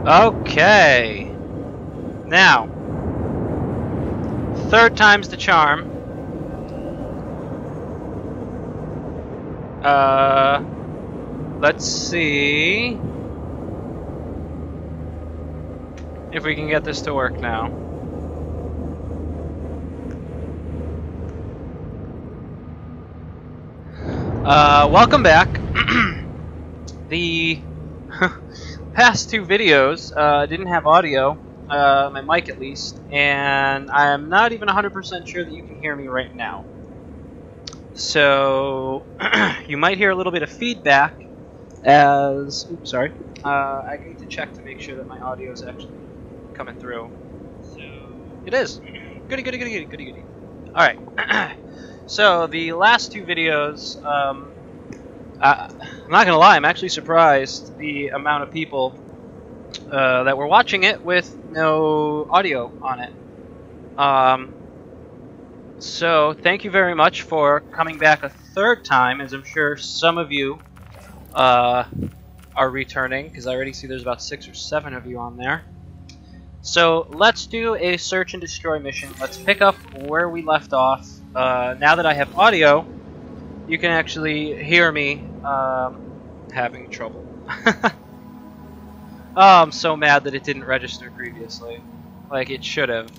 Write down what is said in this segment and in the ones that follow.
Okay. Now, third time's the charm. Let's see if we can get this to work now. Welcome back. The past two videos didn't have audio, my mic at least, and I'm not even 100% sure that you can hear me right now. So you might hear a little bit of feedback as, oops, sorry, I need to check to make sure that my audio is actually coming through. So it is. Goody, goody, goody, goody, goody, goody. Alright. So the last two videos, I'm not gonna lie, I'm actually surprised the amount of people that were watching it with no audio on it. So thank you very much for coming back a third time, as I'm sure some of you are returning, because I already see there's about 6 or 7 of you on there. So let's do a search and destroy mission. Let's pick up where we left off. Now that I have audio, you can actually hear me having trouble. Oh, I'm so mad that it didn't register previously. Like, it should have.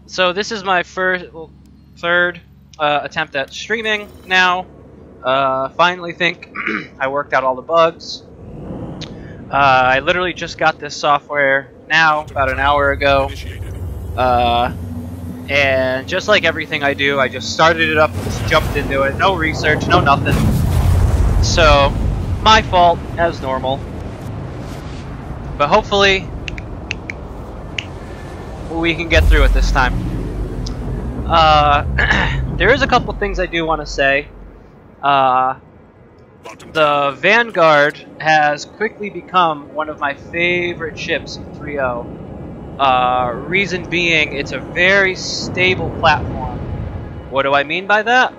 So this is my third attempt at streaming now. Finally think I worked out all the bugs. I literally just got this software now, about an hour ago. And just like everything I do, I just started it up, just jumped into it, no research, no nothing. So, my fault, as normal. But hopefully, we can get through it this time. There is a couple things I do want to say. The Vanguard has quickly become one of my favorite ships in 3.0. Reason being, it's a very stable platform. What do I mean by that?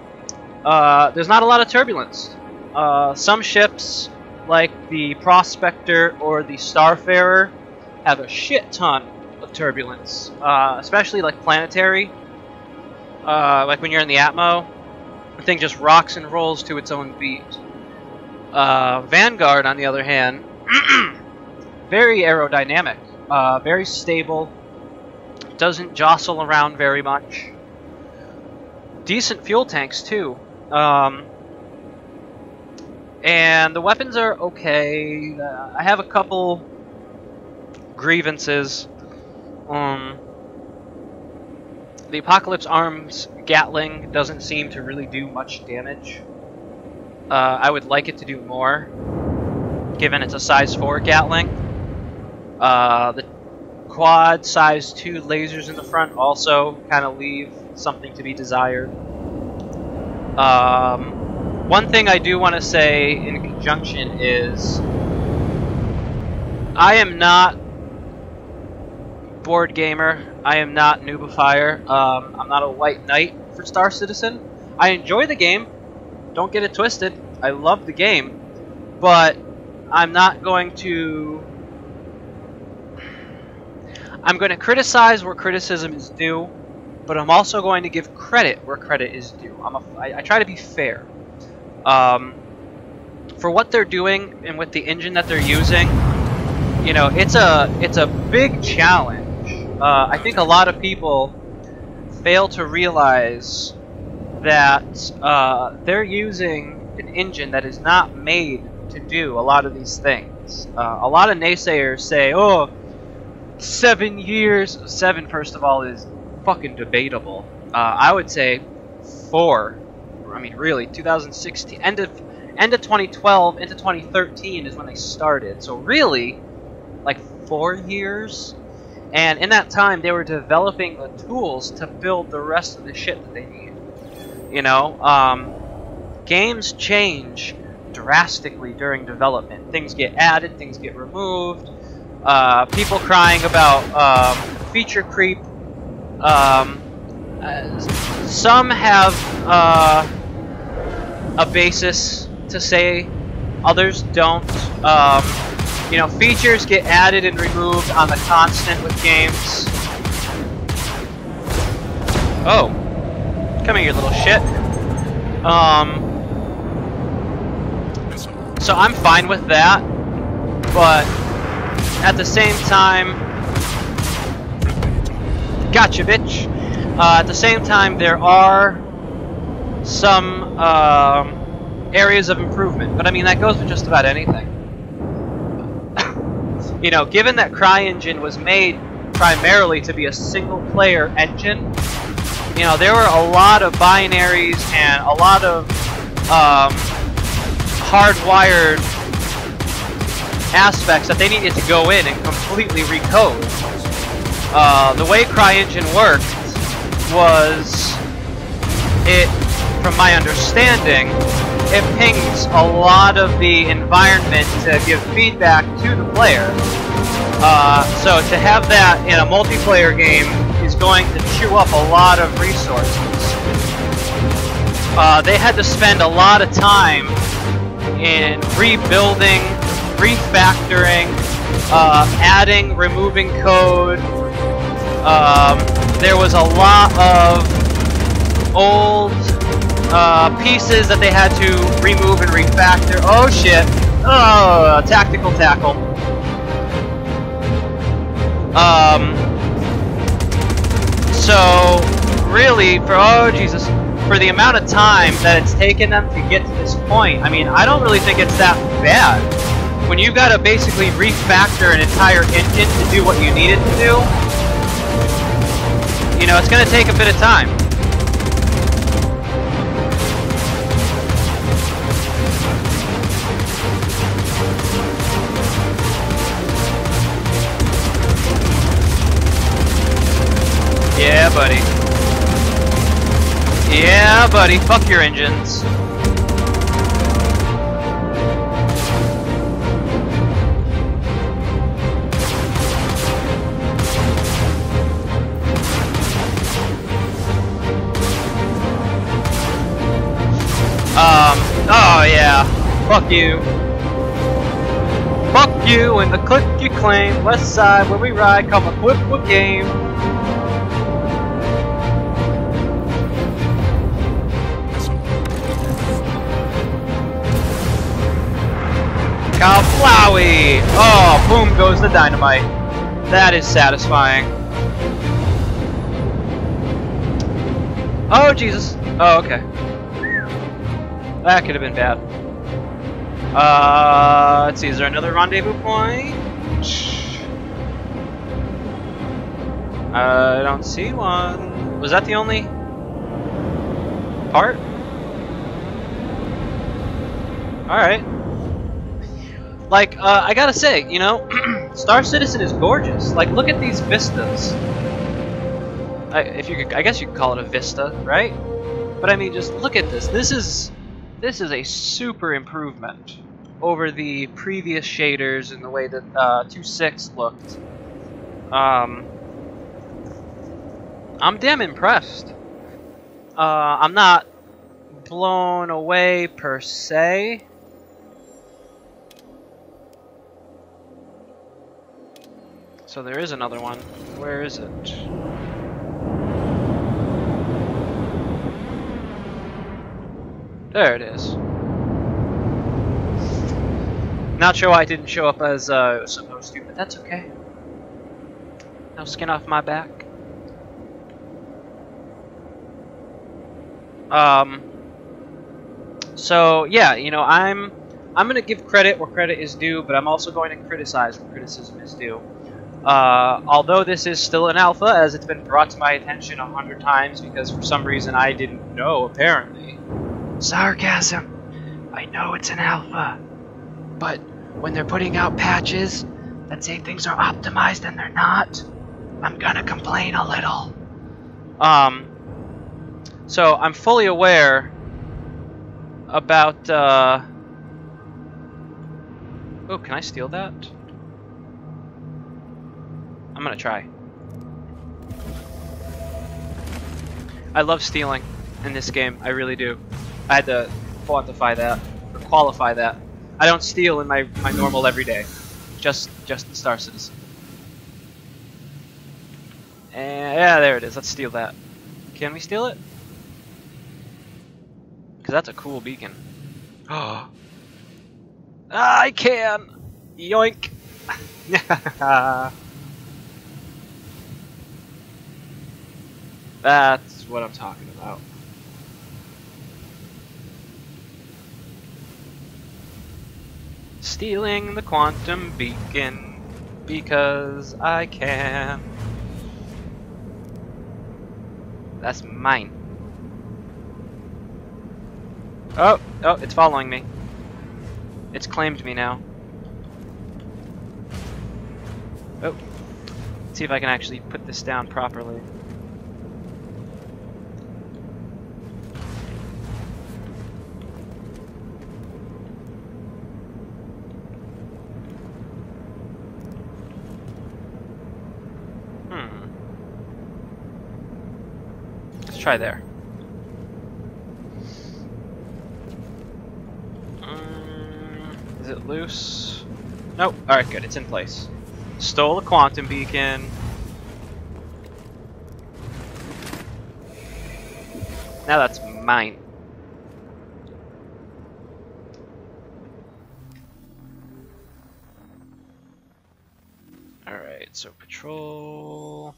There's not a lot of turbulence. Some ships, like the Prospector or the Starfarer, have a shit ton of turbulence, especially like planetary. Like when you're in the Atmo, the thing just rocks and rolls to its own beat. Vanguard, on the other hand, very aerodynamic, very stable, doesn't jostle around very much. Decent fuel tanks too, and the weapons are okay. I have a couple grievances. The Apocalypse Arms Gatling doesn't seem to really do much damage. I would like it to do more, given it's a size 4 Gatling. The quad size 2 lasers in the front also kind of leave something to be desired. One thing I do want to say in conjunction is I am not board gamer. I am not noobifier. I'm not a white knight for Star Citizen. I enjoy the game. Don't get it twisted. I love the game. But I'm not going to... I'm going to criticize where criticism is due, but I'm also going to give credit where credit is due. I try to be fair. For what they're doing and with the engine that they're using, you know, it's a big challenge. I think a lot of people fail to realize that they're using an engine that is not made to do a lot of these things. A lot of naysayers say, oh, 7 years. 7, first of all, is fucking debatable. I would say 4. I mean, really, 2016, end of 2012 into 2013 is when they started. So really, like 4 years. And in that time, they were developing the tools to build the rest of the shit that they need. You know, games change drastically during development. Things get added, things get removed. People crying about feature creep. Some have a basis to say, others don't. You know, features get added and removed on the constant with games. Oh. Come here, you little shit. So I'm fine with that, but at the same time, gotcha, bitch. At the same time, there are some areas of improvement, but I mean that goes with just about anything. You know, given that CryEngine was made primarily to be a single-player engine, you know, there were a lot of binaries and a lot of hardwired aspects that they needed to go in and completely recode. The way CryEngine worked was, from my understanding, it pings a lot of the environment to give feedback to the player. So to have that in a multiplayer game is going to chew up a lot of resources. They had to spend a lot of time in rebuilding, refactoring, adding, removing code. There was a lot of old pieces that they had to remove and refactor. Oh shit! Oh, tactical tackle. So really, for the amount of time that it's taken them to get to this point, I mean, I don't really think it's that bad. When you've got to basically refactor an entire engine to do what you need it to do, you know, it's going to take a bit of time. Yeah, buddy. Yeah, buddy. Fuck your engines. Oh yeah. Fuck you. Fuck you and the click you claim. West side where we ride, come equipped with game. Kaflowy! Oh, boom goes the dynamite. That is satisfying. Oh, Jesus. Oh, okay. That could have been bad. Let's see, is there another rendezvous point? I don't see one. Was that the only part? Alright. Like, I gotta say, you know, Star Citizen is gorgeous. Like, look at these vistas. I guess you could call it a vista, right? But I mean, just look at this. This is a super improvement over the previous shaders and the way that 2.6 looked. I'm damn impressed. I'm not blown away per se. So there is another one. Where is it? There it is. Not sure why it didn't show up as it was supposed to, but that's okay. No skin off my back. So yeah, you know, I'm gonna give credit where credit is due, but I'm also going to criticize where criticism is due. Although this is still an alpha, as it's been brought to my attention 100 times because for some reason I didn't know, apparently. Sarcasm. I know it's an alpha, but when they're putting out patches that say things are optimized and they're not, I'm gonna complain a little. So I'm fully aware about, oh, can I steal that? I'm gonna try. I love stealing in this game, I really do. I had to quantify that, or qualify that. I don't steal in my normal everyday. Just the Star Citizen. And yeah, there it is. Let's steal that. Can we steal it? Because that's a cool beacon. Oh, I can! Yoink! That's what I'm talking about. Stealing the quantum beacon because I can. That's mine. Oh, it's following me. It's claimed me now. Oh, let's see if I can actually put this down properly. Let's try there. Is it loose? Nope. Alright, good. It's in place. Stole a quantum beacon. Now that's mine. Alright, so patrol.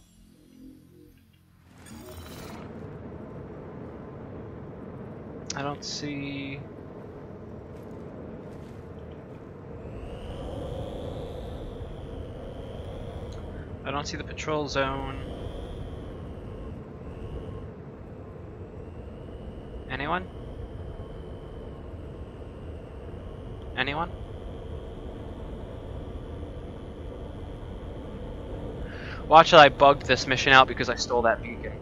I don't see... I don't see the patrol zone. Anyone? Anyone? Watch till I bugged this mission out because I stole that beacon.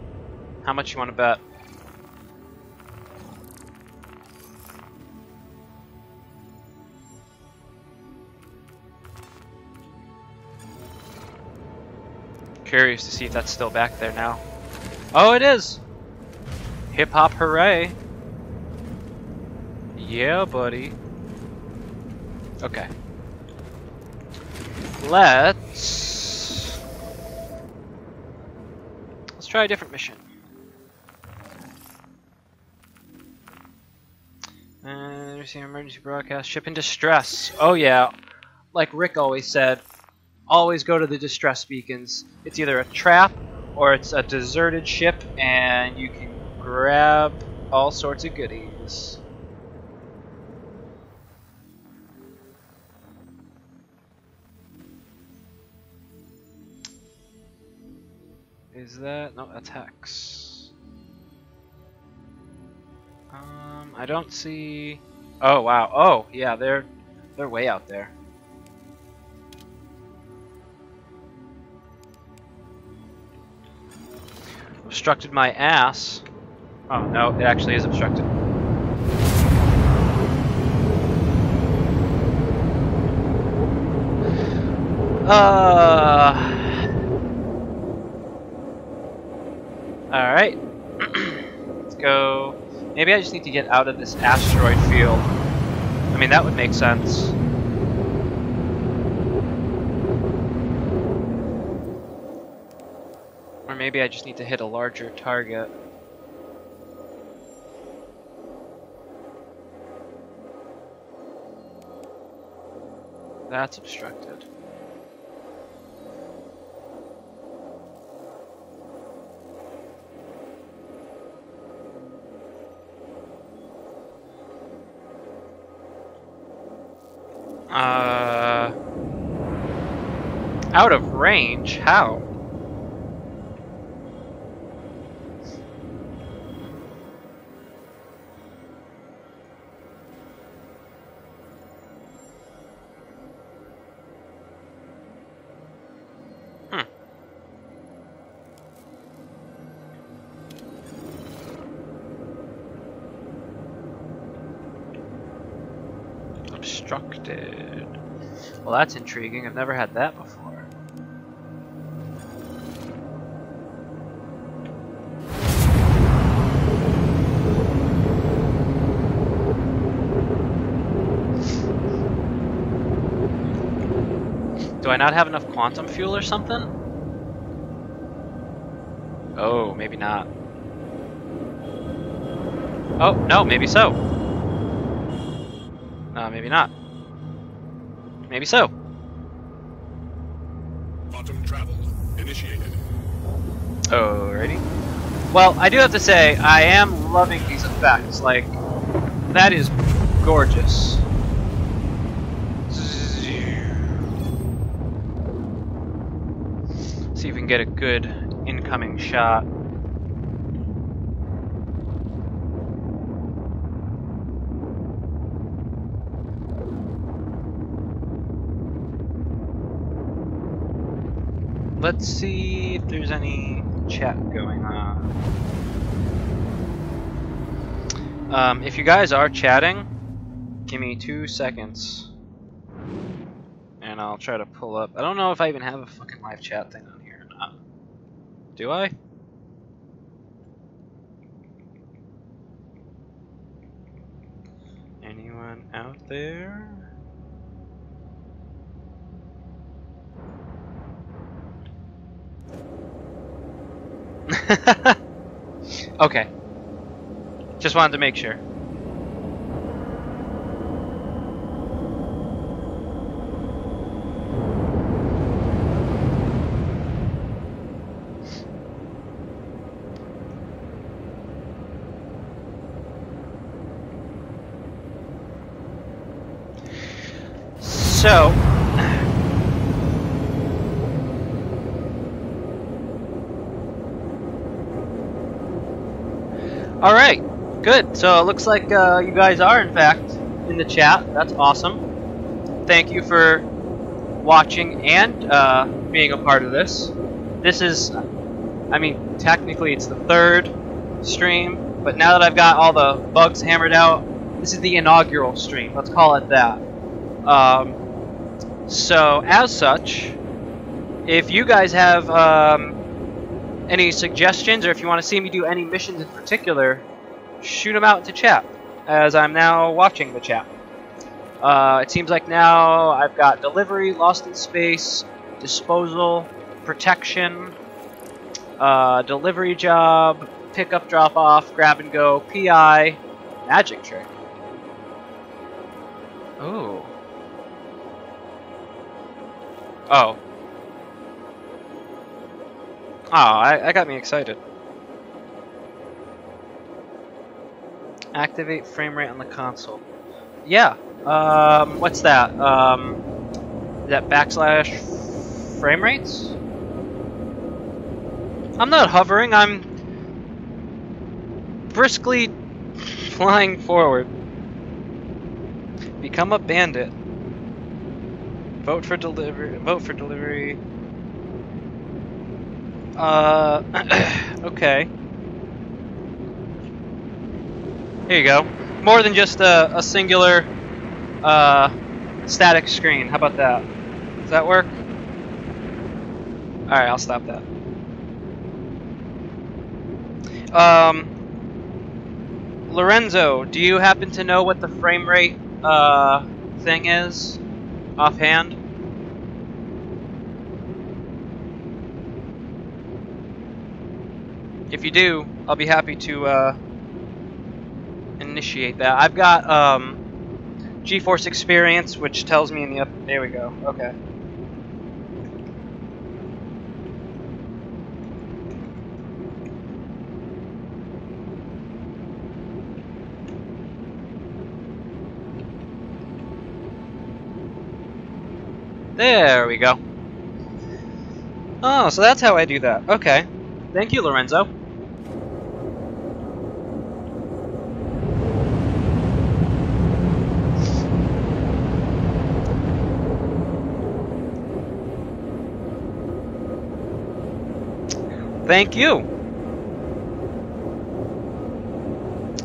How much you want to bet? Curious to see if that's still back there now. Oh, it is! Hip hop hooray! Yeah, buddy. Okay. Let's try a different mission. Receive emergency broadcast. Ship in distress. Oh yeah. Like Rick always said, always go to the distress beacons. It's either a trap or it's a deserted ship and you can grab all sorts of goodies. Is that... no, that's Hex. I don't see... oh wow, oh yeah, they're way out there. Obstructed my ass. Oh no, it actually is obstructed. Alright. Let's go. Maybe I just need to get out of this asteroid field. I mean, that would make sense. Or maybe I just need to hit a larger target. That's obstructed. Out of range? How? Obstructed. Well, that's intriguing. I've never had that before. I not have enough quantum fuel or something? Oh, maybe not. Oh, no, maybe so. Maybe not. Maybe so. Quantum travel initiated. Alrighty. Well, I do have to say, I am loving these effects. Like, that is gorgeous. See if we can get a good incoming shot. Let's see if there's any chat going on. If you guys are chatting, give me 2 seconds. And I'll try to pull up. I don't know if I even have a fucking live chat thing on here or not. Do I? Anyone out there? Okay. Just wanted to make sure. So, alright, good. So it looks like you guys are in fact in the chat. That's awesome. Thank you for watching and being a part of this. This is, I mean, technically it's the 3rd stream, but now that I've got all the bugs hammered out, this is the inaugural stream. Let's call it that. So, as such, if you guys have any suggestions, or if you want to see me do any missions in particular, shoot them out into chat, as I'm now watching the chat. It seems like now I've got delivery, lost in space, disposal, protection, delivery job, pick up, drop off, grab and go, PI, magic trick. Ooh. Oh. Oh, I got me excited. Activate frame rate on the console. Yeah. What's that? Is that backslash frame rates? I'm not hovering, I'm briskly flying forward. Become a bandit. Vote for delivery. Vote for delivery. Okay. Here you go. More than just a singular static screen. How about that? Does that work? Alright, I'll stop that. Lorenzo, do you happen to know what the frame rate thing is? Offhand? If you do, I'll be happy to initiate that. I've got GeForce Experience, which tells me in the up. There we go. Okay. There we go. Oh, so that's how I do that. Okay. Thank you, Lorenzo. Thank you.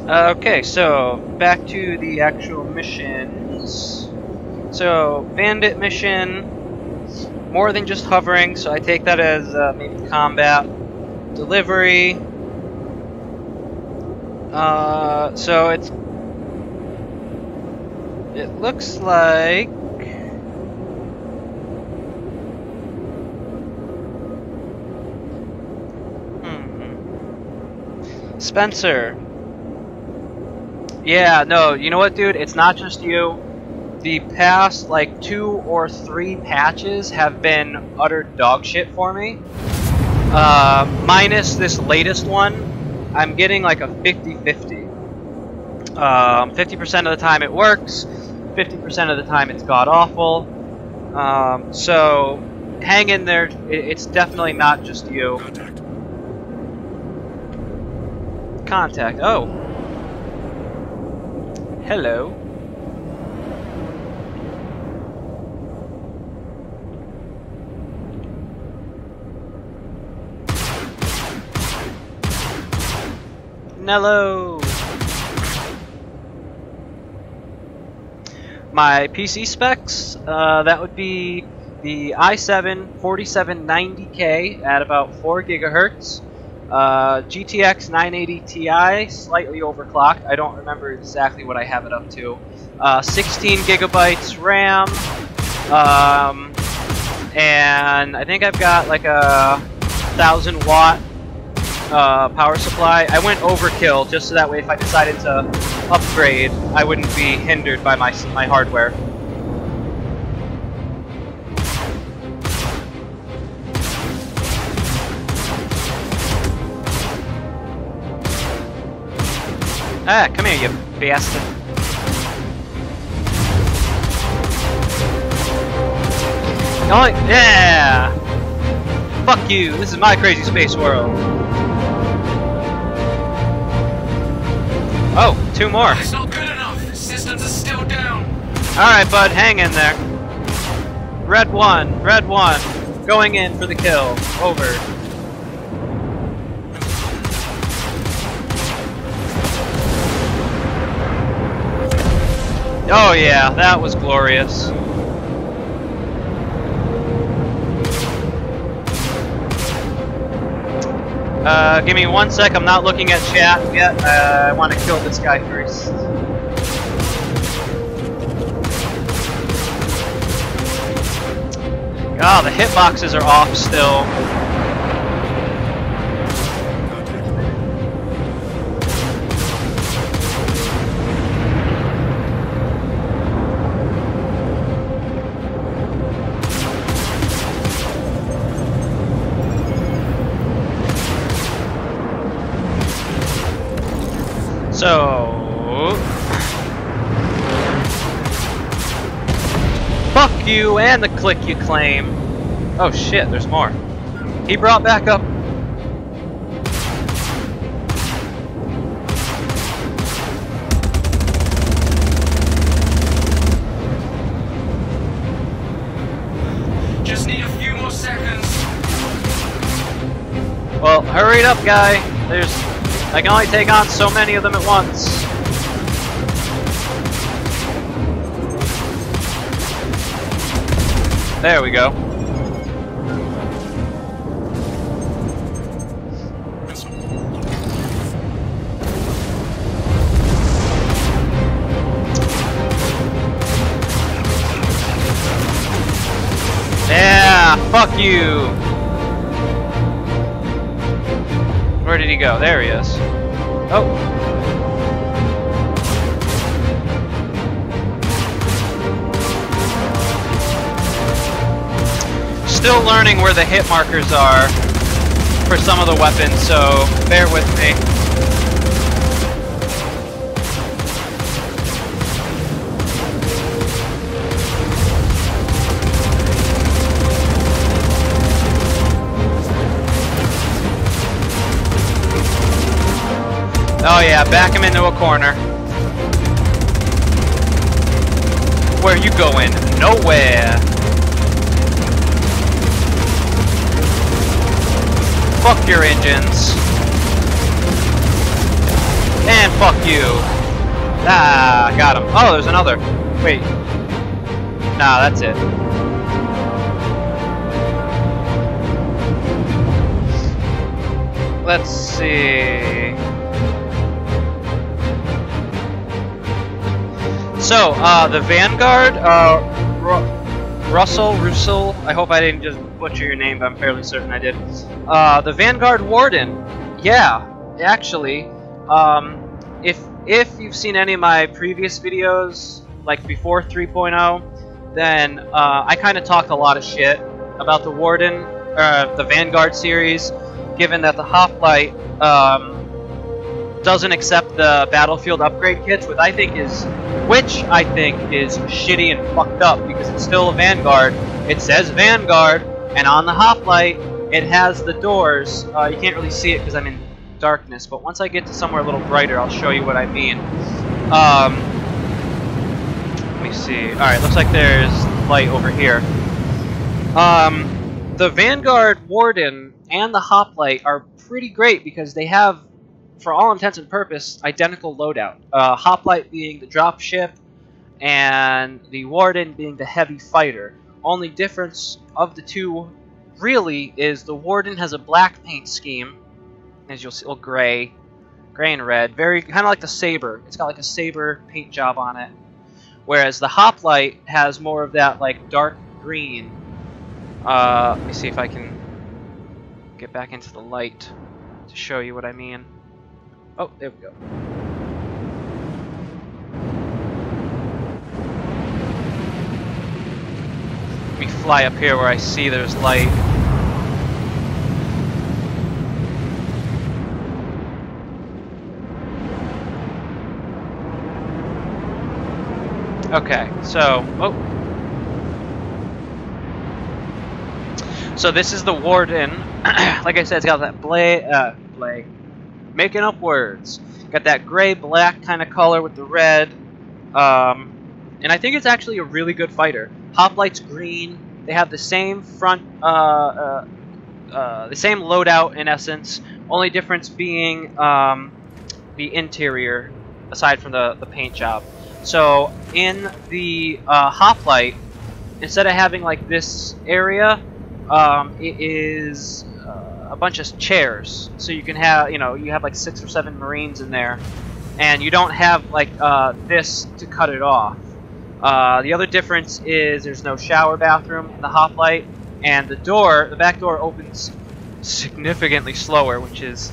Okay, so back to the actual missions. So, bandit mission, more than just hovering, so I take that as maybe combat. Delivery. So it looks like Spencer. Yeah, no, you know what, dude? It's not just you. The past, like, 2 or 3 patches have been utter dog shit for me. Minus this latest one, I'm getting like a 50-50. 50% of the time it works, 50% of the time it's god-awful. So, hang in there. It's definitely not just you. Contact. Oh. Hello. Hello. My PC specs, that would be the i7 4790K at about 4 gigahertz, GTX 980 Ti, slightly overclocked. I don't remember exactly what I have it up to. 16 gigabytes RAM, and I think I've got like a 1000-watt power supply. I went overkill just so that way if I decided to upgrade, I wouldn't be hindered by my hardware. Ah, come here, you bastard. Oh, yeah! Fuck you, this is my crazy space world. Oh, 2 more. It's not good enough. Systems are still down. Alright, bud, hang in there. Red 1, red 1. Going in for the kill. Over. Oh yeah, that was glorious. Give me 1 sec, I'm not looking at chat yet. I want to kill this guy first. Oh, the hitboxes are off still. So, fuck you and the click you claim. Oh shit, there's more. He brought back up. Just need a few more seconds. Well, hurry it up, guy. I can only take on so many of them at once. There we go. Yeah, fuck you. Where did he go? There he is. Oh. Still learning where the hit markers are for some of the weapons, so bear with me. Oh yeah, back him into a corner. Where you going? Nowhere. Fuck your engines. And fuck you. Ah, got him. Oh, there's another. Wait. Nah, that's it. Let's see. So, the Vanguard, Russell, I hope I didn't just butcher your name, but I'm fairly certain I did. The Vanguard Warden, yeah, actually, if you've seen any of my previous videos, like before 3.0, then I kind of talked a lot of shit about the Warden, the Vanguard series, given that the Hoplite doesn't accept the battlefield upgrade kits, which I think is shitty and fucked up, because it's still a Vanguard. It says Vanguard, and on the Hoplite it has the doors. You can't really see it because I'm in darkness, but once I get to somewhere a little brighter, I'll show you what I mean. Let me see. Alright, looks like there's light over here. The Vanguard Warden and the Hoplite are pretty great because they have, for all intents and purposes, identical loadout. Hoplite being the dropship, and the Warden being the heavy fighter. Only difference of the two, really, is the Warden has a black paint scheme, as you'll see, gray and red, very kind of like the Saber. It's got like a Saber paint job on it, whereas the Hoplite has more of that like dark green. Let me see if I can get back into the light to show you what I mean. Oh, there we go. Let me fly up here where I see there's light. Okay, so so this is the Warden. Like I said, it's got that blade. Making up words. Got that gray-black kind of color with the red. And I think it's actually a really good fighter. Hoplite's green. They have the same front, the same loadout in essence. Only difference being the interior, aside from the paint job. So in the Hoplite, instead of having like this area, it is a bunch of chairs. So you can have, you have like 6 or 7 Marines in there, and you don't have like this to cut it off. The other difference is there's no shower bathroom in the Hoplite, and the back door opens significantly slower, which is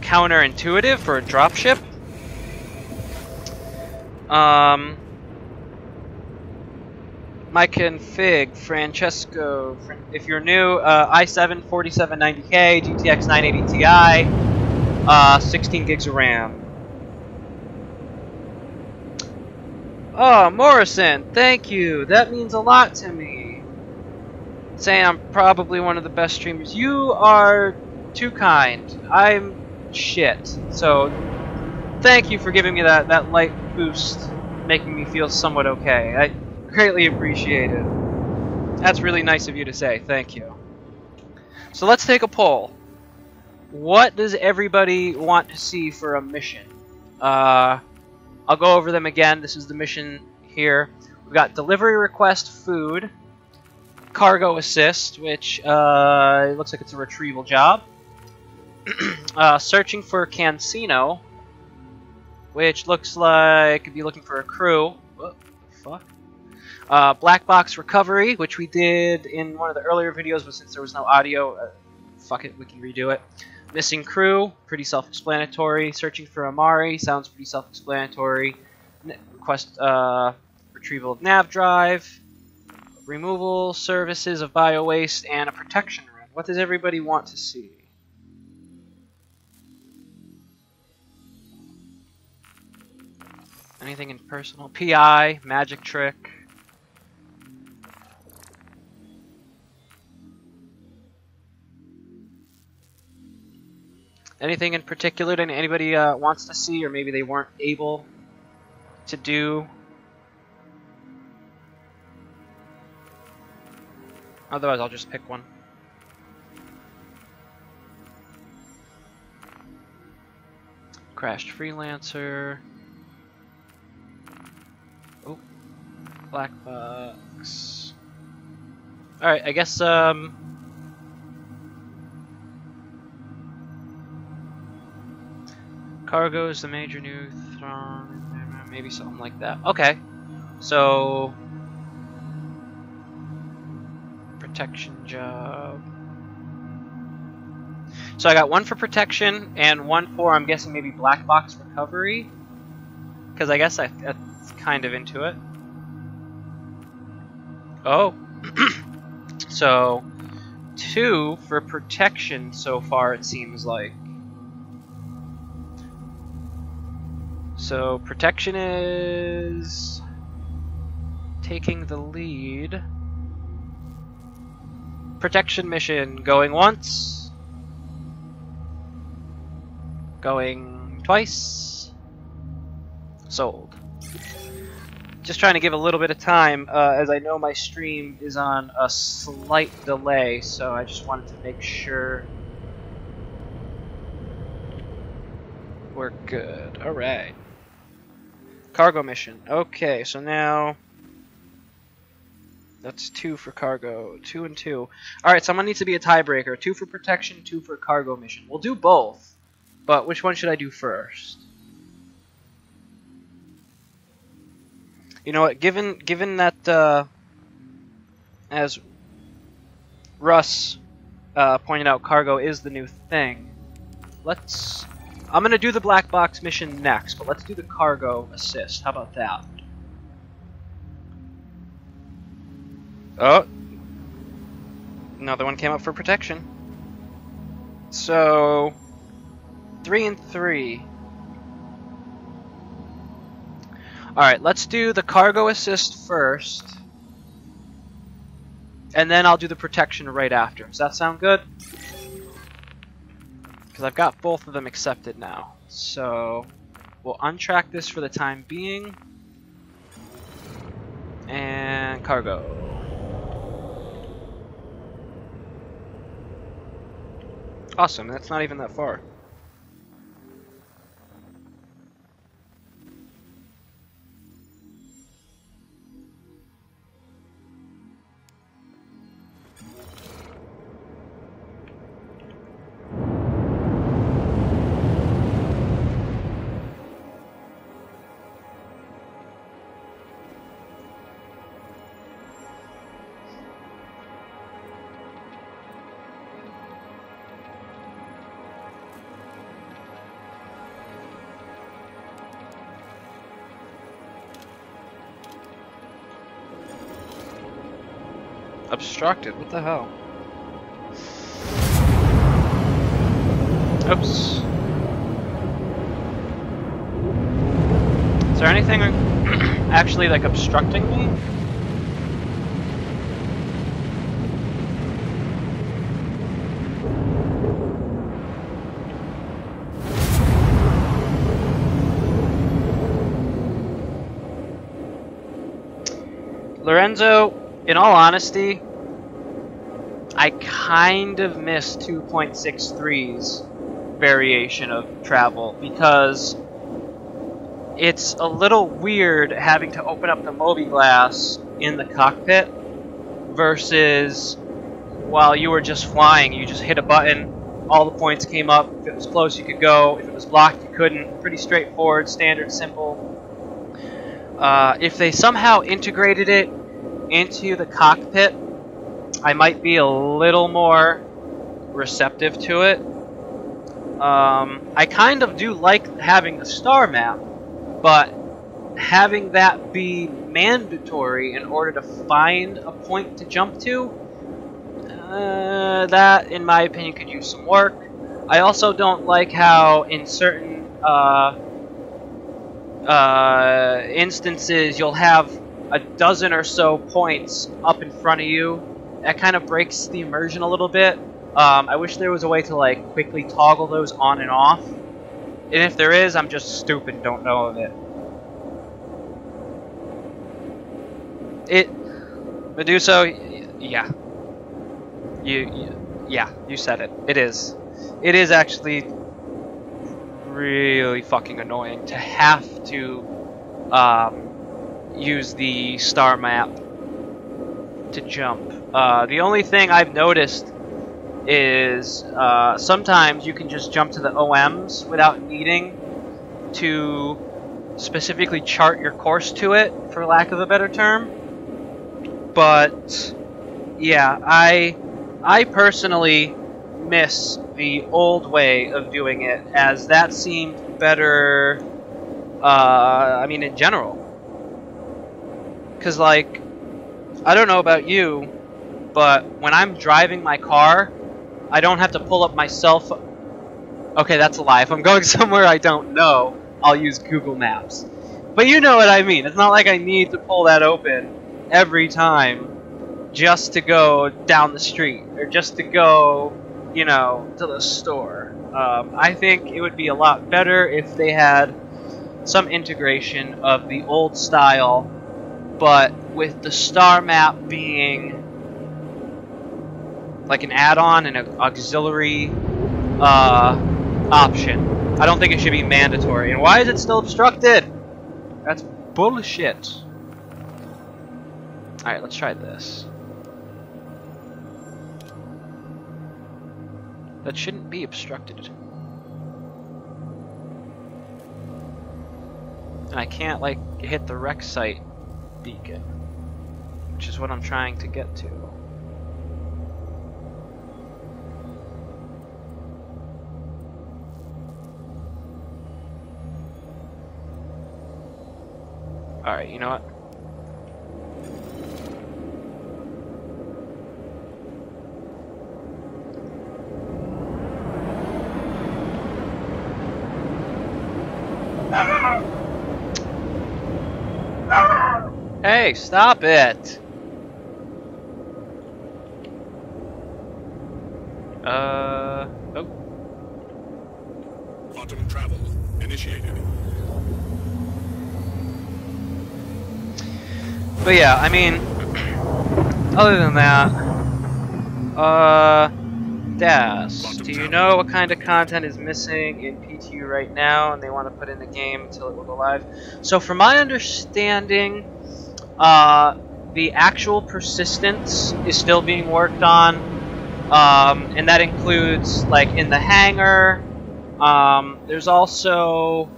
counterintuitive for a dropship. My config, Francesco, if you're new, i7 4790K, GTX 980 Ti, 16 gigs of RAM. Oh, Morrison, thank you. That means a lot to me. Saying I'm probably one of the best streamers. You are too kind. I'm shit. So, thank you for giving me that light boost, making me feel somewhat okay. I greatly appreciate it. That's really nice of you to say. Thank you. So let's take a poll. What does everybody want to see for a mission? I'll go over them again. This is the mission here. We've got delivery request food, cargo assist, which it looks like it's a retrieval job. Searching for Cancino, which looks like it'd be looking for a crew. What the fuck? Black box recovery, which we did in one of the earlier videos, but since there was no audio, fuck it, we can redo it. Missing crew, pretty self-explanatory. Searching for Amari, sounds pretty self-explanatory. Request retrieval of nav drive, removal services of bio waste, and a protection room. What does everybody want to see? Anything in personal? PI, magic trick. Anything in particular that anybody wants to see, or maybe they weren't able to do? Otherwise, I'll just pick one. Crashed freelancer. Oh, black box. All right, I guess cargo is the major new throng, maybe something like that. Okay, so protection job. So I got one for protection and one for, I'm guessing, maybe black box recovery. Because I guess that's kind of into it. Oh. So, 2 for protection so far, it seems like. So, protection is taking the lead. Protection mission going once. Going twice. Sold. Just trying to give a little bit of time, as I know my stream is on a slight delay, so I just wanted to make sure we're good. Alright. Cargo mission. Okay, so now that's 2 for cargo. 2 and 2. Alright, someone needs to be a tiebreaker. 2 for protection, 2 for cargo mission. We'll do both, but which one should I do first? You know what, given that, as Russ pointed out, cargo is the new thing, I'm going to do the black box mission next, but let's do the cargo assist. How about that? Oh, another one came up for protection. So, 3 and 3. Alright, let's do the cargo assist first. And then I'll do the protection right after. Does that sound good? Because I've got both of them accepted now. So, we'll untrack this for the time being. And cargo. Awesome, that's not even that far. Obstructed, what the hell? Oops. Is there anything actually like obstructing me? Lorenzo, in all honesty, I kind of miss 2.63's variation of travel because it's a little weird having to open up the mobi-glass in the cockpit versus while you were just flying. You just hit a button, all the points came up. If it was close, you could go. If it was blocked, you couldn't. Pretty straightforward, standard, simple. If they somehow integrated it into the cockpit, I might be a little more receptive to it. I kind of do like having the star map, but having that be mandatory in order to find a point to jump to, that, in my opinion, could use some work. I also don't like how in certain instances you'll have a dozen or so points up in front of you. That kind of breaks the immersion a little bit. I wish there was a way to like quickly toggle those on and off. And if there is, I'm just stupid and don't know of it. Meduso, yeah. Yeah, you said it. It is. It is actually really fucking annoying to have to use the star map to jump. The only thing I've noticed is sometimes you can just jump to the OMs without needing to specifically chart your course to it, for lack of a better term. But yeah, I personally miss the old way of doing it, as that seemed better, I mean, in general. Because, like, I don't know about you, but when I'm driving my car, I don't have to pull up my cell phone. Okay, that's a lie. If I'm going somewhere I don't know, I'll use Google Maps. But you know what I mean. It's not like I need to pull that open every time just to go down the street or just to go, you know, to the store. I think it would be a lot better if they had some integration of the old style, but with the star map being like an add-on and an auxiliary option. I don't think it should be mandatory. And why is it still obstructed? That's bullshit. Alright, let's try this. That shouldn't be obstructed. And I can't, like, hit the wreck site beacon, which is what I'm trying to get to. Alright, you know what? Hey, stop it! Oh. Quantum travel initiated. But yeah, I mean, other than that, Das, do you know what kind of content is missing in PTU right now and they want to put in the game until it will go live? So from my understanding, the actual persistence is still being worked on, and that includes, like, in the hangar, there's also,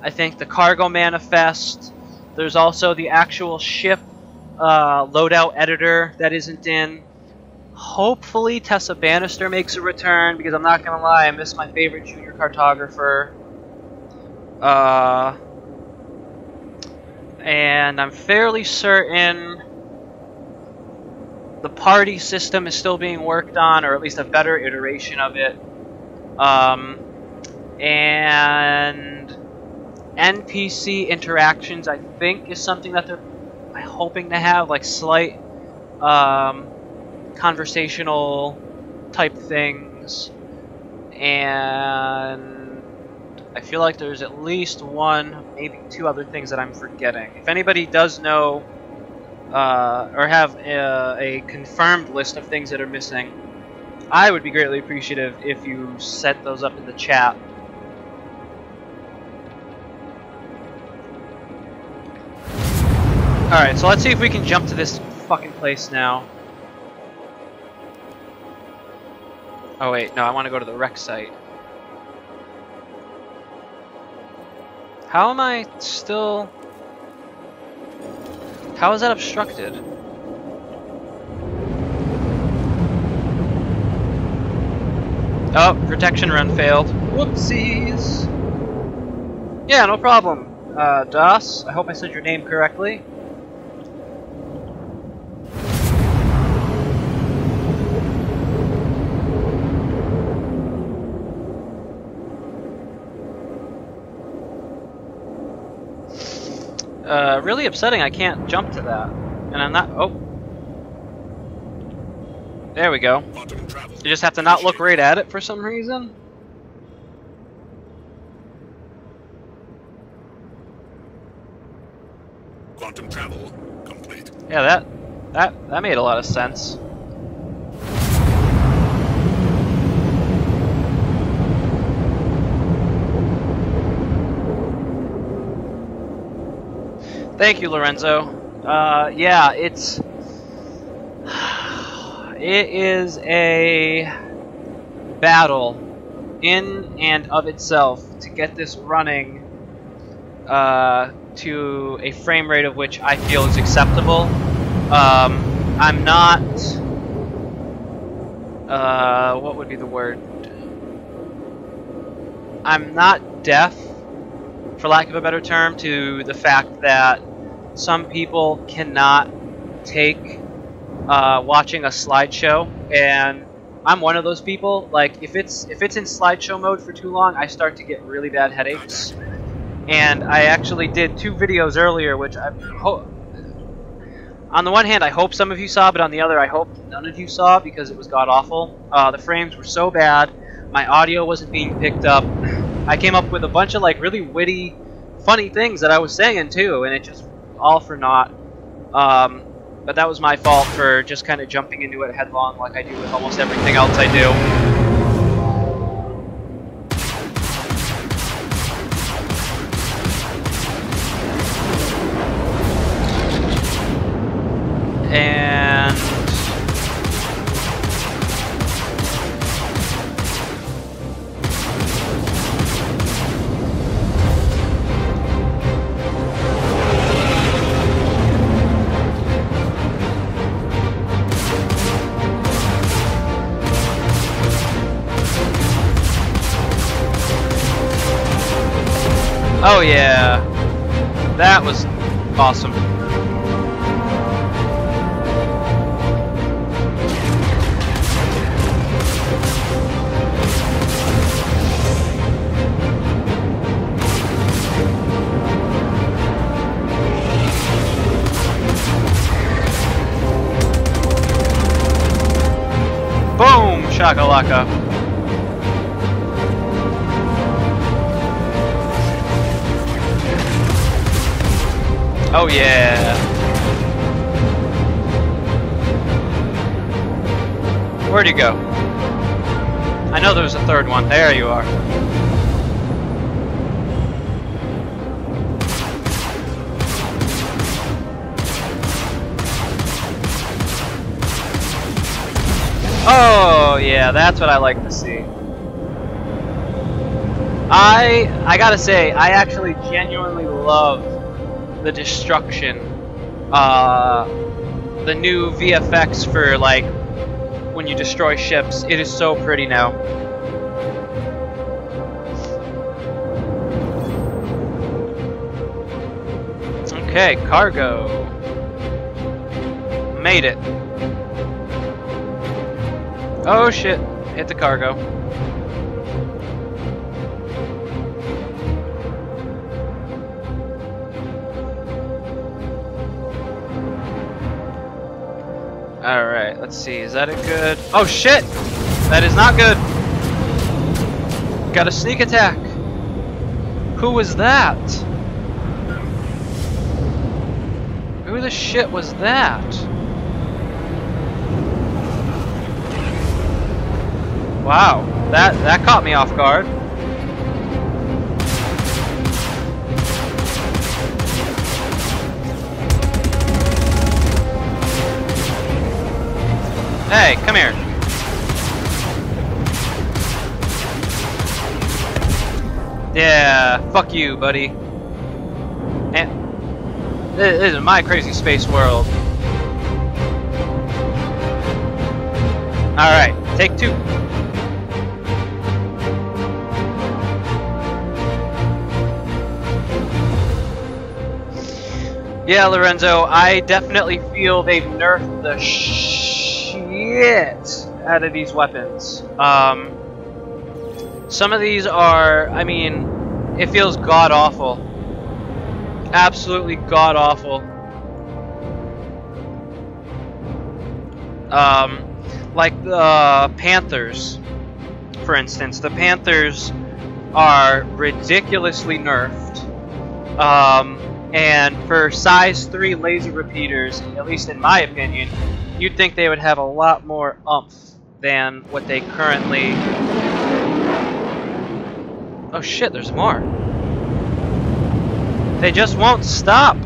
I think, the cargo manifest. There's also the actual ship loadout editor that isn't in. Hopefully Tessa Bannister makes a return, because I'm not going to lie, I miss my favorite junior cartographer. And I'm fairly certain the party system is still being worked on, or at least a better iteration of it. And NPC interactions, I think, is something that they're hoping to have, like slight conversational type things. And I feel like there's at least one, maybe two other things that I'm forgetting. If anybody does know or have a confirmed list of things that are missing, I would be greatly appreciative if you set those up in the chat. Alright, so let's see if we can jump to this fucking place now. Oh wait, no, I want to go to the wreck site. How am I still... How is that obstructed? Oh, protection run failed. Whoopsies! Yeah, no problem. Das, I hope I said your name correctly. Really upsetting I can't jump to that. And I'm not... Oh. There we go. You just have to not look right at it for some reason. Quantum travel complete. Yeah, that made a lot of sense. Thank you, Lorenzo. Yeah, it is a battle in and of itself to get this running to a frame rate of which I feel is acceptable. I'm not what would be the word? I'm not deaf, for lack of a better term, to the fact that some people cannot take watching a slideshow, and I'm one of those people. Like, if it's in slideshow mode for too long, I start to get really bad headaches. And I actually did 2 videos earlier, which on the one hand, I hope some of you saw, but on the other, I hope none of you saw, because it was god-awful. The frames were so bad, my audio wasn't being picked up. I came up with a bunch of, like, really witty, funny things that I was saying, too, and it just all for naught. But that was my fault for just kind of jumping into it headlong like I do with almost everything else I do. And oh yeah, that was awesome. Boom, shakalaka. Oh yeah. Where'd you go? I know there was a 3rd one. There you are. Oh yeah, that's what I like to see. I gotta say, I actually genuinely love the destruction, the new VFX for, like, when you destroy ships. It is so pretty now. Okay, cargo. Made it. Oh shit, hit the cargo. Alright, let's see, is that a good... Oh shit! That is not good! Got a sneak attack! Who was that? Who the shit was that? Wow, that caught me off guard. Hey, come here. Yeah, fuck you, buddy. And this is my crazy space world. Alright, take 2. Yeah, Lorenzo, I definitely feel they've nerfed the shit out of these weapons. Some of these are, I mean, it feels god-awful. Absolutely god-awful. Like the Panthers, for instance. The Panthers are ridiculously nerfed. And for size 3 laser repeaters, at least in my opinion, you'd think they would have a lot more oomph than what they currently... Oh shit, there's more. They just won't stop.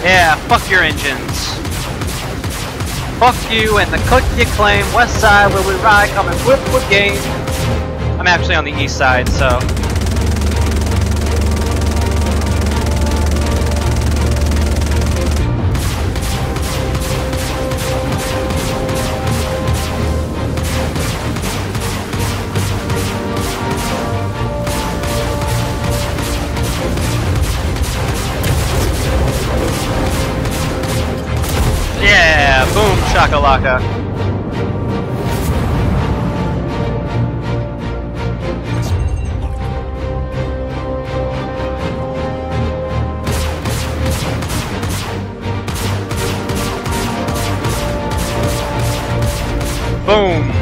Yeah, fuck your engines. Fuck you and the click you claim. West side where we ride, come and whip with game. I'm actually on the east side, so. Yeah, boom, shakalaka. Boom.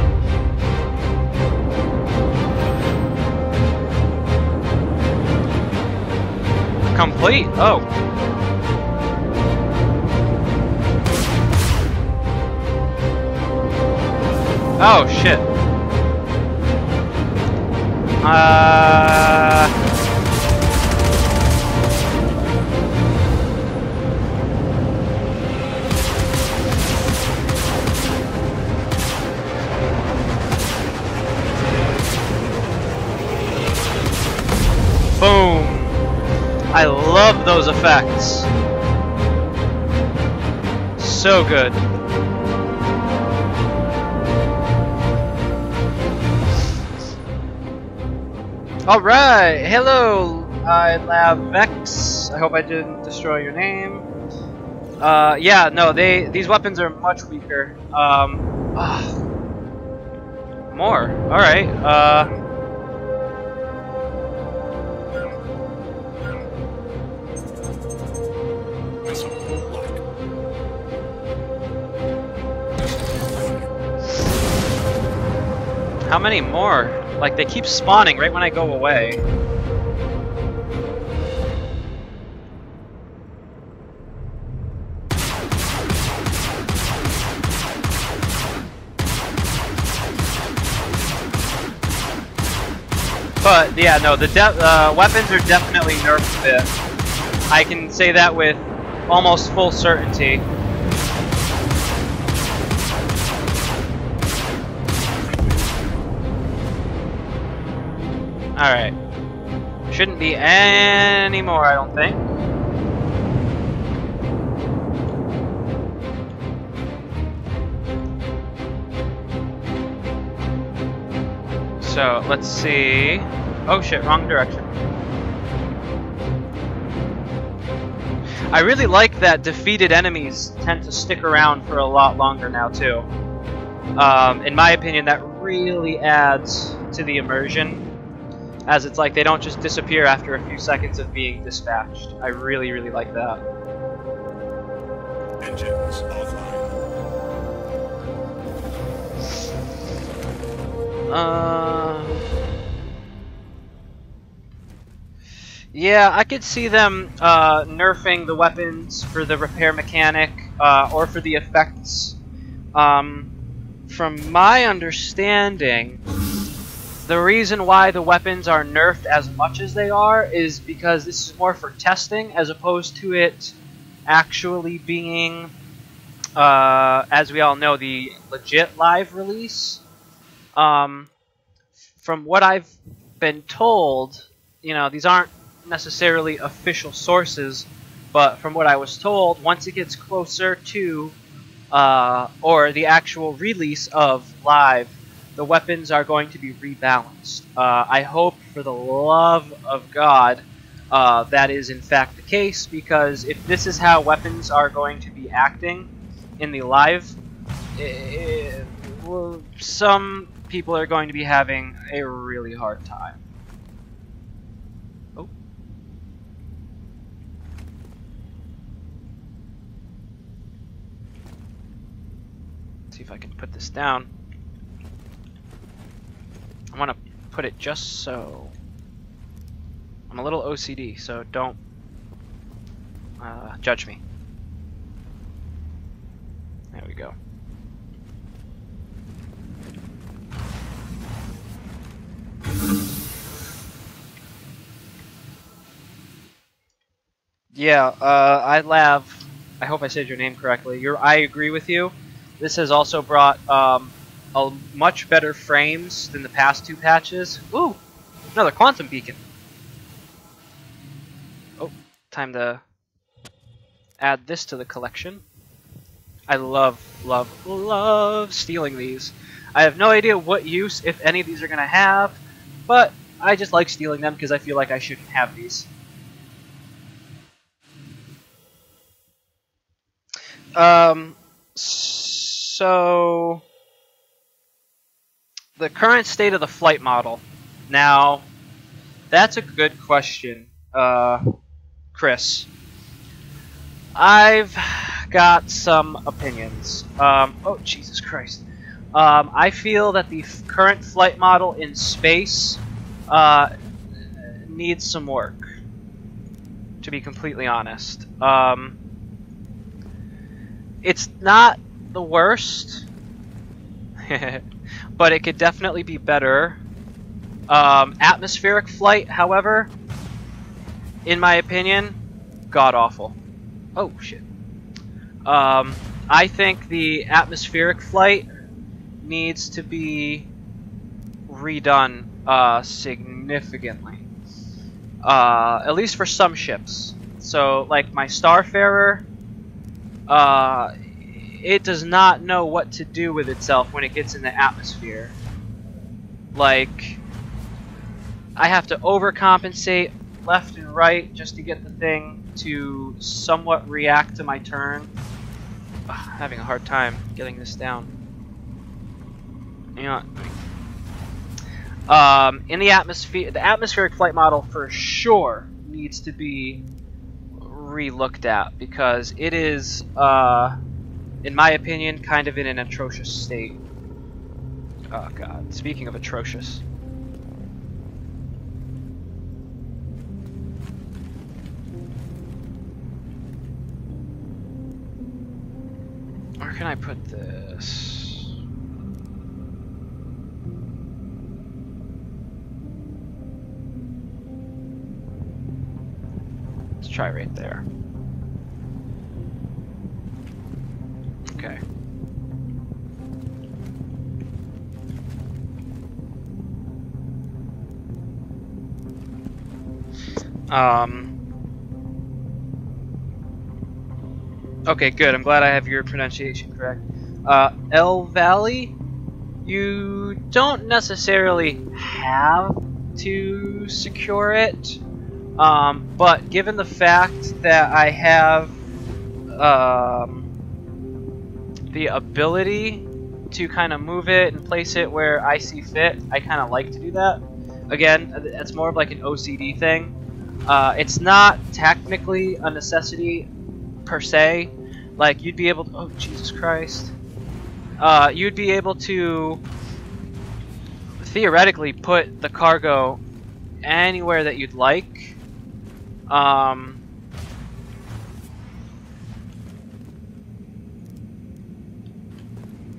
Complete. Oh. Oh shit. Boom. I love those effects. So good. Alright, hello, Lab Vex. I hope I didn't destroy your name. Yeah, no, these weapons are much weaker. More. Alright, how many more? Like, they keep spawning right when I go away. But, yeah, no, the weapons are definitely nerfed a bit. I can say that with almost full certainty. Alright. Shouldn't be any more, I don't think. So, let's see. Oh shit, wrong direction. I really like that defeated enemies tend to stick around for a lot longer now, too. In my opinion, that really adds to the immersion. As it's like they don't just disappear after a few seconds of being dispatched. I really, really like that. Engines offline. Yeah, I could see them nerfing the weapons for the repair mechanic or for the effects. From my understanding, the reason why the weapons are nerfed as much as they are is because this is more for testing as opposed to it actually being, as we all know, the legit live release. From what I've been told, you know, these aren't necessarily official sources, but from what I was told, once it gets closer to, or the actual release of live, the weapons are going to be rebalanced. I hope, for the love of God, that is in fact the case, because if this is how weapons are going to be acting in the live, some people are going to be having a really hard time. Oh. Let's see if I can put this down. I want to put it just so. I'm a little OCD, so don't judge me. There we go. Yeah, I hope I said your name correctly. I agree with you. This has also brought a much better frames than the past 2 patches. Ooh, another quantum beacon. Oh, time to add this to the collection. I love stealing these. I have no idea what use, if any, these are going to have, but I just like stealing them because I feel like I shouldn't have these. So the current state of the flight model. Now, that's a good question, Chris. I've got some opinions. Oh, Jesus Christ. I feel that the current flight model in space needs some work, to be completely honest. It's not the worst, but it could definitely be better. Atmospheric flight, however, in my opinion, god-awful. Oh, shit. I think the atmospheric flight needs to be redone significantly. At least for some ships. So, like my Starfarer, it does not know what to do with itself when it gets in the atmosphere. Like, I have to overcompensate left and right just to get the thing to somewhat react to my turn. Ugh, having a hard time getting this down. You know what? In the atmospheric flight model for sure needs to be re-looked at because it is, in my opinion, kind of in an atrocious state. Oh god, speaking of atrocious. Where can I put this? Let's try right there. Okay. Okay, good. I'm glad I have your pronunciation correct. L Valley, you don't necessarily have to secure it, but given the fact that I have the ability to kind of move it and place it where I see fit, I kind of like to do that. Again, that's more of like an OCD thing. It's not technically a necessity per se. Like, you'd be able to, oh Jesus Christ, you'd be able to theoretically put the cargo anywhere that you'd like.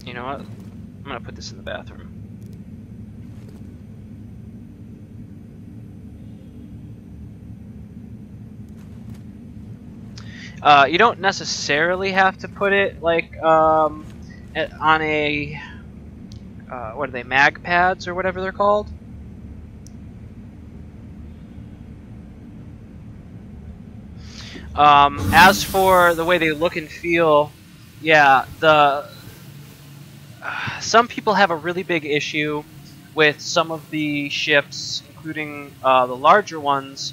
You know what, I'm gonna put this in the bathroom. You don't necessarily have to put it like on a what are they, mag pads or whatever they're called. As for the way they look and feel, yeah, some people have a really big issue with some of the ships, including the larger ones,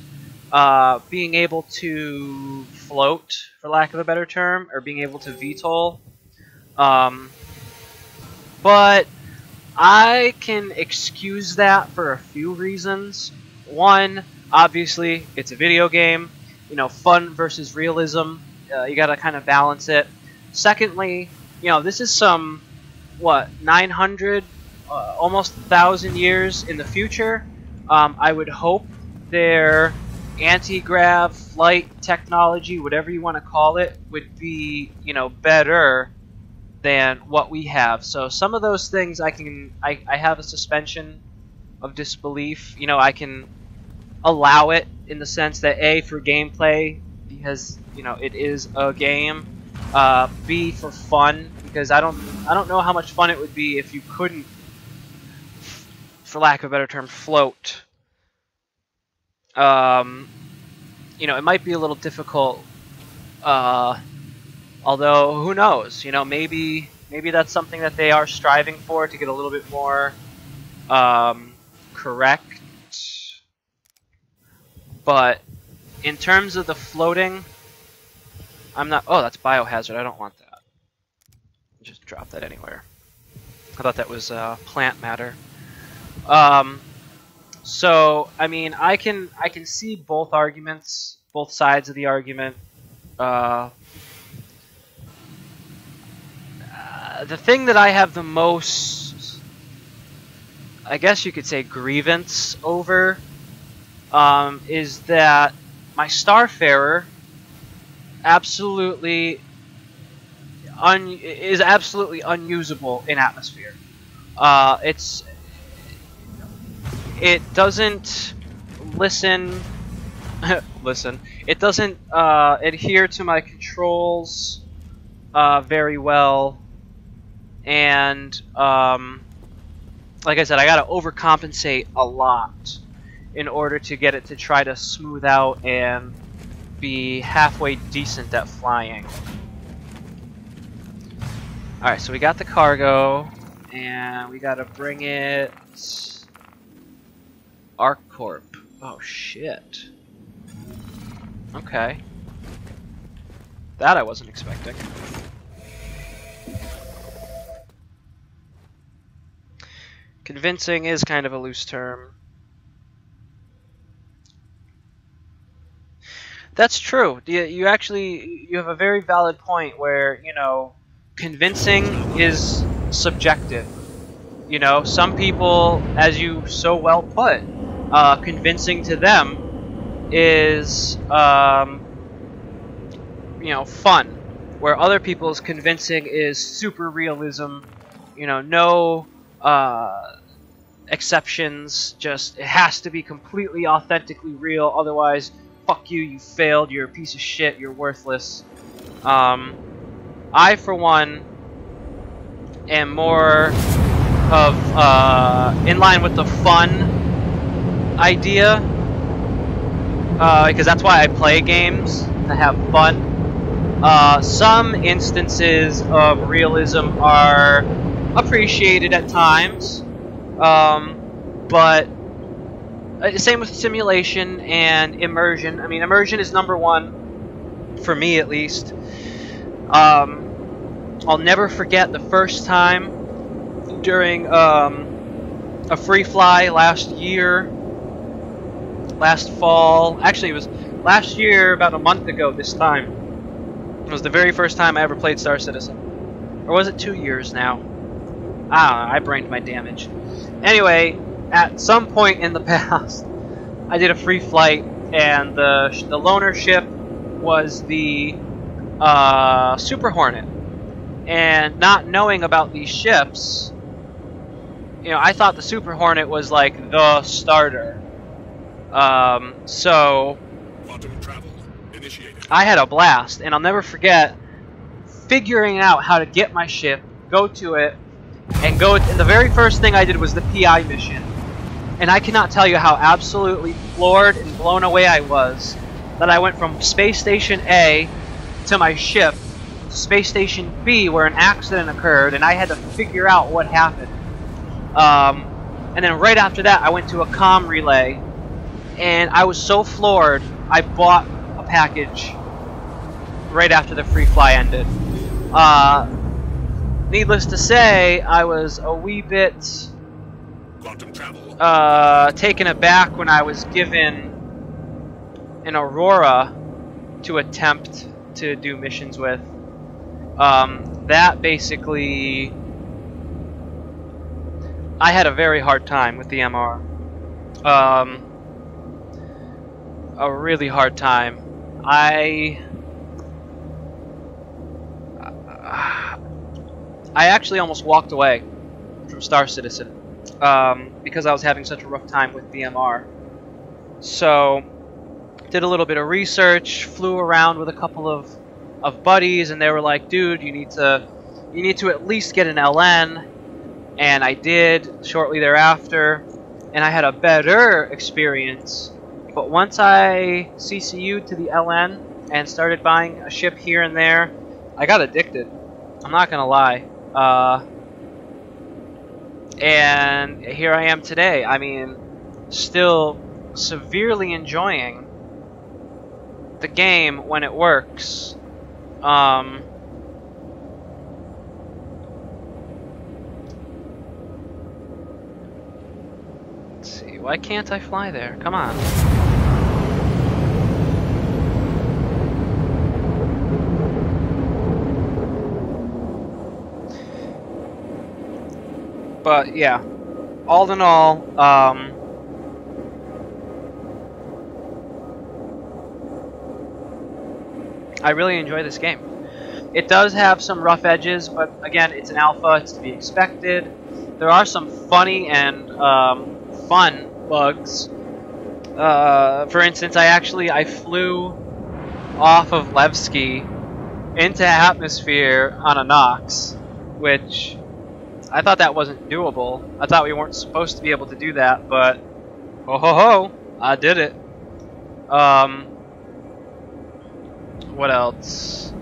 being able to float, for lack of a better term, or being able to VTOL. But I can excuse that for a few reasons. One, obviously, it's a video game. You know, fun versus realism. You gotta kind of balance it. Secondly, you know, this is some, what, 900, almost 1,000 years in the future. I would hope their anti-grav flight technology, whatever you want to call it, would be, you know, better than what we have. So some of those things I have a suspension of disbelief. You know, I can allow it in the sense that A, for gameplay, because, you know, it is a game, B, for fun, because I don't know how much fun it would be if you couldn't, for lack of a better term, float. You know, it might be a little difficult, although who knows? You know, maybe that's something that they are striving for, to get a little bit more correct. But in terms of the floating, I'm not. Oh, that's biohazard. I don't want that. Just drop that anywhere. I thought that was plant matter. So I mean, I can see both arguments, both sides of the argument. The thing that I have the most, I guess you could say, grievance over, is that my Starfarer is absolutely unusable in atmosphere. It doesn't listen. It doesn't adhere to my controls very well, and like I said, I gotta overcompensate a lot in order to get it to try to smooth out and be halfway decent at flying. Alright, so we got the cargo, and we gotta bring it... ArcCorp. Oh, shit. Okay. That I wasn't expecting. Convincing is kind of a loose term. That's true. You actually have a very valid point where, you know, convincing is subjective. You know, some people, as you so well put, convincing to them is, you know, fun. Where other people's convincing is super realism. You know, no exceptions. Just it has to be completely authentically real. Otherwise, fuck you, you failed, you're a piece of shit, you're worthless. I, for one, am more of in line with the fun idea, because that's why I play games, to have fun. Some instances of realism are appreciated at times, but same with simulation and immersion. I mean, immersion is #1, for me at least. I'll never forget the first time during a free fly last fall. Actually, it was last year, about a month ago this time. It was the very first time I ever played Star Citizen. Or was it 2 years now? I don't know, I brained my damage. Anyway, at some point in the past, I did a free flight, and the loaner ship was the Super Hornet. And not knowing about these ships, you know, I thought the Super Hornet was like the starter. So Quantum travel initiated. I had a blast, and I'll never forget figuring out how to get my ship, go to it, and the very first thing I did was the PI mission. And I cannot tell you how absolutely floored and blown away I was that I went from Space Station A to my ship, to Space Station B, where an accident occurred, and I had to figure out what happened. And then right after that, I went to a comm relay, and I was so floored, I bought a package right after the free fly ended. Needless to say, I was a wee bit Quantum travel. taken aback when I was given an Aurora to attempt to do missions with. That basically, I had a very hard time with the MR. A really hard time. I actually almost walked away from Star Citizen because I was having such a rough time with the MR. So, did a little bit of research, flew around with a couple of of buddies, and they were like, dude, you need to at least get an LN, and I did shortly thereafter, and I had a better experience. But once I CCU'd to the LN and started buying a ship here and there, I got addicted. I'm not gonna lie. And here I am today. I mean, still severely enjoying the game when it works. Let's see, why can't I fly there? Come on. But yeah, all in all, I really enjoy this game. It does have some rough edges, but again, it's an alpha, it's to be expected. There are some funny and fun bugs. For instance, I flew off of Levski into atmosphere on a Nox, which I thought that wasn't doable. I thought we weren't supposed to be able to do that, but ho ho ho, I did it. What else?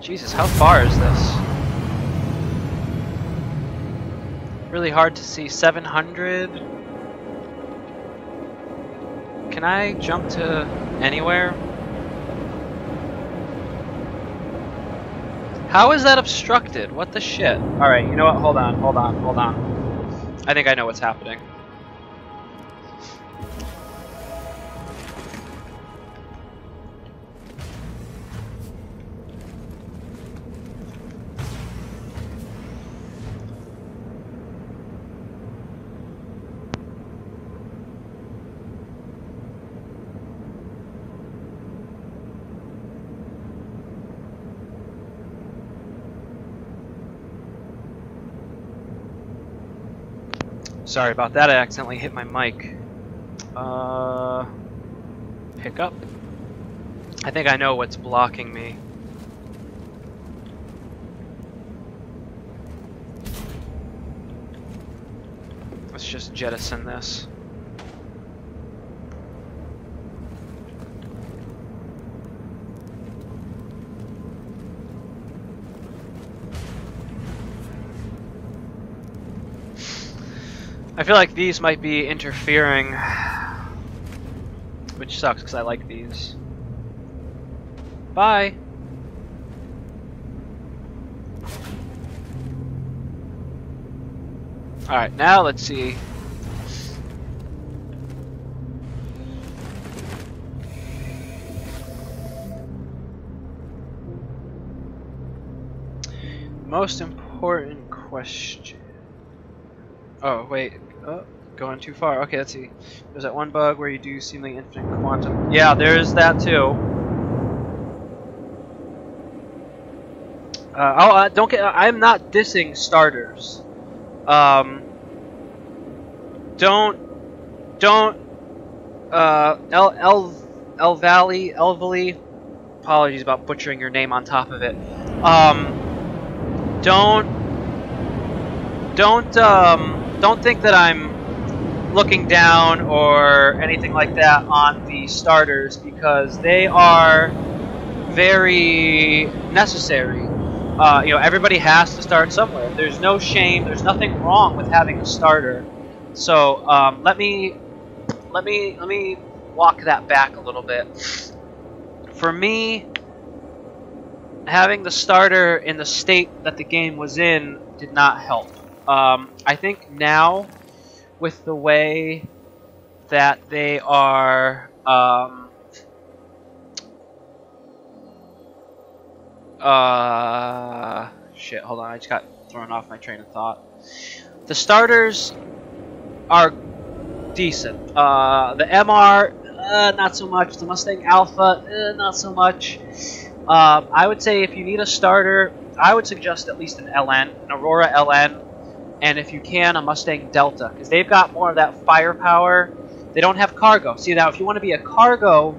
Jesus, how far is this? Really hard to see. 700? Can I jump to anywhere? How is that obstructed? What the shit? Alright, you know what? Hold on. I think I know what's happening. Sorry about that, I accidentally hit my mic. Pick up. I think I know what's blocking me. Let's just jettison this. I feel like these might be interfering, which sucks because I like these. Bye! Alright, now let's see. Most important question. Oh, wait. Oh, going too far. Okay, let's see. There's that one bug where you do seemingly infinite quantum. Yeah, there's that too. Don't get. I'm not dissing starters. Elvally. Apologies about butchering your name on top of it. Don't think that I'm looking down or anything like that on the starters, because they are very necessary. You know, everybody has to start somewhere. There's no shame. There's nothing wrong with having a starter. So let me walk that back a little bit. For me, having the starter in the state that the game was in did not help. I think now, with the way that they are, shit, hold on, I just got thrown off my train of thought. The starters are decent. The MR, not so much. The Mustang Alpha, not so much. I would say if you need a starter, I would suggest at least an LN, an Aurora LN, and if you can, a Mustang Delta, because they've got more of that firepower. They don't have cargo. See, now if you want to be a cargo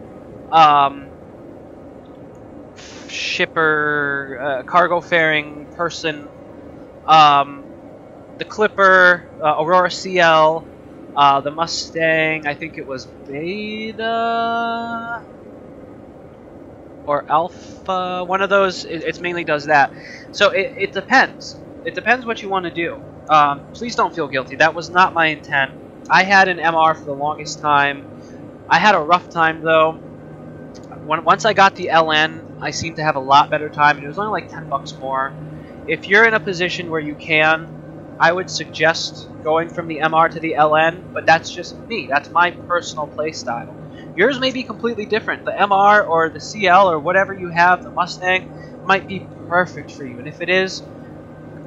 shipper, cargo faring person, the Clipper, Aurora CL, the Mustang, I think it was Beta or Alpha, one of those. It mainly does that. So it depends. It depends what you want to do. Please don't feel guilty. That was not my intent. I had an MR for the longest time. I had a rough time though. Once I got the LN, I seemed to have a lot better time, and it was only like $10 more. If you're in a position where you can, I would suggest going from the MR to the LN, but that's just me. That's my personal playstyle. Yours may be completely different. The MR or the CL or whatever you have, the Mustang, might be perfect for you. And if it is,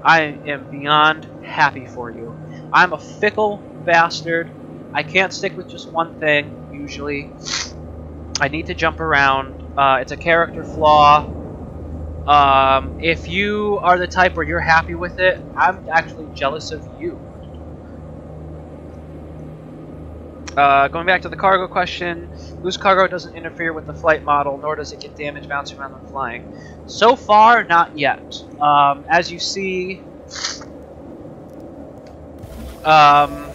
I am beyond happy for you. I'm a fickle bastard. I can't stick with just one thing, usually. I need to jump around. It's a character flaw. If you are the type where you're happy with it, I'm actually jealous of you. Going back to the cargo question, loose cargo doesn't interfere with the flight model, nor does it get damage bouncing around when flying. So far, not yet. As you see, I've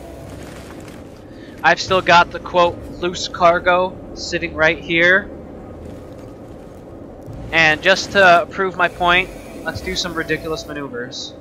still got the quote loose cargo sitting right here. And just to prove my point, let's do some ridiculous maneuvers.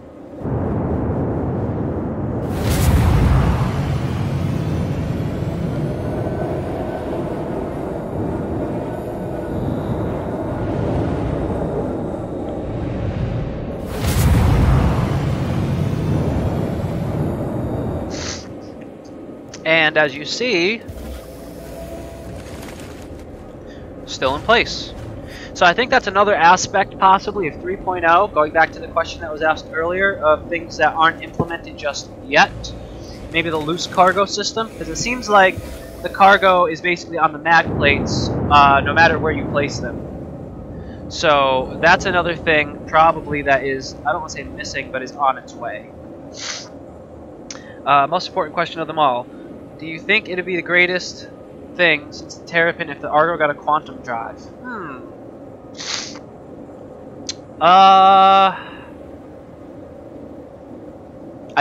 And as you see, still in place. So I think that's another aspect possibly of 3.0, going back to the question that was asked earlier, of things that aren't implemented just yet. Maybe the loose cargo system, because it seems like the cargo is basically on the mag plates no matter where you place them. So that's another thing probably that is, I don't want to say missing, but is on its way. Most important question of them all. Do you think it'd be the greatest thing since the Terrapin if the Argo got a quantum drive? I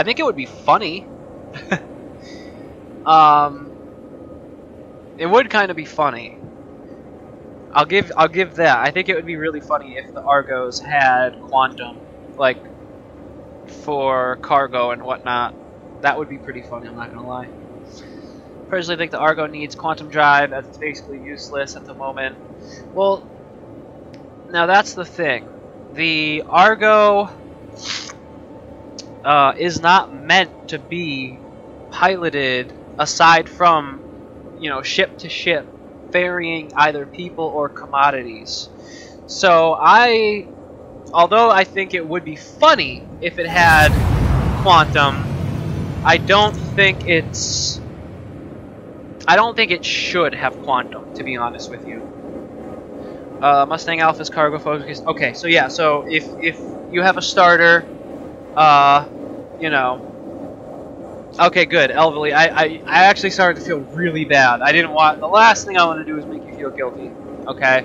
think it would be funny. It would kind of be funny. I'll give that. I think it would be really funny if the Argos had quantum, like for cargo and whatnot. That would be pretty funny. I'm not gonna lie. Personally, think the Argo needs quantum drive as it's basically useless at the moment. Well, now that's the thing. The Argo is not meant to be piloted aside from, you know, ship to ship, ferrying either people or commodities. So although I think it would be funny if it had quantum, I don't think it should have quantum, to be honest with you. Mustang Alpha's cargo focus. Okay, so yeah, so if you have a starter, you know. Okay, good, Elvely. I actually started to feel really bad. The last thing I want to do is make you feel guilty. Okay,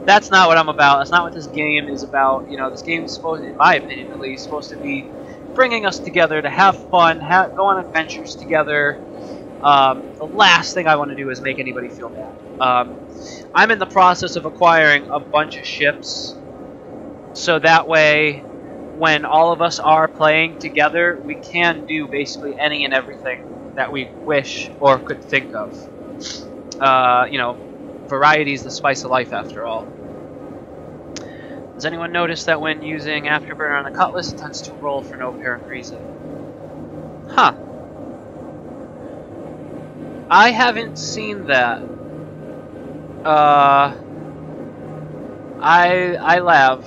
that's not what I'm about. That's not what this game is about. You know, this game is supposed, in my opinion at least, supposed to be bringing us together to have fun, go on adventures together. The last thing I want to do is make anybody feel bad. I'm in the process of acquiring a bunch of ships, so that way, when all of us are playing together, we can do basically any and everything that we wish or could think of. You know, variety is the spice of life, after all. Does anyone notice that when using Afterburner on the Cutlass, it tends to roll for no apparent reason? Huh. I haven't seen that. I lav.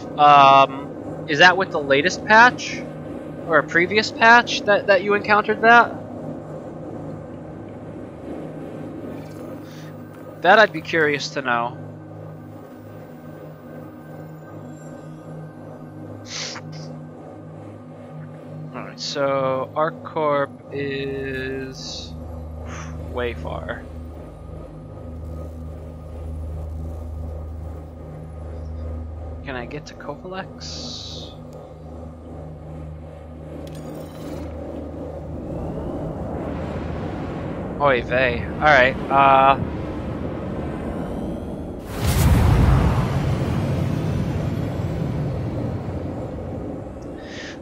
Is that with the latest patch? Or a previous patch that you encountered that? That I'd be curious to know. Alright, so ArcCorp is way far. Can I get to Kovalex? Oy vey. Alright,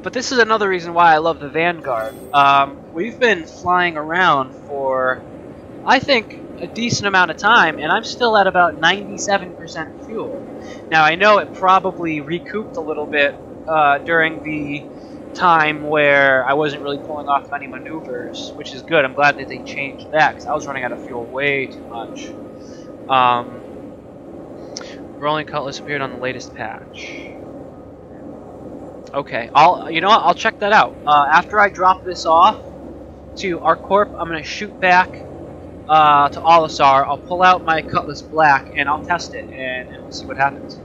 but this is another reason why I love the Vanguard. We've been flying around for, I think, a decent amount of time, and I'm still at about 97% fuel. Now, I know it probably recouped a little bit during the time where I wasn't really pulling off many maneuvers, which is good. I'm glad that they changed that, because I was running out of fuel way too much. Rolling Cutlass appeared on the latest patch. Okay, you know what? I'll check that out. After I drop this off to ArcCorp, I'm gonna shoot back to Olisar. I'll pull out my Cutlass Black and I'll test it, and we'll see what happens.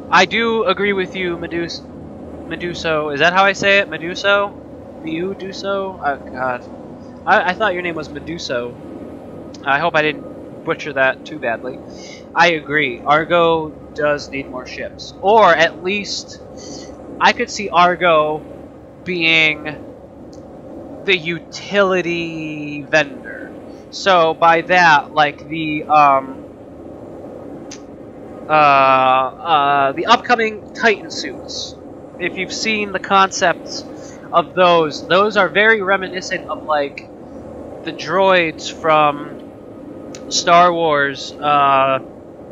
I do agree with you, Meduso. Is that how I say it? Meduso? Meduso? Oh God, I thought your name was Meduso. I hope I didn't butcher that too badly. I agree. Argo does need more ships. Or at least I could see Argo being the utility vendor. So by that, like the upcoming Titan suits. If you've seen the concepts of those are very reminiscent of like the droids from Star Wars.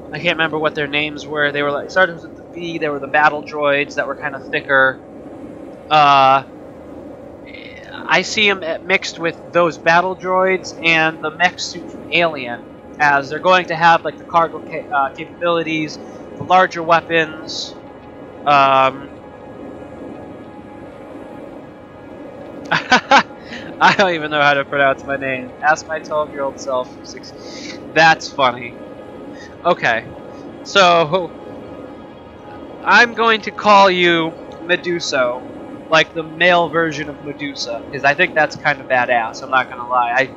I can't remember what their names were. They were like, started with the B. They were the battle droids that were kind of thicker. I see them mixed with those battle droids and the mech suit from Alien, as they're going to have like the cargo capabilities, the larger weapons. I don't even know how to pronounce my name. Ask my 12-year-old self. That's funny. Okay, so I'm going to call you Meduso, like the male version of Medusa, because I think that's kind of badass. I'm not gonna lie.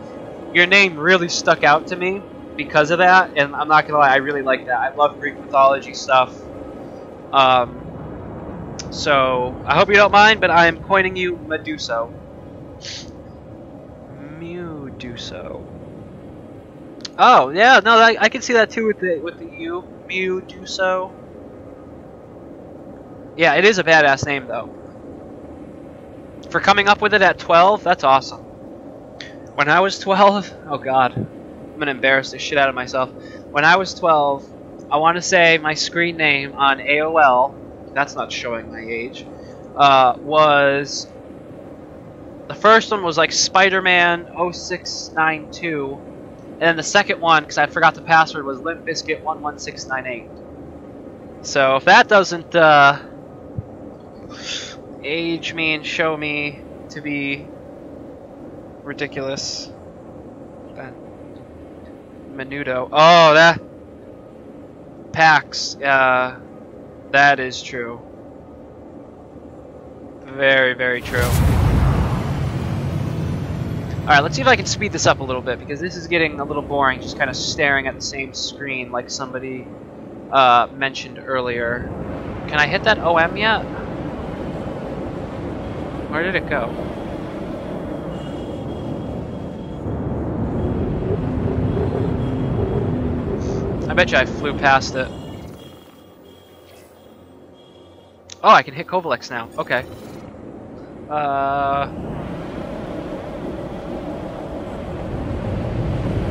Your name really stuck out to me because of that, and I'm not gonna lie. I really like that. I love Greek mythology stuff. So I hope you don't mind, but I am coining you Meduso. Meduso. Oh yeah, no, I can see that too with the U, Meduso. Yeah, it is a badass name though. For coming up with it at 12, that's awesome. When I was 12, oh god, I'm gonna embarrass the shit out of myself. When I was 12, I want to say my screen name on AOL, that's not showing my age, was, the first one was like Spider-Man 0692, and then the second one, because I forgot the password, was Limp Bizkit 11698. So if that doesn't age me and show me to be ridiculous. Menudo. Oh, that Pax. That is true. Very, very true. Alright, let's see if I can speed this up a little bit, because this is getting a little boring, just kind of staring at the same screen like somebody mentioned earlier. Can I hit that OM yet? Where did it go? I bet you I flew past it. Oh, I can hit Kovalex now. Okay.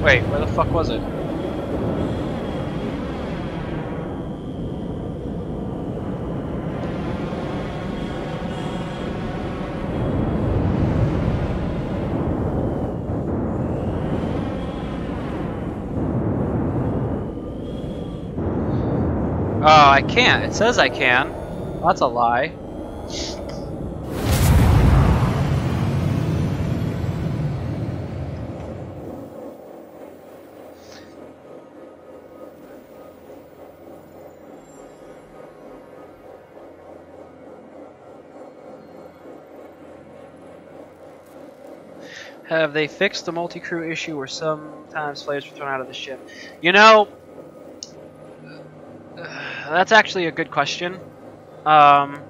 Wait, where the fuck was it? Oh, I can't. It says I can. Well, that's a lie. Have they fixed the multi-crew issue where sometimes players are thrown out of the ship? You know, That's actually a good question. I'm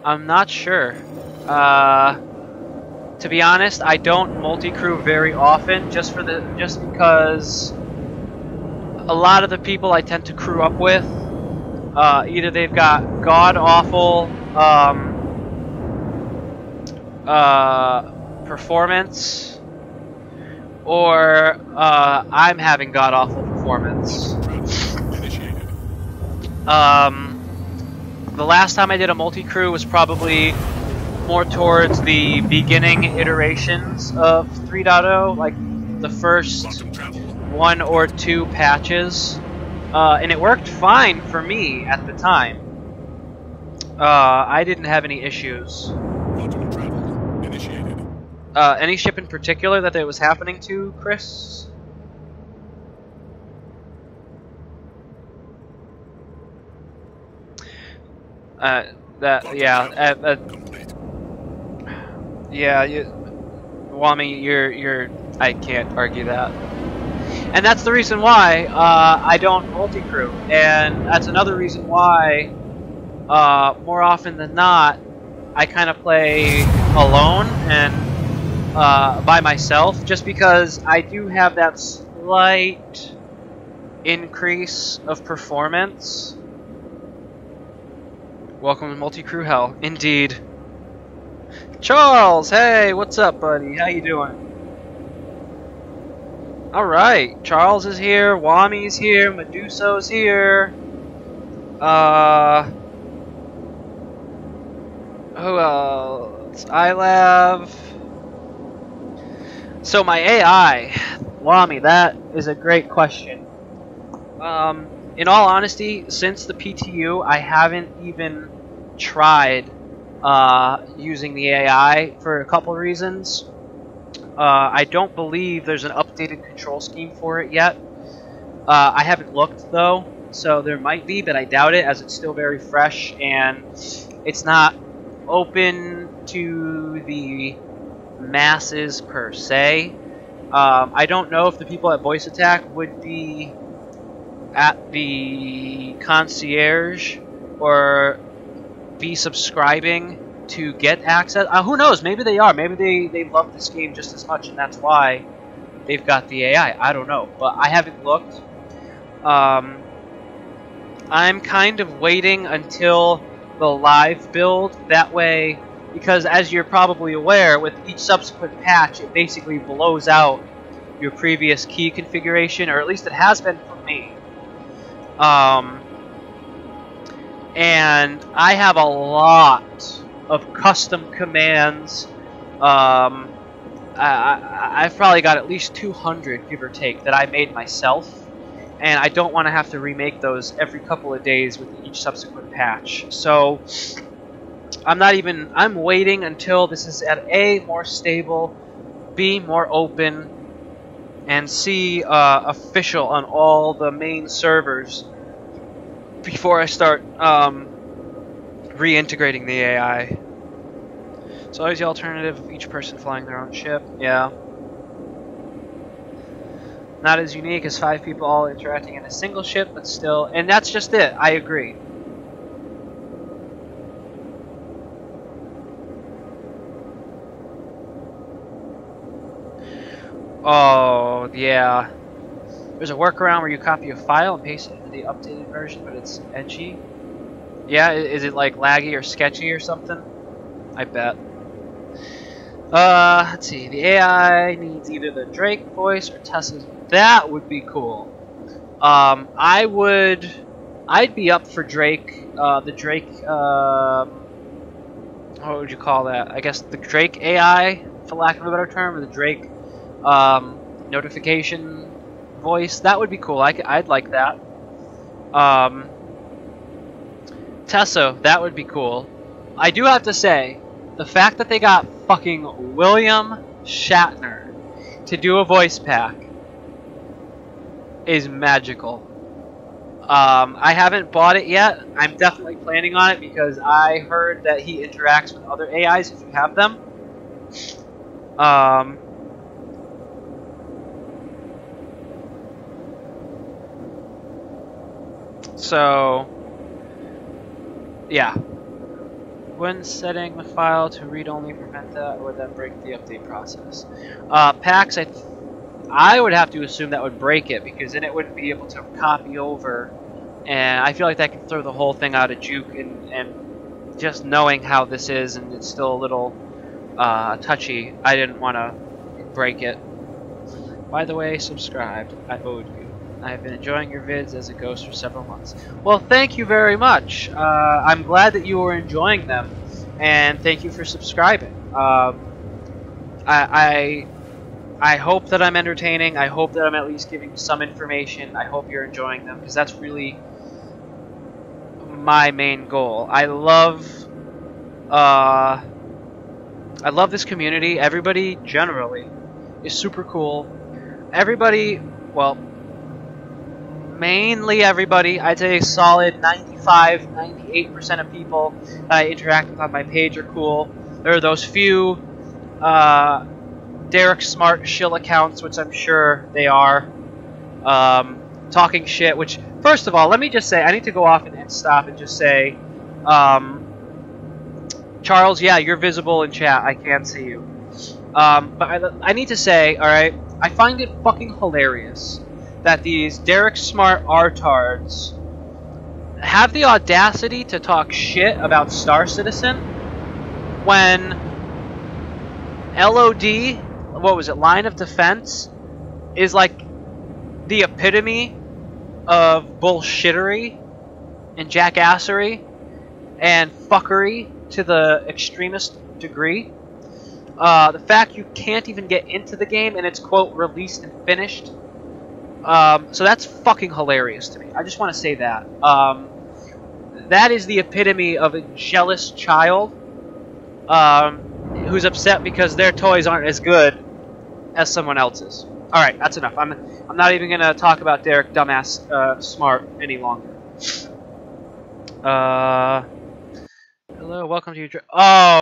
not sure. To be honest, I don't multi-crew very often, just because a lot of the people I tend to crew up with, either they've got god-awful performance, or I'm having god-awful performance. Initiated. The last time I did a multi-crew was probably more towards the beginning iterations of 3.0, like the first Quantum travel. 1 or 2 patches, and it worked fine for me at the time. I didn't have any issues. Quantum travel. Initiated. Any ship in particular that it was happening to, Chris? Complete. Wami, you're. I can't argue that. And that's the reason why I don't multi-crew, and that's another reason why, more often than not, I kind of play alone and by myself, just because I do have that slight increase of performance. Welcome to multi-crew hell, indeed. Charles, hey, what's up, buddy? How you doing? Alright, Charles is here, Wami's here, Meduso's here. Who else? iLav. So my AI, Wami, that is a great question. In all honesty, since the PTU, I haven't even tried using the AI for a couple reasons. I don't believe there's an updated control scheme for it yet. I haven't looked though, so there might be, but I doubt it, as it's still very fresh and it's not open to the masses per se. I don't know if the people at Voice Attack would be at the concierge or be subscribing to get access. Who knows? Maybe they are. Maybe they love this game just as much, and that's why they've got the AI. I don't know, but I haven't looked. I'm kind of waiting until the live build. That way, because as you're probably aware, with each subsequent patch, it basically blows out your previous key configuration, or at least it has been for me. And I have a lot of custom commands. I've probably got at least 200, give or take, that I made myself, and I don't want to have to remake those every couple of days with each subsequent patch. So I'm waiting until this is at A, more stable, B, more open, and C, official on all the main servers before I start reintegrating the AI. It's always the alternative of each person flying their own ship. Yeah. Not as unique as 5 people all interacting in a single ship, but still. And that's just it. I agree. Oh, yeah. There's a workaround where you copy a file and paste it into the updated version, but it's edgy. Yeah, is it like laggy or sketchy or something? I bet. Let's see. The AI needs either the Drake voice or Tessa's. That would be cool. I'd be up for Drake. The Drake. What would you call that? I guess the Drake AI, for lack of a better term, or the Drake notification voice. That would be cool. I'd like that. Tessa, that would be cool. I do have to say, the fact that they got fucking William Shatner to do a voice pack is magical. I haven't bought it yet. I'm definitely planning on it because I heard that he interacts with other AIs if you have them. So, yeah. When setting the file to read-only, prevent that, or would that break the update process? Packs, I would have to assume that would break it, because then it wouldn't be able to copy over, and I feel like that could throw the whole thing out of juke, and just knowing how this is, and it's still a little touchy, I didn't want to break it. By the way, subscribed. I owed you. I have been enjoying your vids as it goes for several months. Well, thank you very much. I'm glad that you were enjoying them, and thank you for subscribing. I hope that I'm entertaining. I hope that I'm at least giving you some information. I hope you're enjoying them, because that's really my main goal. I love this community. Everybody generally is super cool. Everybody, well, mainly everybody, I'd say a solid 95, 98% of people that I interact with on my page are cool. There are those few Derek Smart shill accounts, which I'm sure they are, talking shit, which, first of all, let me just say, I need to go off and stop and just say, Charles, yeah, you're visible in chat, I can see you. But I need to say, alright, I find it fucking hilarious that these Derek Smart artards have the audacity to talk shit about Star Citizen when LOD, what was it, Line of Defense, is like the epitome of bullshittery and jackassery and fuckery to the extremist degree. The fact you can't even get into the game and it's, quote, released and finished. So that's fucking hilarious to me. I just want to say that. That is the epitome of a jealous child who's upset because their toys aren't as good as someone else's. Alright, that's enough. I'm not even going to talk about Derek Dumbass Smart any longer. Hello, welcome to your... Oh!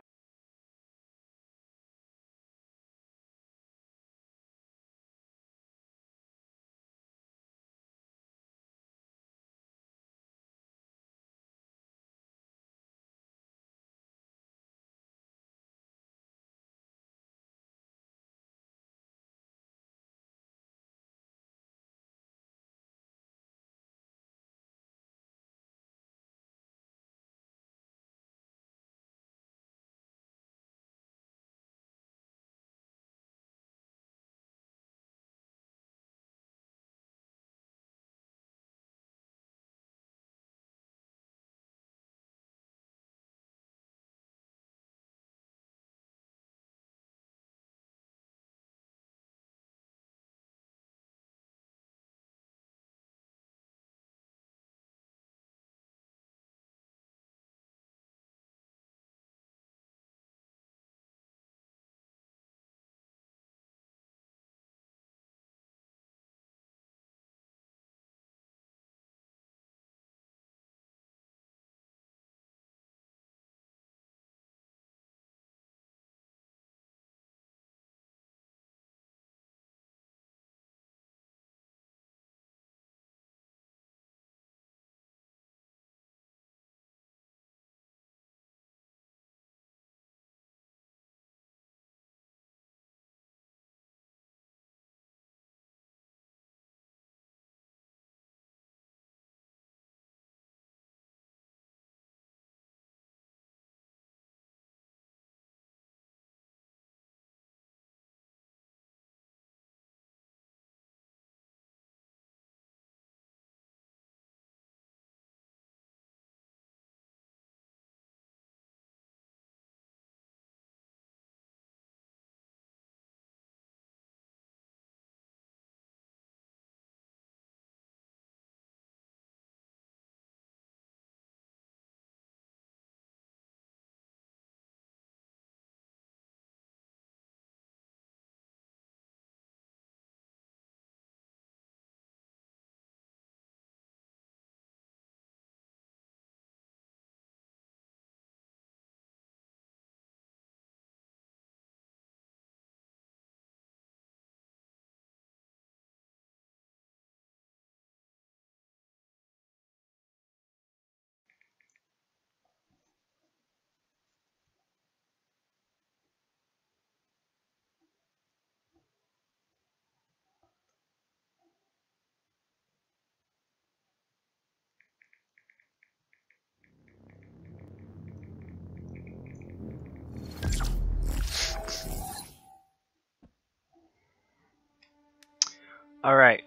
All right.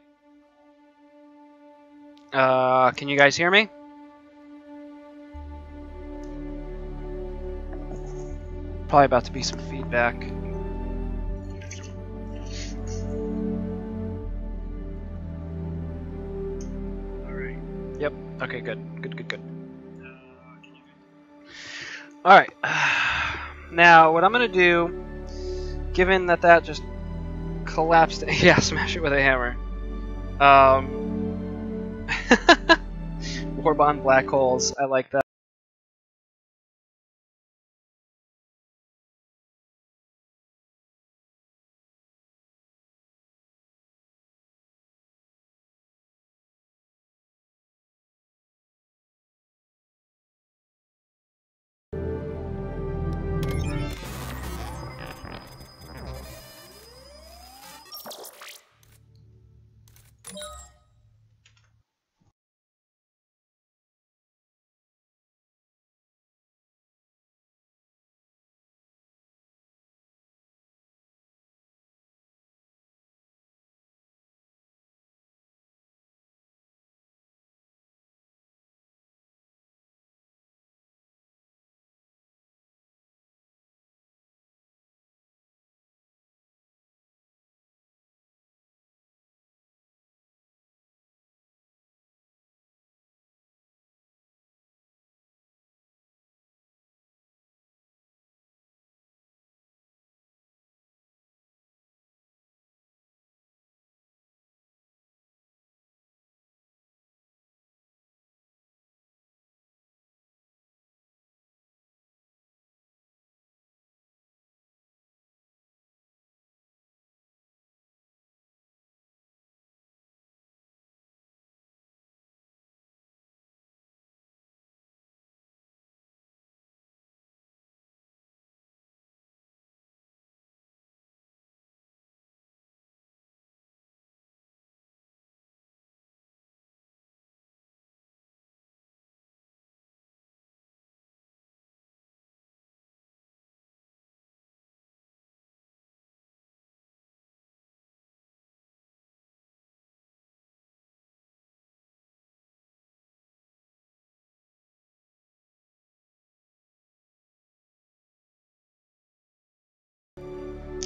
Can you guys hear me? Probably about to be some feedback. All right. Yep. Okay. Good. Good. All right. Now, what I'm gonna do, given that that just collapsed, yeah, smash it with a hammer. Warbond black holes. I like that.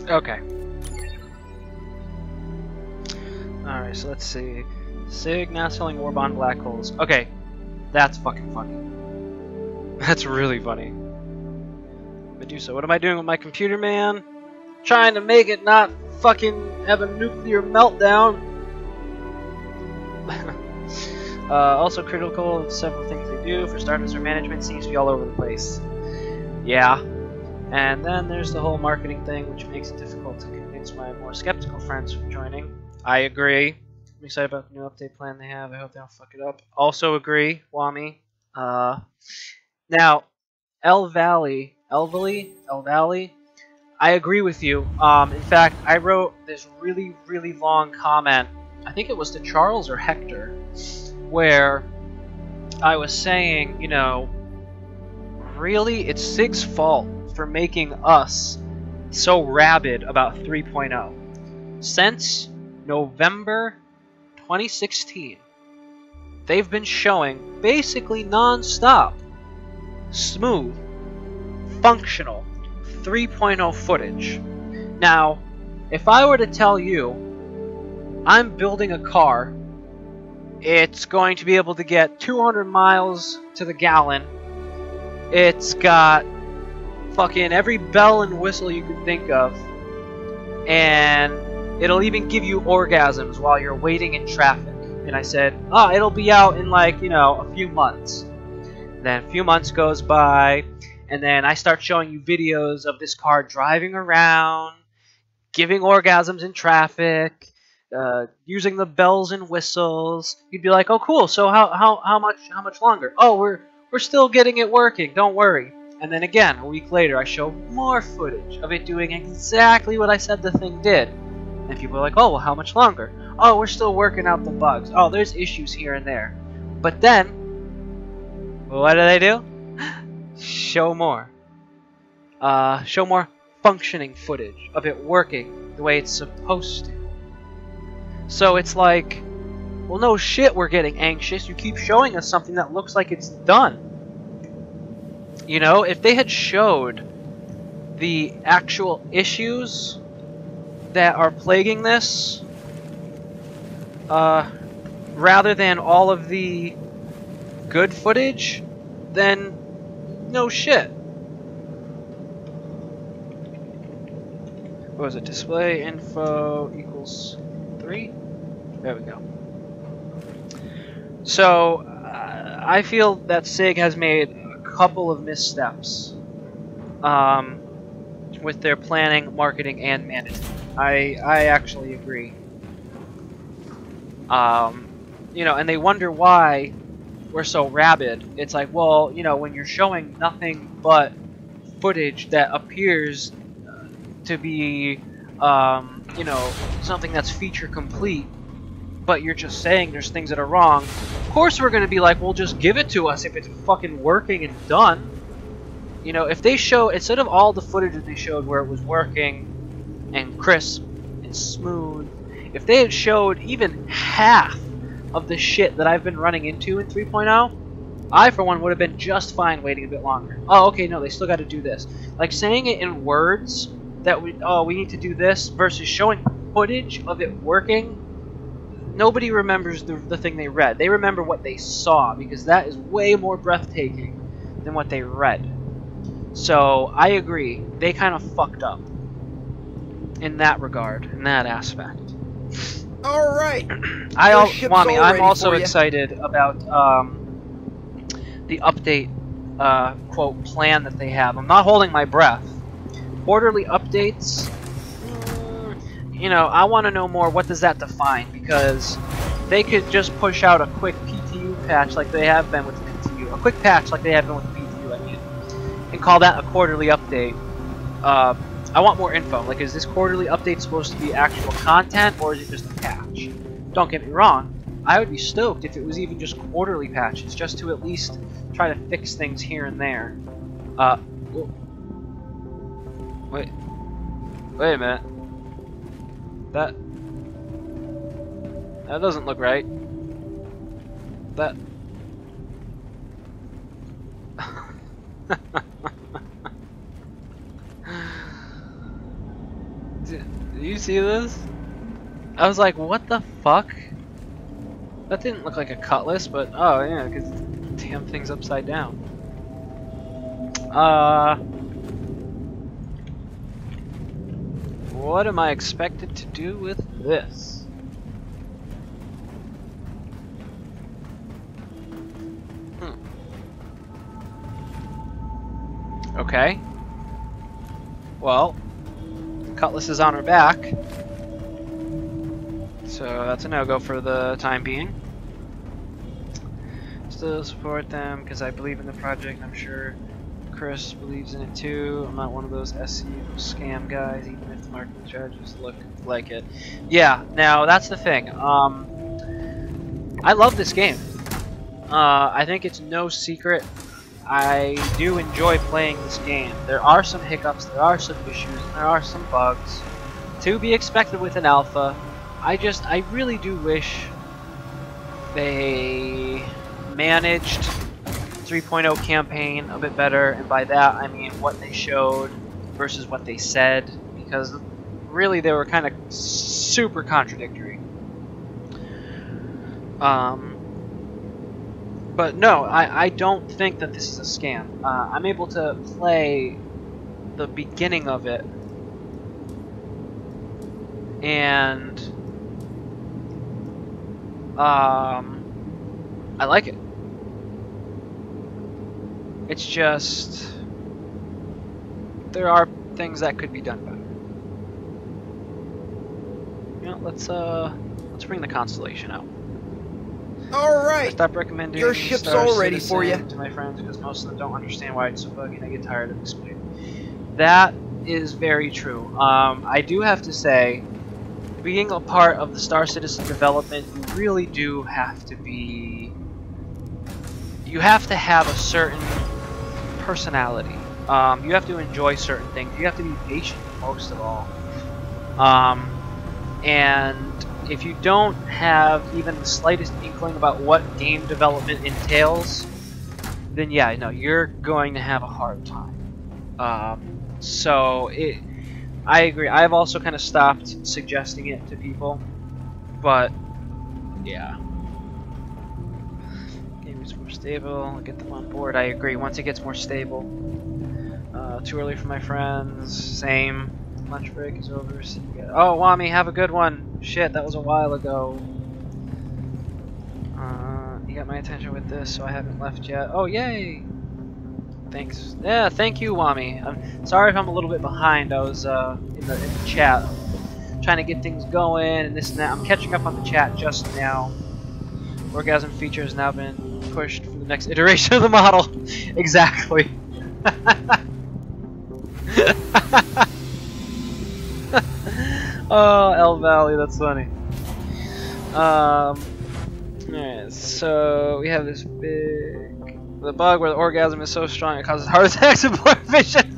Okay. Alright, so let's see. Sig now selling Warbond black holes. Okay, that's fucking funny. That's really funny. Medusa, what am I doing with my computer, man? Trying to make it not fucking have a nuclear meltdown. Also critical of several things they do. For starters, their management seems to be all over the place. Yeah. And then there's the whole marketing thing, which makes it difficult to convince my more skeptical friends from joining. I agree. I'm excited about the new update plan they have. I hope they don't fuck it up. Also agree, Wami. Now, El Valley, I agree with you. In fact, I wrote this really, really long comment. I think it was to Charles or Hector, where I was saying, you know, really, it's Sig's fault for making us so rabid about 3.0. Since November 2016, they've been showing basically non-stop, smooth, functional 3.0 footage. Now, if I were to tell you I'm building a car, it's going to be able to get 200 miles to the gallon, it's got fucking every bell and whistle you could think of, and it'll even give you orgasms while you're waiting in traffic. And I said, oh, it'll be out in like, you know, a few months. Then a few months goes by, and then I start showing you videos of this car driving around, giving orgasms in traffic, using the bells and whistles. You'd be like, oh cool, so how much longer? Oh, we're still getting it working, don't worry. And then again, a week later, I show more footage of it doing exactly what I said the thing did. And people are like, oh, well, how much longer? Oh, we're still working out the bugs. Oh, there's issues here and there. But then, what do? Show more. Show more functioning footage of it working the way it's supposed to. So it's like, well, no shit, we're getting anxious. You keep showing us something that looks like it's done. You know, if they had showed the actual issues that are plaguing this, rather than all of the good footage, then no shit. What was it? Display info equals 3? There we go. So, I feel that SIG has made a couple of missteps with their planning, marketing, and management. I actually agree. You know, and they wonder why we're so rabid. It's like, well, you know, when you're showing nothing but footage that appears to be, you know, something that's feature complete, but you're just saying there's things that are wrong, of course we're going to be like, well, just give it to us if it's fucking working and done. You know, if they show, instead of all the footage that they showed where it was working and crisp and smooth, if they had showed even half of the shit that I've been running into in 3.0, I, for one, would have been just fine waiting a bit longer. Oh, okay, no, they still got to do this. Like, saying it in words that we need to do this versus showing footage of it working, nobody remembers the thing they read. They remember what they saw, because that is way more breathtaking than what they read. So, I agree. They kind of fucked up in that regard, in that aspect. All right. I'm also excited about the update quote plan that they have. I'm not holding my breath. Quarterly updates. You know, I want to know more. What does that define? Because they could just push out a quick PTU patch like they have been with PTU, a quick patch like they have been with PTU. I mean, and call that a quarterly update. I want more info. Like, is this quarterly update supposed to be actual content, or is it just a patch? Don't get me wrong. I would be stoked if it was even just quarterly patches, just to at least try to fix things here and there. Wait a minute. That doesn't look right. That... Do you see this? I was like, what the fuck? That didn't look like a cutlass, but oh yeah, because the damn thing's upside down. What am I expected to do with this? Okay. Well, cutlass is on her back, so that's a no-go for the time being. Still support them because I believe in the project. I'm sure Chris believes in it too. I'm not one of those SEO scam guys, even if the marketing strategies look like it. Yeah, now that's the thing. I love this game. I think it's no secret. I do enjoy playing this game. There are some hiccups, there are some issues, there are some bugs. To be expected with an alpha. I really do wish they managed 3.0 campaign a bit better, and by that I mean what they showed versus what they said, because really they were kind of super contradictory. But no, I don't think that this is a scam. I'm able to play the beginning of it, and I like it. It's just there are things that could be done better. You know, let's bring the Constellation out. All right. Stop recommending your ship's Star all ready for you. to my friends because most of them don't understand why it's so buggy and I get tired of explaining. That is very true. I do have to say, being a part of the Star Citizen development, you really do have to be... You have to have a certain personality. You have to enjoy certain things. You have to be patient, most of all. And if you don't have even the slightest inkling about what game development entails, then yeah, no, you're going to have a hard time. I agree. I've also kind of stopped suggesting it to people, but yeah. Game is more stable. I'll get them on board. I agree. Once it gets more stable. Too early for my friends. Same. Lunch break is over. See you guys. Oh, Wami, have a good one. Shit, that was a while ago. You got my attention with this, so I haven't left yet. Oh, yay! Thanks. Yeah, thank you, Wami. I'm sorry if I'm a little bit behind. I was in the chat trying to get things going and this and that. I'm catching up on the chat just now. Orgasm feature has now been pushed for the next iteration of the model. Exactly. Oh, L Valley, that's funny. Alright, so we have this the bug where the orgasm is so strong it causes heart attacks and blurred vision.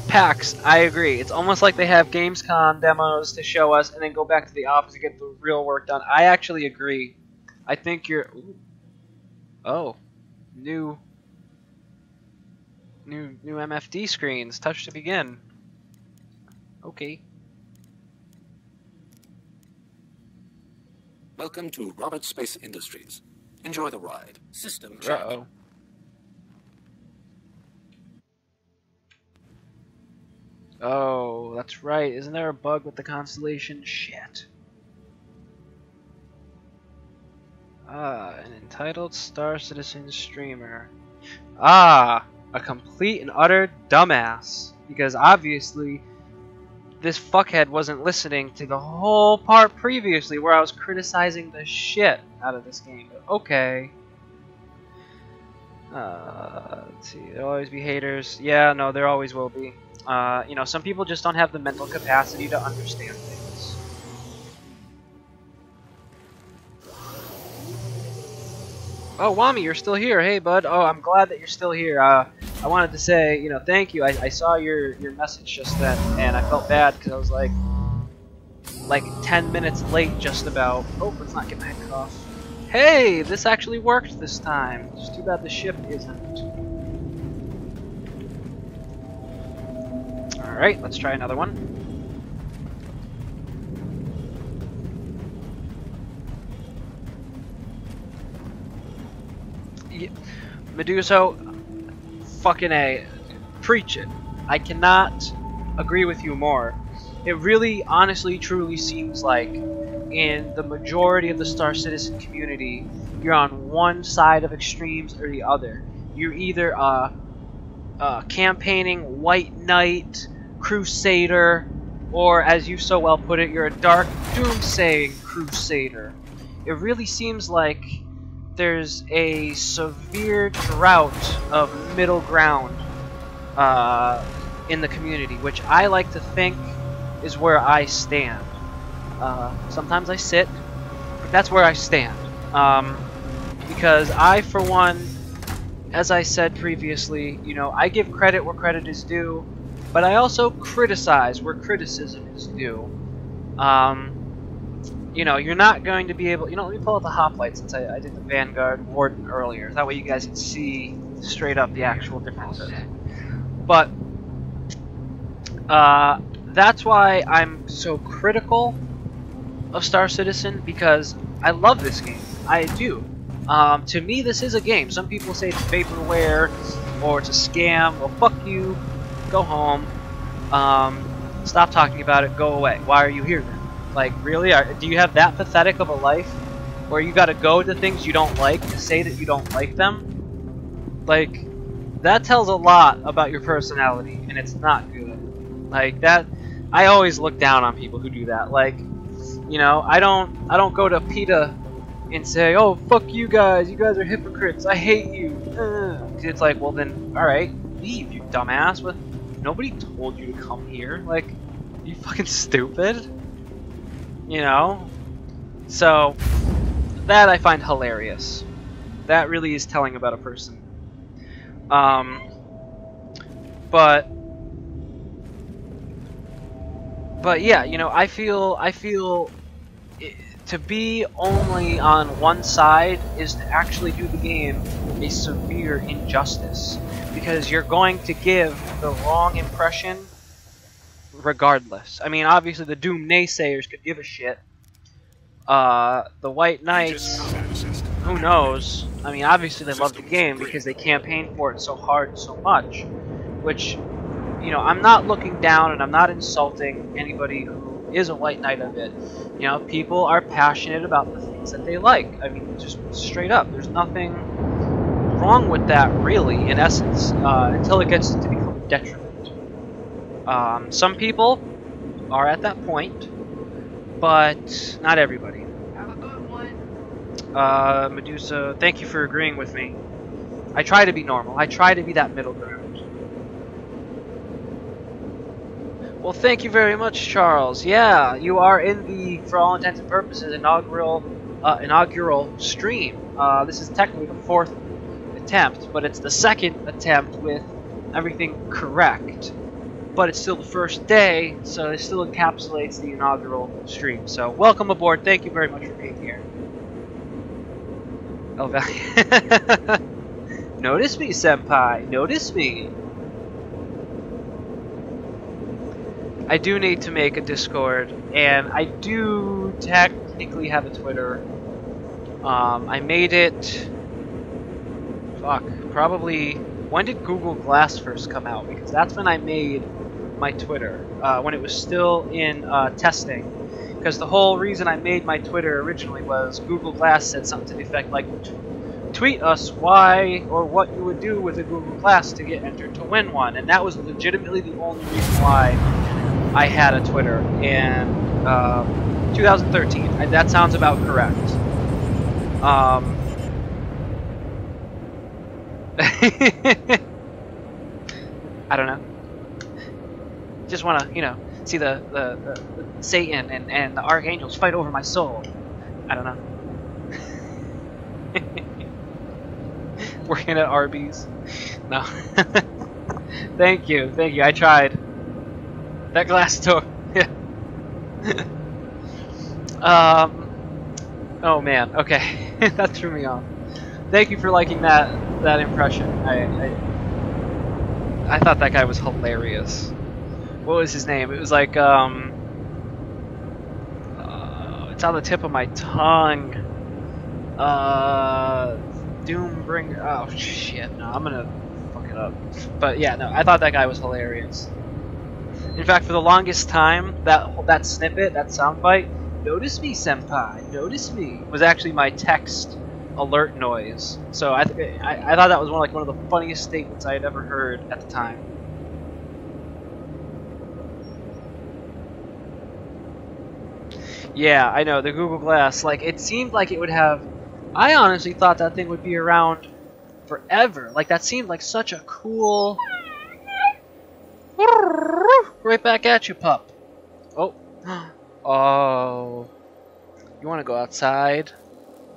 PAX, I agree. It's almost like they have Gamescom demos to show us and then go back to the office to get the real work done. I actually agree. I think you're... Ooh. Oh. New MFD screens. Touch to begin. Okay. Welcome to Robert Space Industries. Enjoy the ride. System check. Uh-oh. Oh, that's right. Isn't there a bug with the constellation? Shit. An entitled Star Citizen streamer. A complete and utter dumbass. Because obviously, this fuckhead wasn't listening to the whole part previously where I was criticizing the shit out of this game. But okay. Let's see. There'll always be haters. Yeah, no, there always will be. You know, some people just don't have the mental capacity to understand things. Oh, Wami, you're still here. Hey, bud. Oh, I'm glad that you're still here. I wanted to say, you know, thank you. I saw your message just then, and I felt bad because I was like 10 minutes late just about. Oh, let's not get my head cut off. Hey, this actually worked this time. It's too bad the ship isn't. Alright, let's try another one. Yeah. Meduso, fucking A. Preach it. I cannot agree with you more. It really, honestly, truly seems like in the majority of the Star Citizen community, you're on one side of extremes or the other. You're either a campaigning white knight, crusader, or as you so well put it, you're a dark doomsaying crusader. It really seems like there's a severe drought of middle ground in the community, which I like to think is where I stand. Sometimes I sit, but that's where I stand. Because I, for one, as I said previously, you know, I give credit where credit is due, but I also criticize where criticism is due. You know, you're not going to be able... You know, let me pull out the hoplite since I did the Vanguard Warden earlier. That way you guys can see straight up the actual differences. But, that's why I'm so critical of Star Citizen, because I love this game. I do. To me, this is a game. Some people say it's vaporware, or it's a scam. Well, fuck you. Go home. Stop talking about it. Go away. Why are you here then? Like, really? Do you have that pathetic of a life where you gotta go to things you don't like to say that you don't like them? Like, that tells a lot about your personality, and it's not good. Like, that... I always look down on people who do that. Like, you know, I don't go to PETA and say, oh, fuck you guys are hypocrites, I hate you. It's like, well then, alright, leave, you dumbass. But nobody told you to come here. Like, are you fucking stupid? You know? So, that I find hilarious. That really is telling about a person. But yeah, you know, I feel to be only on one side is to actually do the game a severe injustice, because you're going to give the wrong impression regardless. I mean, obviously the Doom naysayers could give a shit. The White Aegis Knights, combat assist. who knows? I mean, obviously they love the game because they campaign for it so hard and so much, which, you know, I'm not looking down and I'm not insulting anybody who is a White Knight of it. You know, people are passionate about the things that they like. I mean, just straight up. There's nothing wrong with that, really, in essence, until it gets to become a detriment. Some people are at that point, but not everybody. Have a good one. Medusa, thank you for agreeing with me. I try to be normal. I try to be that middle ground. Well, thank you very much, Charles. Yeah, you are in the, for all intents and purposes, inaugural stream. This is technically the 4th attempt, but it's the 2nd attempt with everything correct. But it's still the first day, so it still encapsulates the inaugural stream. So, welcome aboard. Thank you very much for being here. Oh, notice me, senpai. Notice me. I do need to make a Discord, and I do technically have a Twitter. I made it... Fuck, probably... When did Google Glass first come out? Because that's when I made my Twitter, when it was still in testing. Because the whole reason I made my Twitter originally was Google Glass said something to the effect like, tweet us why or what you would do with a Google Glass to get entered to win one. And that was legitimately the only reason why I had a Twitter in 2013. That sounds about correct. I don't know. Just want to, you know, see the Satan and the archangels fight over my soul. I don't know. Working at Arby's. No. Thank you. I tried. That glass door. Yeah. Oh man. Okay. That threw me off. Thank you for liking that impression. I thought that guy was hilarious. What was his name? It was like it's on the tip of my tongue. Doombringer. Oh shit! No, I'm gonna fuck it up. But yeah, no, I thought that guy was hilarious. In fact, for the longest time, that snippet, that soundbite, "Notice me, senpai. Notice me," was actually my text alert noise. So I thought that was one of the funniest statements I had ever heard at the time. Yeah, I know, the Google Glass, like, it seemed like it would have... I honestly thought that thing would be around forever. Like, that seemed like such a cool... Right back at you, pup. Oh. Oh. You want to go outside?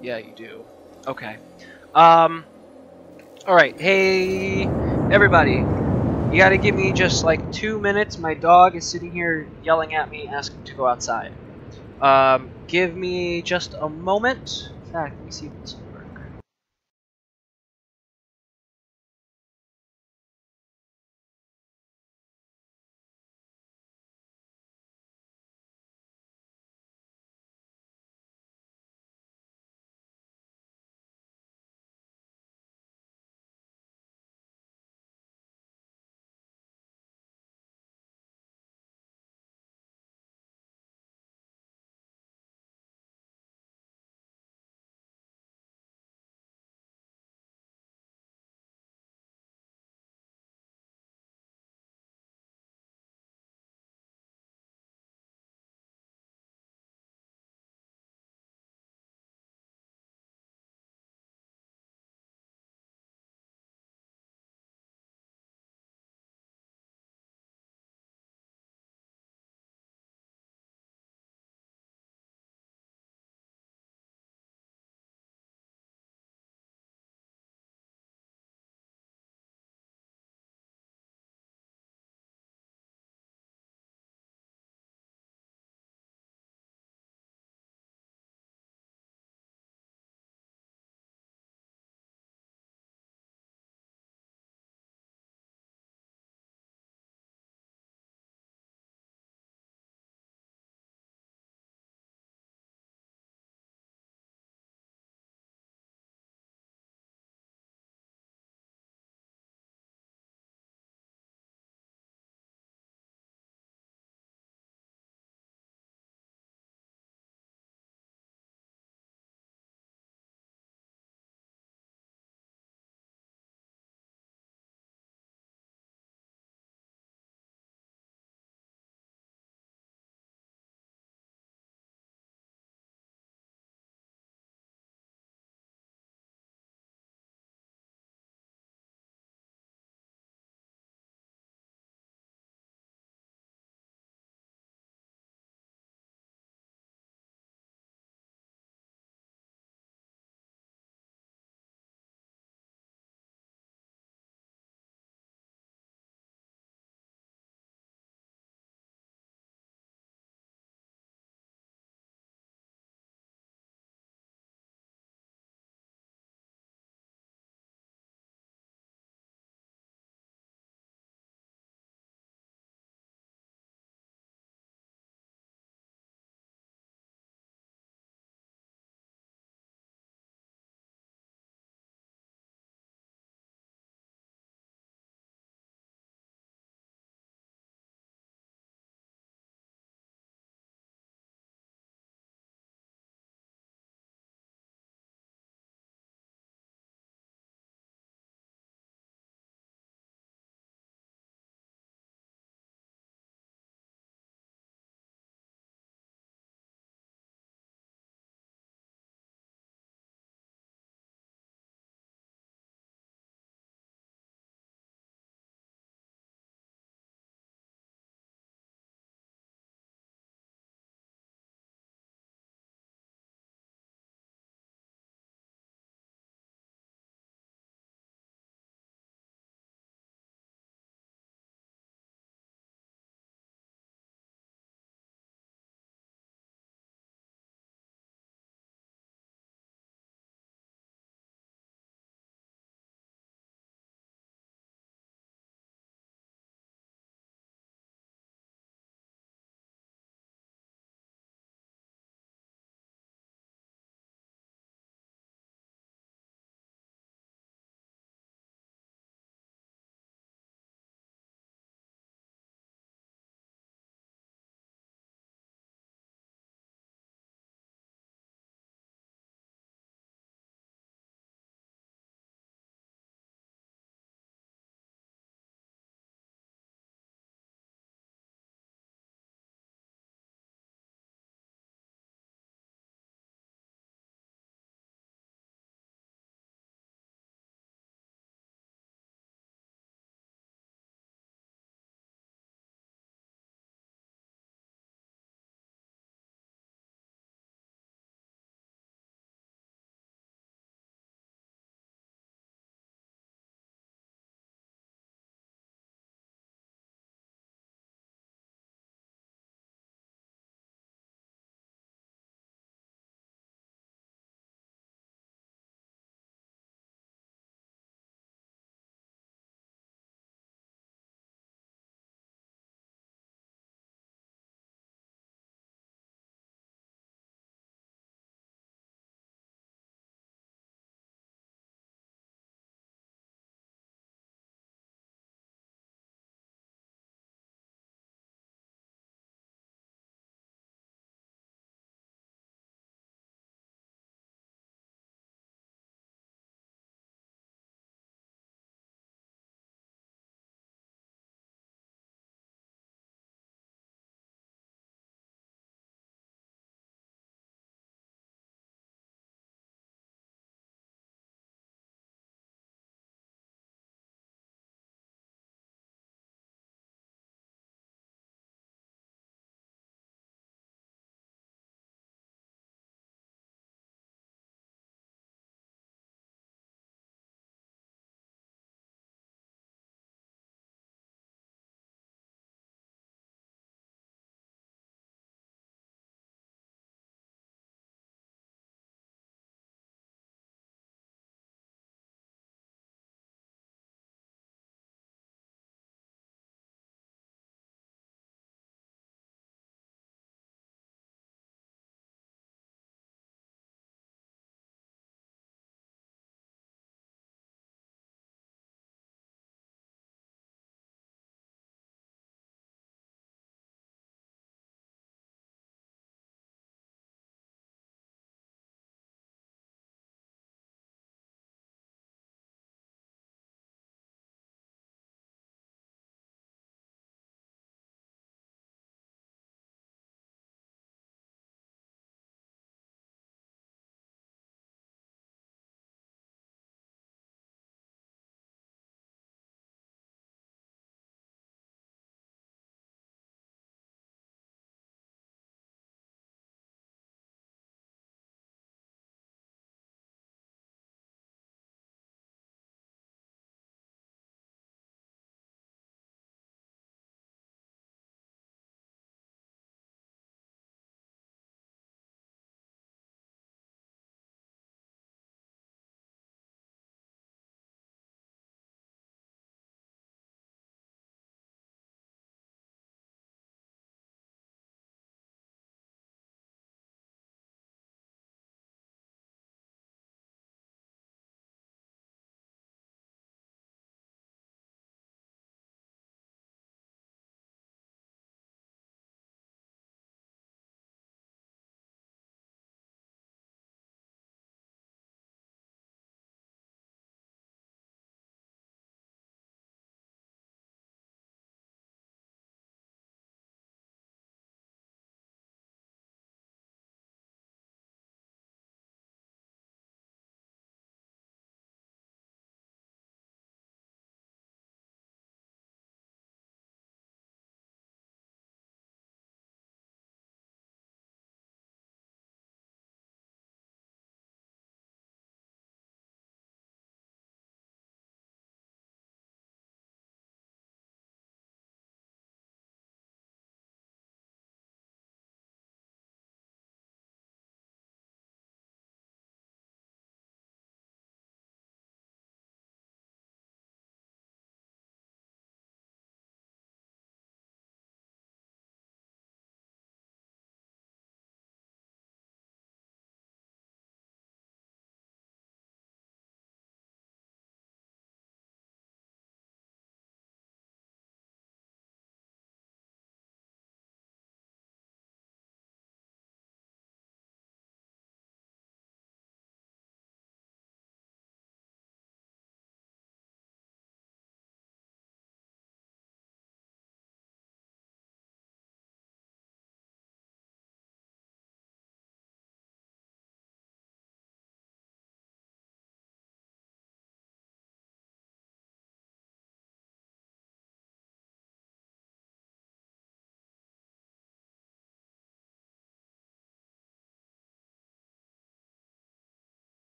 Yeah, you do. Okay. Alright, hey, everybody. You gotta give me just, like, 2 minutes. My dog is sitting here yelling at me, asking to go outside. Give me just a moment. In fact, let me see if this will work.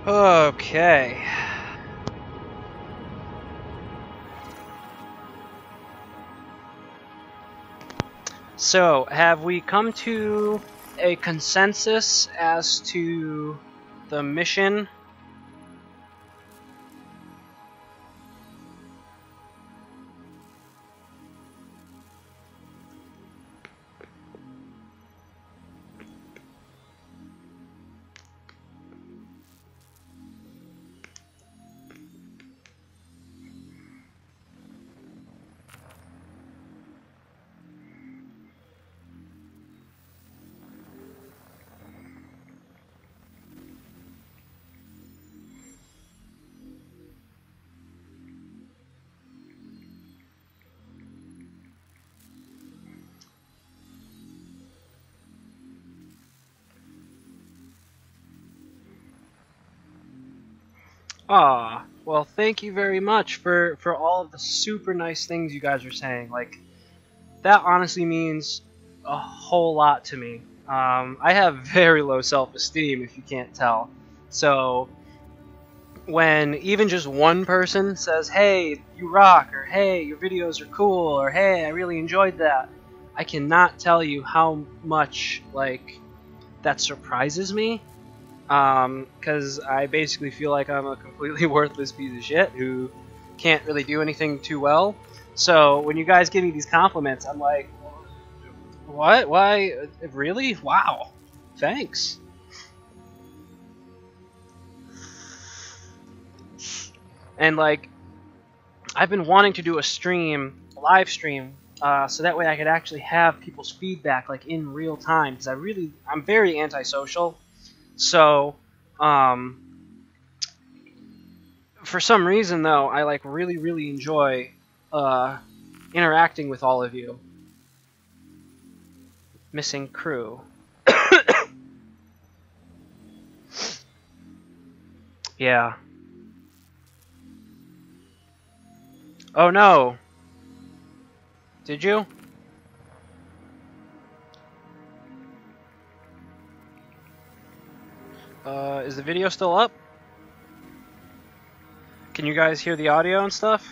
Okay. So, have we come to a consensus as to the mission? Ah, well, thank you very much for all of the super nice things you guys are saying. Like, that honestly means a whole lot to me. I have very low self-esteem, if you can't tell. So, when even just one person says, "Hey, you rock," or "Hey, your videos are cool," or "Hey, I really enjoyed that," I cannot tell you how much, like, that surprises me. Because I basically feel like I'm a completely worthless piece of shit who can't really do anything too well. So when you guys give me these compliments, I'm like, what? Why? Really? Wow. Thanks. And like, I've been wanting to do a live stream, so that way I could actually have people's feedback like in real time. Because I'm very antisocial. So, for some reason though, I like really enjoy interacting with all of you. Missing crew. Yeah. Oh no. Did you? Is the video still up? Can you guys hear the audio and stuff?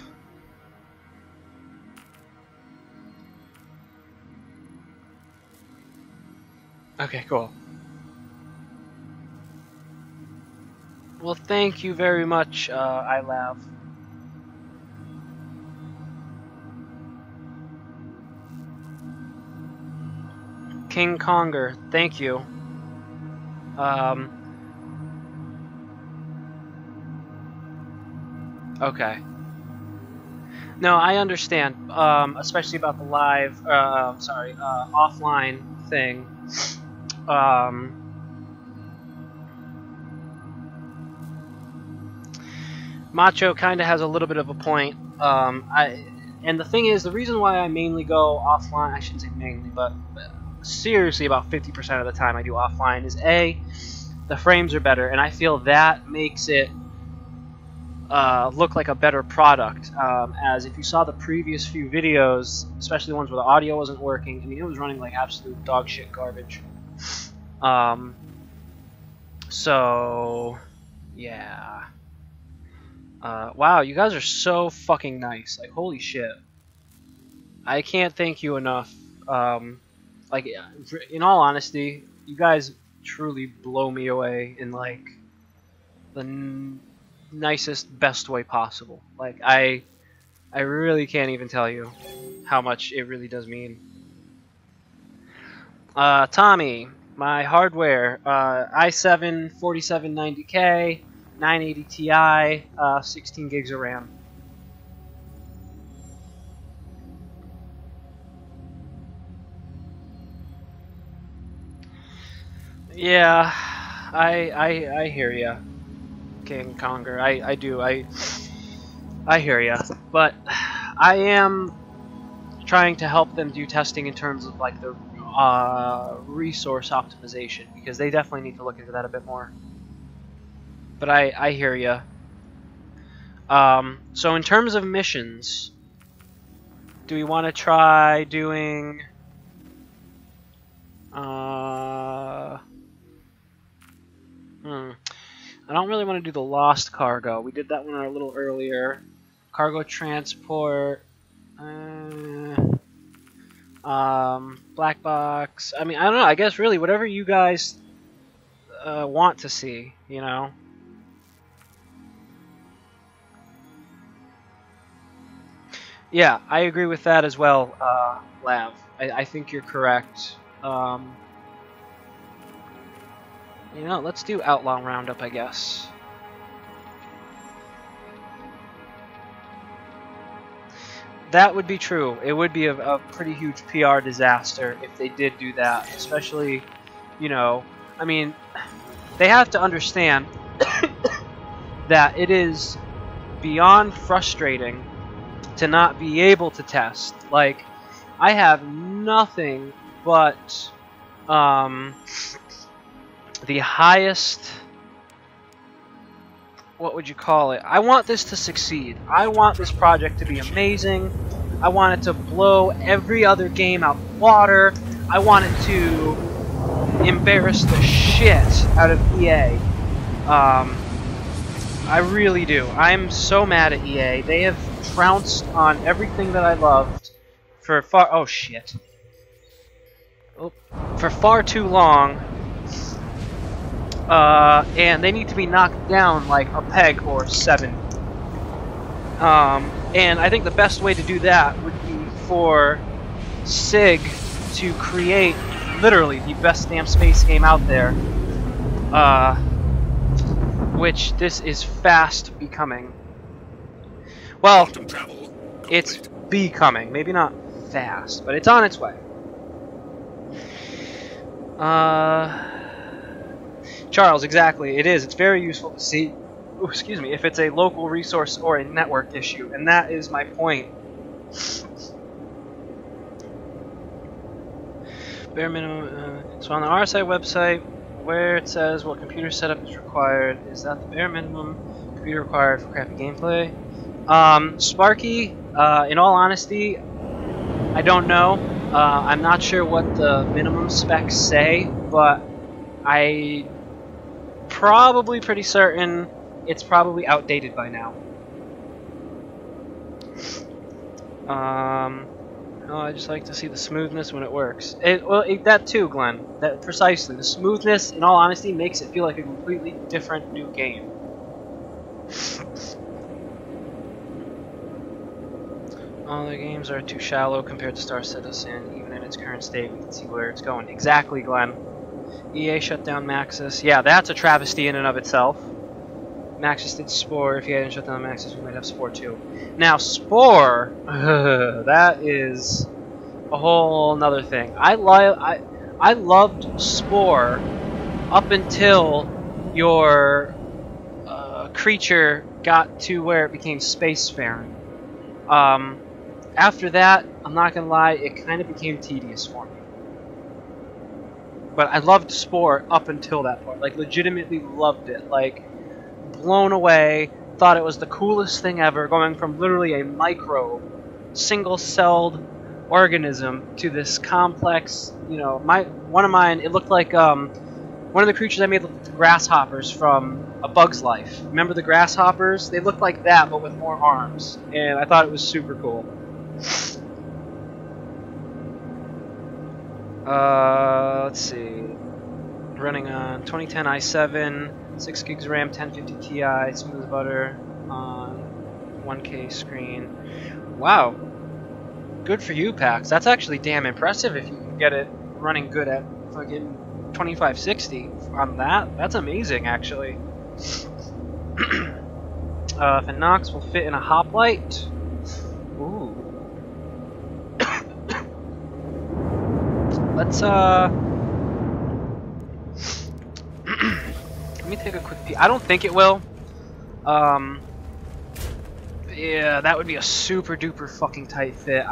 Okay, cool. Well, thank you very much, iLav. King Conger, thank you. Okay. No, I understand, especially about the live, offline thing. Macho kind of has a little bit of a point. And the thing is, the reason why I mainly go offline, I shouldn't say mainly, but seriously about 50% of the time I do offline is A, the frames are better, and I feel that makes it look like a better product. As if you saw the previous few videos, especially the ones where the audio wasn't working, I mean, it was running like absolute dog shit garbage. So, yeah. Wow, you guys are so fucking nice. Like, holy shit. I can't thank you enough. Like, in all honesty, you guys truly blow me away in, like, the nicest, best way possible. Like, I really can't even tell you how much it really does mean. Tommy, my hardware, i7 4790K, 980 Ti, 16 gigs of RAM. Yeah, I hear ya, King Conger. I do. I hear ya. But I am trying to help them do testing in terms of like the resource optimization, because they definitely need to look into that a bit more. But I hear ya. So in terms of missions, do we want to try doing I don't really want to do the lost cargo. We did that one a little earlier. Cargo transport. Black box. I mean, I don't know. I guess really whatever you guys want to see, you know. Yeah, I agree with that as well, Lav. I think you're correct. You know, let's do Outlaw Roundup, I guess. That would be true. It would be a pretty huge PR disaster if they did do that. Especially, you know, I mean, they have to understand that it is beyond frustrating to not be able to test. Like, I have nothing but the highest, what would you call it? I want this to succeed. I want this project to be amazing. I want it to blow every other game out the water. I want it to embarrass the shit out of EA. I really do. I'm so mad at EA. They have trounced on everything that I loved for far... Oh, shit. Oh, for far too long. And they need to be knocked down like a peg or 7. And I think the best way to do that would be for SIG to create literally the best damn space game out there. Which this is fast becoming. Well, it's becoming. Maybe not fast, but it's on its way. Charles, exactly. It is. It's very useful to see, excuse me, if it's a local resource or a network issue, and that is my point. Bare minimum. So on the RSI website, where it says what computer setup is required, is that the bare minimum computer required for crappy gameplay? Sparky, in all honesty, I don't know. I'm not sure what the minimum specs say, but I probably pretty certain it's probably outdated by now. Oh, I just like to see the smoothness when it works. That too, Glenn. That precisely. The smoothness, in all honesty, makes it feel like a completely different new game. All the games are too shallow compared to Star Citizen. Even in its current state, we can see where it's going. Exactly, Glenn. EA shut down Maxis. Yeah, that's a travesty in and of itself. Maxis did Spore. If he hadn't shut down Maxis, we might have Spore too. Now, Spore, that is a whole nother thing. I loved Spore up until your creature got to where it became spacefaring. After that, I'm not gonna lie, it kind of became tedious for me. But I loved Spore up until that point. Like, legitimately loved it. Like, blown away. Thought it was the coolest thing ever, going from literally a micro, single-celled organism to this complex, you know, one of mine, it looked like, one of the creatures I made looked like the grasshoppers from A Bug's Life. Remember the grasshoppers? They looked like that, but with more arms. And I thought it was super cool. Let's see. Running on 2010 i7, 6 gigs RAM, 1050 Ti, smooth as butter on 1K screen. Wow. Good for you, Pax. That's actually damn impressive if you can get it running good at fucking 2560 on that. That's amazing, actually. If a Nox will fit in a hoplite. Ooh. Let's, let me take a quick peek. I don't think it will. Yeah, that would be a super duper fucking tight fit.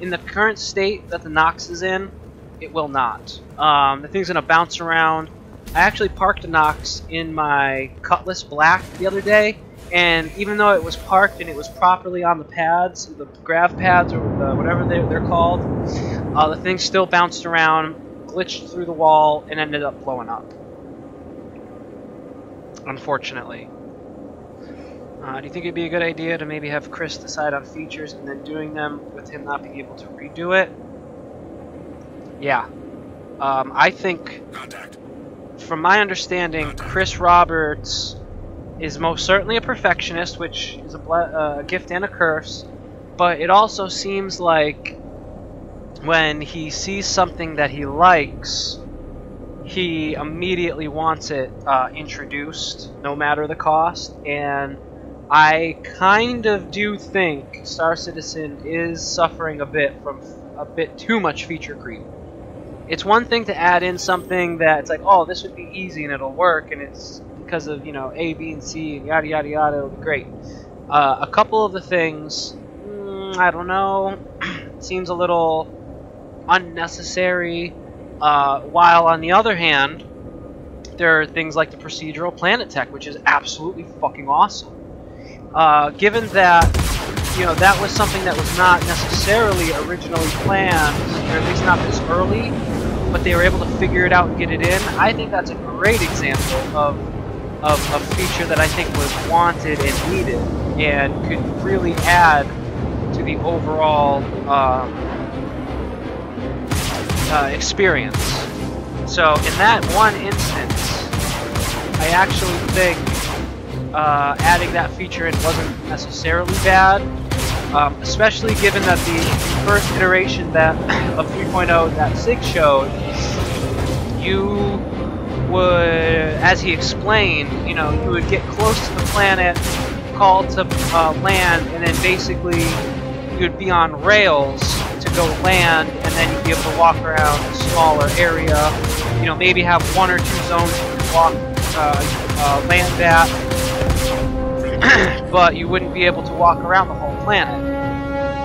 In the current state that the Nox is in, it will not. The thing's gonna bounce around. I actually parked a Nox in my Cutlass Black the other day, and even though it was parked and it was properly on the pads, the grav pads or whatever they're called, the thing still bounced around, glitched through the wall, and ended up blowing up. unfortunately. Do you think it'd be a good idea to maybe have Chris decide on features and then doing them with him not being able to redo it? Yeah. I think, Contact. from my understanding, Chris Roberts is most certainly a perfectionist, which is a gift and a curse, but it also seems like when he sees something that he likes, he immediately wants it introduced, no matter the cost, and I kind of do think Star Citizen is suffering a bit from a bit too much feature creep. It's one thing to add in something that's like, oh, this would be easy and it'll work, and it's because of, you know, A, B, and C, and yada yada yada, it'll be great. A couple of the things, I don't know, seems a little unnecessary, while on the other hand, there are things like the procedural planet tech, which is absolutely fucking awesome. Given that, you know, that was something that was not necessarily originally planned, or at least not this early, but they were able to figure it out and get it in, I think that's a great example of a feature that I think was wanted and needed, and could really add to the overall experience. So in that one instance, I actually think adding that feature in wasn't necessarily bad, especially given that the first iteration that of 3.0 that SIG showed, you would, as he explained, you know, you would get close to the planet, call to land, and then basically you'd be on rails to go land, and then you'd be able to walk around a smaller area, you know, maybe have one or two zones you could walk, land at, but you wouldn't be able to walk around the whole planet.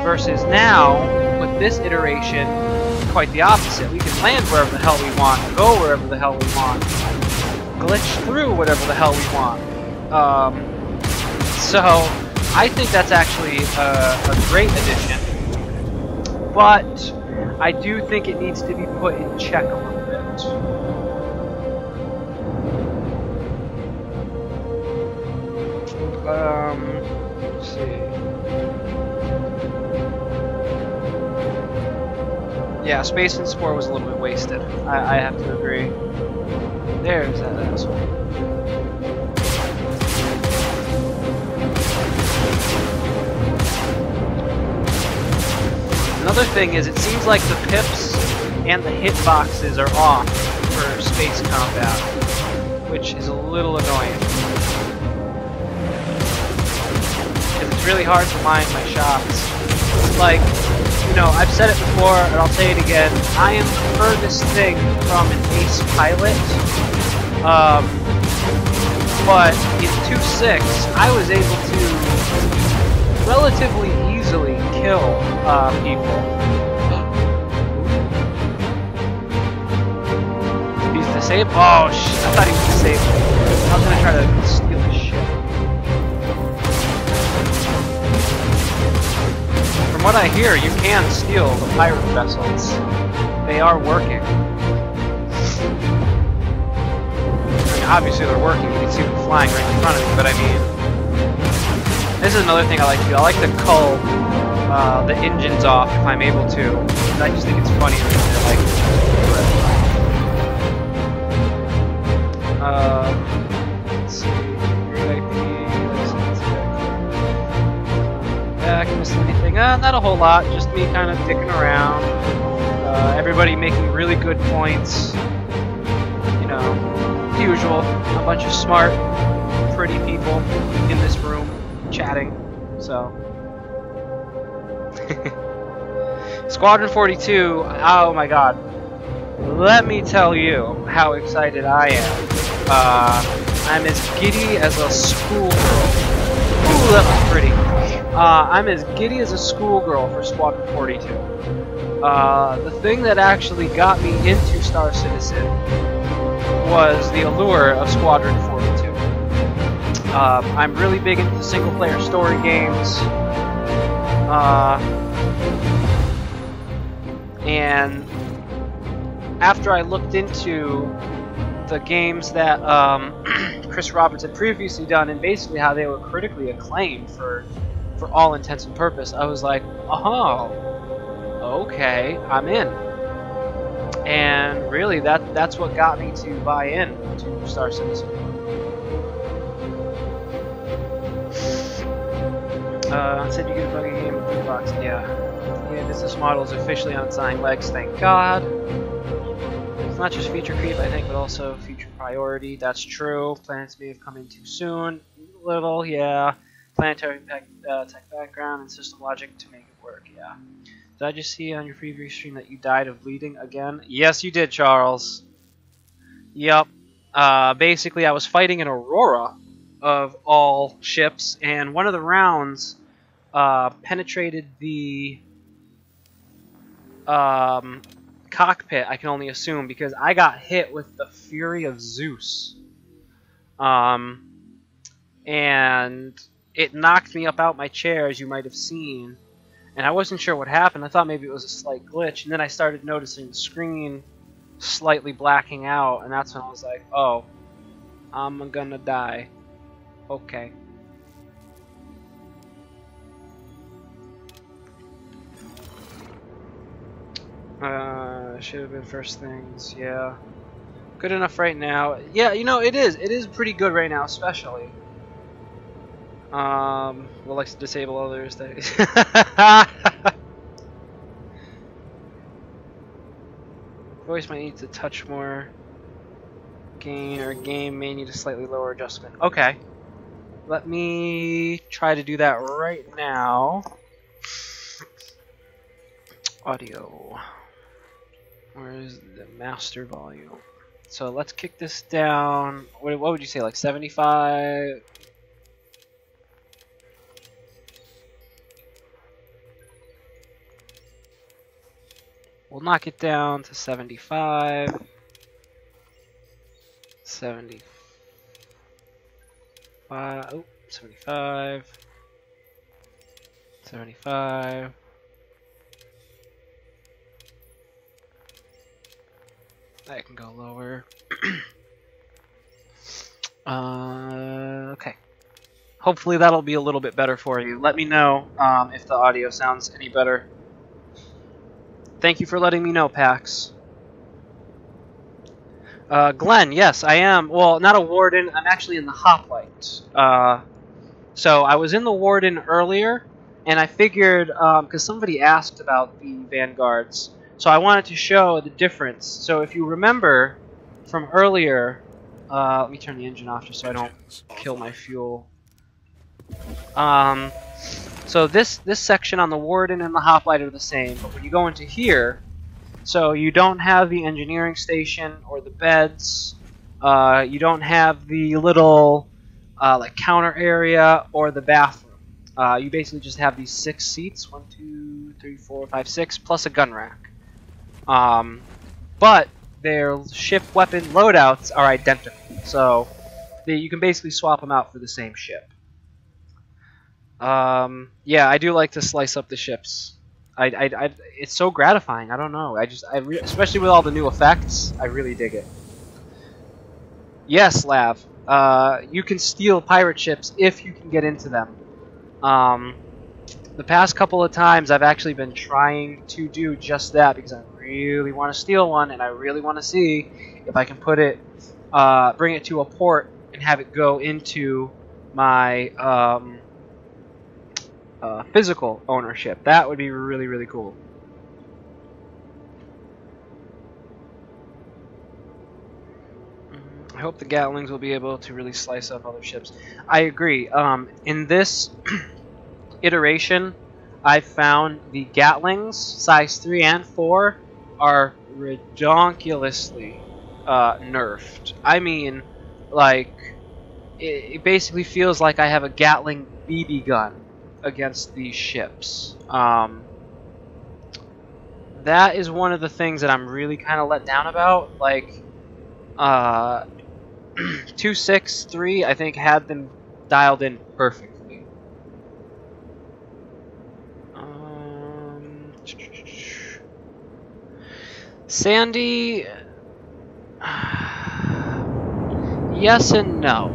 Versus now, with this iteration, quite the opposite. We can land wherever the hell we want, go wherever the hell we want, glitch through whatever the hell we want. So, I think that's actually a great addition, but I do think it needs to be put in check a little bit. Let's see. Yeah, Space and Spore was a little bit wasted. I have to agree. There's that asshole. Another thing is, it seems like the pips and the hitboxes are off for space combat, which is a little annoying. Because it's really hard to line my shots. Like, you know, I've said it before, and I'll say it again, I am the furthest thing from an ace pilot, but in 2.6, I was able to relatively easily kill people. He's disabled? Oh, shit, I thought he was disabled. I was gonna try to steal his shit. From what I hear, you can steal the pirate vessels. They are working. I mean, obviously they're working. You can see them flying right in front of me, but I mean, this is another thing I like to do. I like to cull the engines off if I'm able to. I just think it's funny when they're like, let's see, great IP, license, back, missed anything? Not a whole lot, just me kind of dicking around. Everybody making really good points. You know, the usual. A bunch of smart, pretty people in this room chatting. So. Squadron 42, oh my god. Let me tell you how excited I am. I'm as giddy as a schoolgirl. Ooh, that was pretty. I'm as giddy as a schoolgirl for Squadron 42. The thing that actually got me into Star Citizen was the allure of Squadron 42. I'm really big into single-player story games. And after I looked into the games that Chris Roberts had previously done, and basically how they were critically acclaimed for all intents and purpose. I was like, oh, okay, I'm in. And really, that's what got me to buy in to Star Citizen. Said you get a buggy game with the box. Yeah, business model is officially on its dying legs. Thank God. It's not just feature creep, I think, but also future priority. That's true. Planets may have come in too soon. A little, yeah. Planetary tech background and system logic to make it work. Yeah. Did I just see on your preview stream that you died of bleeding again? Yes, you did, Charles. Yep. Basically, I was fighting an Aurora of all ships, and one of the rounds penetrated the cockpit, I can only assume, because I got hit with the Fury of Zeus. And it knocked me up out my chair, as you might have seen. And I wasn't sure what happened. I thought maybe it was a slight glitch. And then I started noticing the screen slightly blacking out. And that's when I was like, oh, I'm gonna die. Okay. Should have been first things, yeah. Good enough right now. Yeah, you know, it is. It is pretty good right now, especially. We'll like to disable others. Voice might need to touch more. Gain or game may need a slightly lower adjustment. Okay. Let me try to do that right now. Audio. Where is the master volume? So let's kick this down. What would you say, like 75? We'll knock it down to 75. 75. Oh, 75. 75. That can go lower. Okay. Hopefully that'll be a little bit better for you. Let me know if the audio sounds any better. Thank you for letting me know, Pax. Glenn, yes, I am. Well, not a warden. I'm actually in the hoplite. So I was in the warden earlier, and I figured, because somebody asked about the vanguards, so I wanted to show the difference. So if you remember from earlier, let me turn the engine off just so I don't kill my fuel. So this section on the warden and the hoplite are the same, but when you go into here, so you don't have the engineering station or the beds, you don't have the little like counter area or the bathroom. You basically just have these 6 seats, 1, 2, 3, 4, 5, 6, plus a gun rack. But their ship weapon loadouts are identical, so you can basically swap them out for the same ship. Yeah, I do like to slice up the ships. It's so gratifying. I don't know. Especially with all the new effects, I really dig it. Yes, Lav. You can steal pirate ships if you can get into them. The past couple of times, I've actually been trying to do just that because I really want to steal one, and I really want to see if I can put it, bring it to a port and have it go into my physical ownership. That would be really, really cool. I hope the Gatlings will be able to really slice up other ships. I agree. In this iteration, I found the Gatlings, size 3 and 4, are ridiculously nerfed. I mean, like, it basically feels like I have a Gatling BB gun against these ships. That is one of the things that I'm really kind of let down about. Like, 263, I think, had them dialed in perfectly. Sandy, yes and no.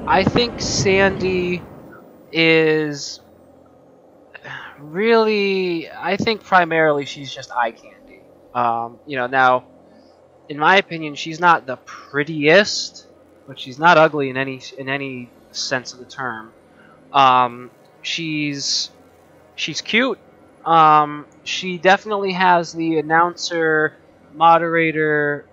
I think Sandy is really, I think primarily she's just eye candy. You know, now, in my opinion, she's not the prettiest, but she's not ugly in any sense of the term. She's cute. She definitely has the announcer, moderator,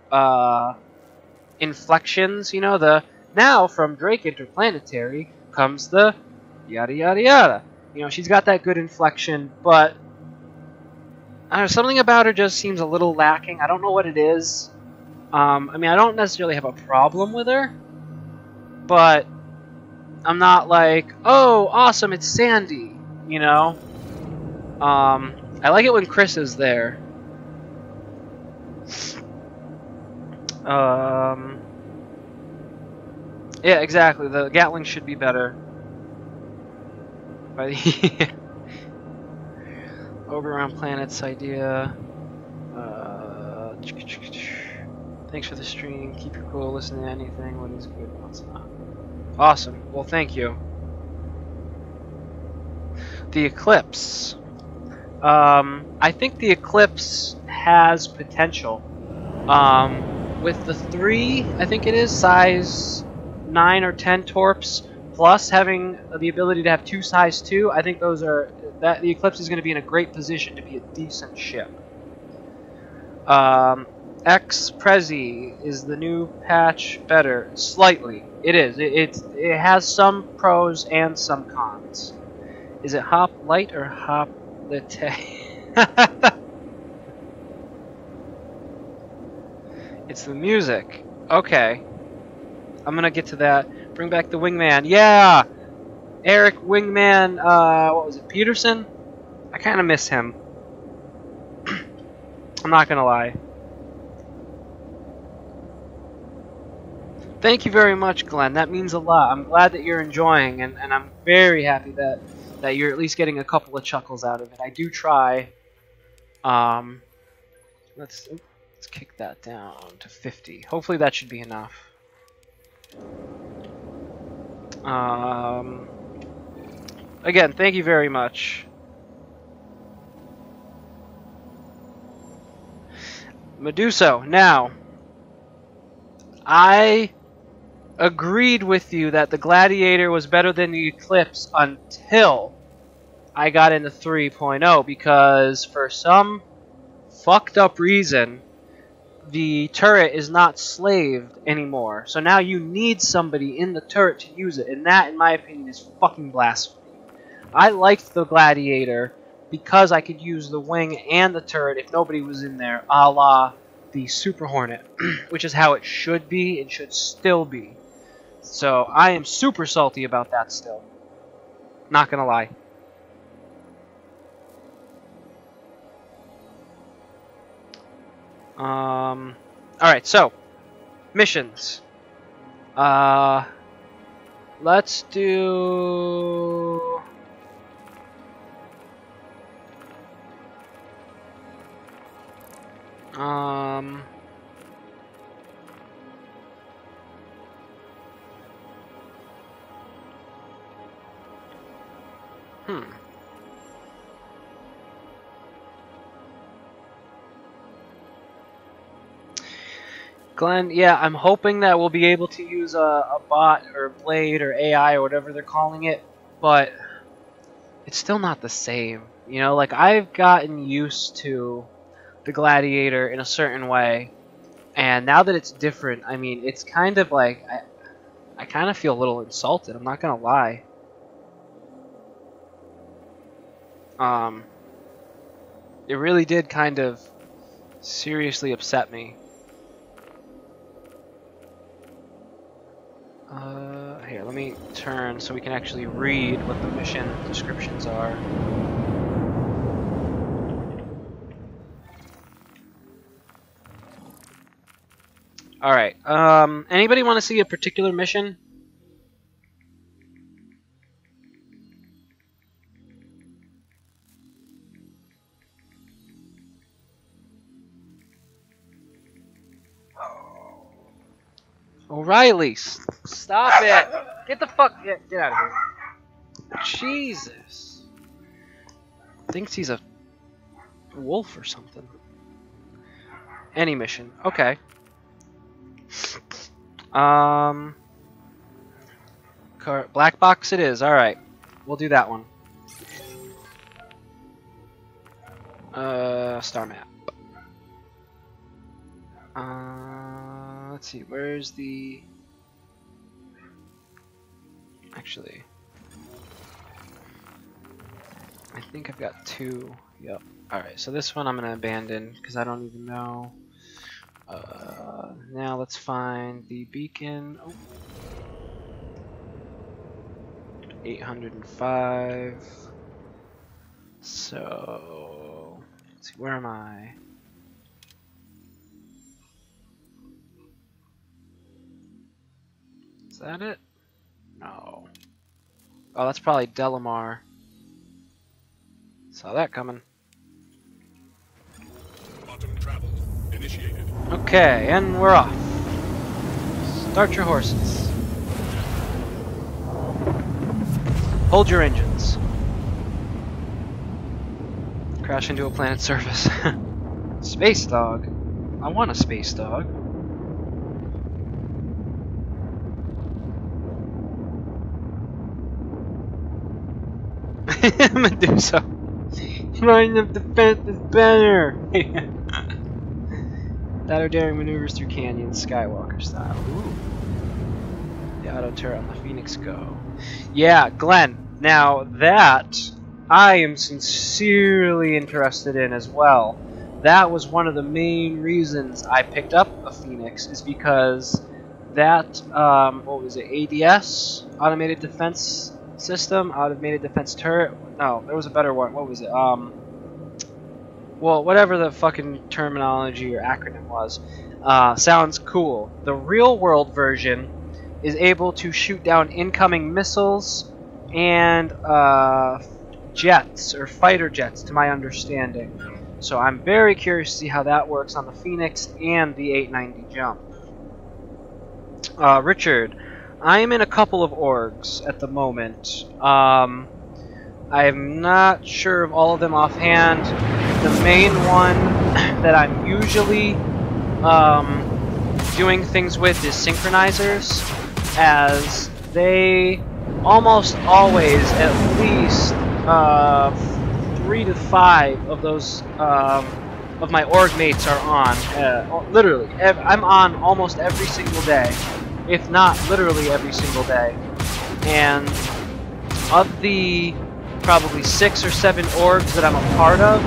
inflections. You know, the now from Drake Interplanetary comes the yada yada yada. You know, she's got that good inflection, but I don't know, something about her just seems a little lacking. I don't know what it is. I mean, I don't necessarily have a problem with her, but I'm not like, oh, awesome, it's Sandy, you know? I like it when Chris is there. Yeah, exactly. The Gatling should be better. But over around planets idea. Thanks for the stream. Keep it cool. Listen to anything. What is good? What's not. Awesome. Well, thank you. The Eclipse. I think the Eclipse has potential. With the 3, I think it is, size 9 or 10 torps, plus having the ability to have 2 size 2, I think those are, that the Eclipse is going to be in a great position to be a decent ship. X Prezi, is the new patch better? Slightly. It is. It has some pros and some cons. Is it hop light or hop lite? It's the music. Okay. I'm gonna get to that. Bring back the wingman. Yeah! Eric Wingman, what was it, Peterson? I kinda miss him. I'm not gonna lie. Thank you very much, Glenn. That means a lot. I'm glad that you're enjoying, and I'm very happy that you're at least getting a couple of chuckles out of it. I do try. Let's kick that down to 50. Hopefully that should be enough. Again, thank you very much. Meduso, now, I agreed with you that the Gladiator was better than the Eclipse until I got into 3.0, because for some fucked up reason, the turret is not slaved anymore. So now you need somebody in the turret to use it, and that, in my opinion, is fucking blasphemy. I liked the Gladiator because I could use the wing and the turret if nobody was in there, a la the Super Hornet, which is how it should be and should still be. So I am super salty about that still. Not gonna lie. Alright, so missions. Let's do Glenn, yeah, I'm hoping that we'll be able to use a bot or blade or AI or whatever they're calling it, but it's still not the same. You know, like, I've gotten used to the Gladiator in a certain way, and now that it's different, I mean, it's kind of like, I kind of feel a little insulted, I'm not gonna lie. It really did kind of seriously upset me. Here, let me turn so we can actually read what the mission descriptions are. Alright, anybody want to see a particular mission? O'Reilly, stop it! Get the fuck... Get out of here. Jesus. Thinks he's a wolf or something. Any mission. Okay. Black box it is. Alright. We'll do that one. Star map. Let's see. Where's the... Actually... I think I've got 2. Yep. Alright, so this one I'm gonna abandon because I don't even know. Now let's find the beacon. Oh. 805. So let's see, where am I? Is that it? No. Oh, that's probably Delamar. Saw that coming. Quantum travel initiated. Okay, and we're off. Start your horses. Hold your engines. Crash into a planet's surface. Space dog. I want a space dog. Medusa. Line of defense is better. That or daring maneuvers through canyons, Skywalker style. Ooh. The auto turret on the Phoenix Go. Yeah, Glenn. Now that I am sincerely interested in as well. That was one of the main reasons I picked up a Phoenix, is because that what was it? ADS, automated defense system, automated defense turret. No, there was a better one. What was it? Well, whatever the fucking terminology or acronym was, sounds cool. The real-world version is able to shoot down incoming missiles and jets, or fighter jets, to my understanding. So I'm very curious to see how that works on the Phoenix and the 890 jump. Richard, I am in a couple of orgs at the moment. I'm not sure of all of them offhand. The main one that I'm usually doing things with is synchronizers, as they almost always, at least 3 to 5 of those of my org mates are on. Literally, I'm on almost every single day, if not literally every single day. And of the probably 6 or 7 orgs that I'm a part of,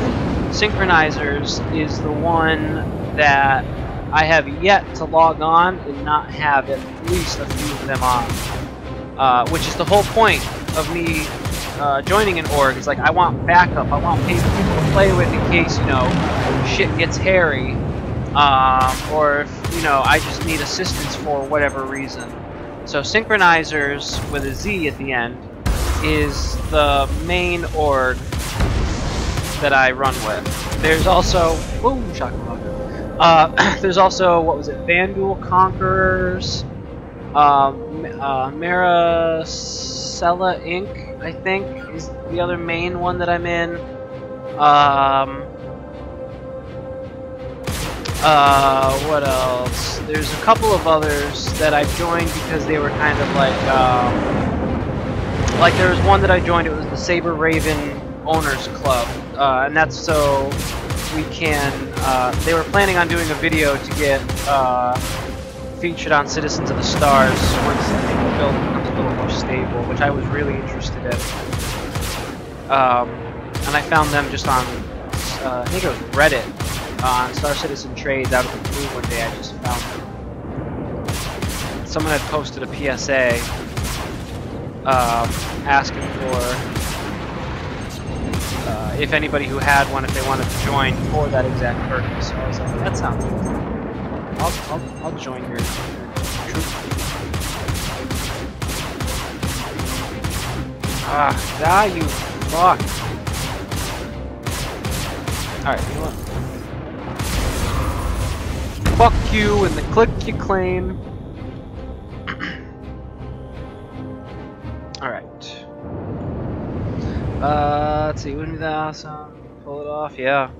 synchronizers is the one that I have yet to log on and not have at least a few of them on. Which is the whole point of me joining an org. It's like, I want backup, I want people to play with in case, you know, shit gets hairy, or if, you know, I just need assistance for whatever reason. So synchronizers with a Z at the end is the main org that I run with. There's also, ooh, shakalaka. There's also, what was it, Vandal Conquerors, Maricela Inc., I think, is the other main one that I'm in. What else? There's a couple of others that I've joined because they were kind of like there was one that I joined, it was the Saber Raven Owners Club, and that's so we can, they were planning on doing a video to get featured on Citizens of the Stars once I think the build becomes a little more stable, which I was really interested in. And I found them just on, I think it was Reddit, on Star Citizen Trades out of the blue one day. I just found them. Someone had posted a PSA asking for if anybody who had one, if they wanted to join for that exact purpose. So I was like, that sounds good. I'll join your troop. Ah, die, you fuck. Alright, you know what? Fuck you and the click you claim. Alright. Let's see, wouldn't be that awesome? Pull it off, yeah.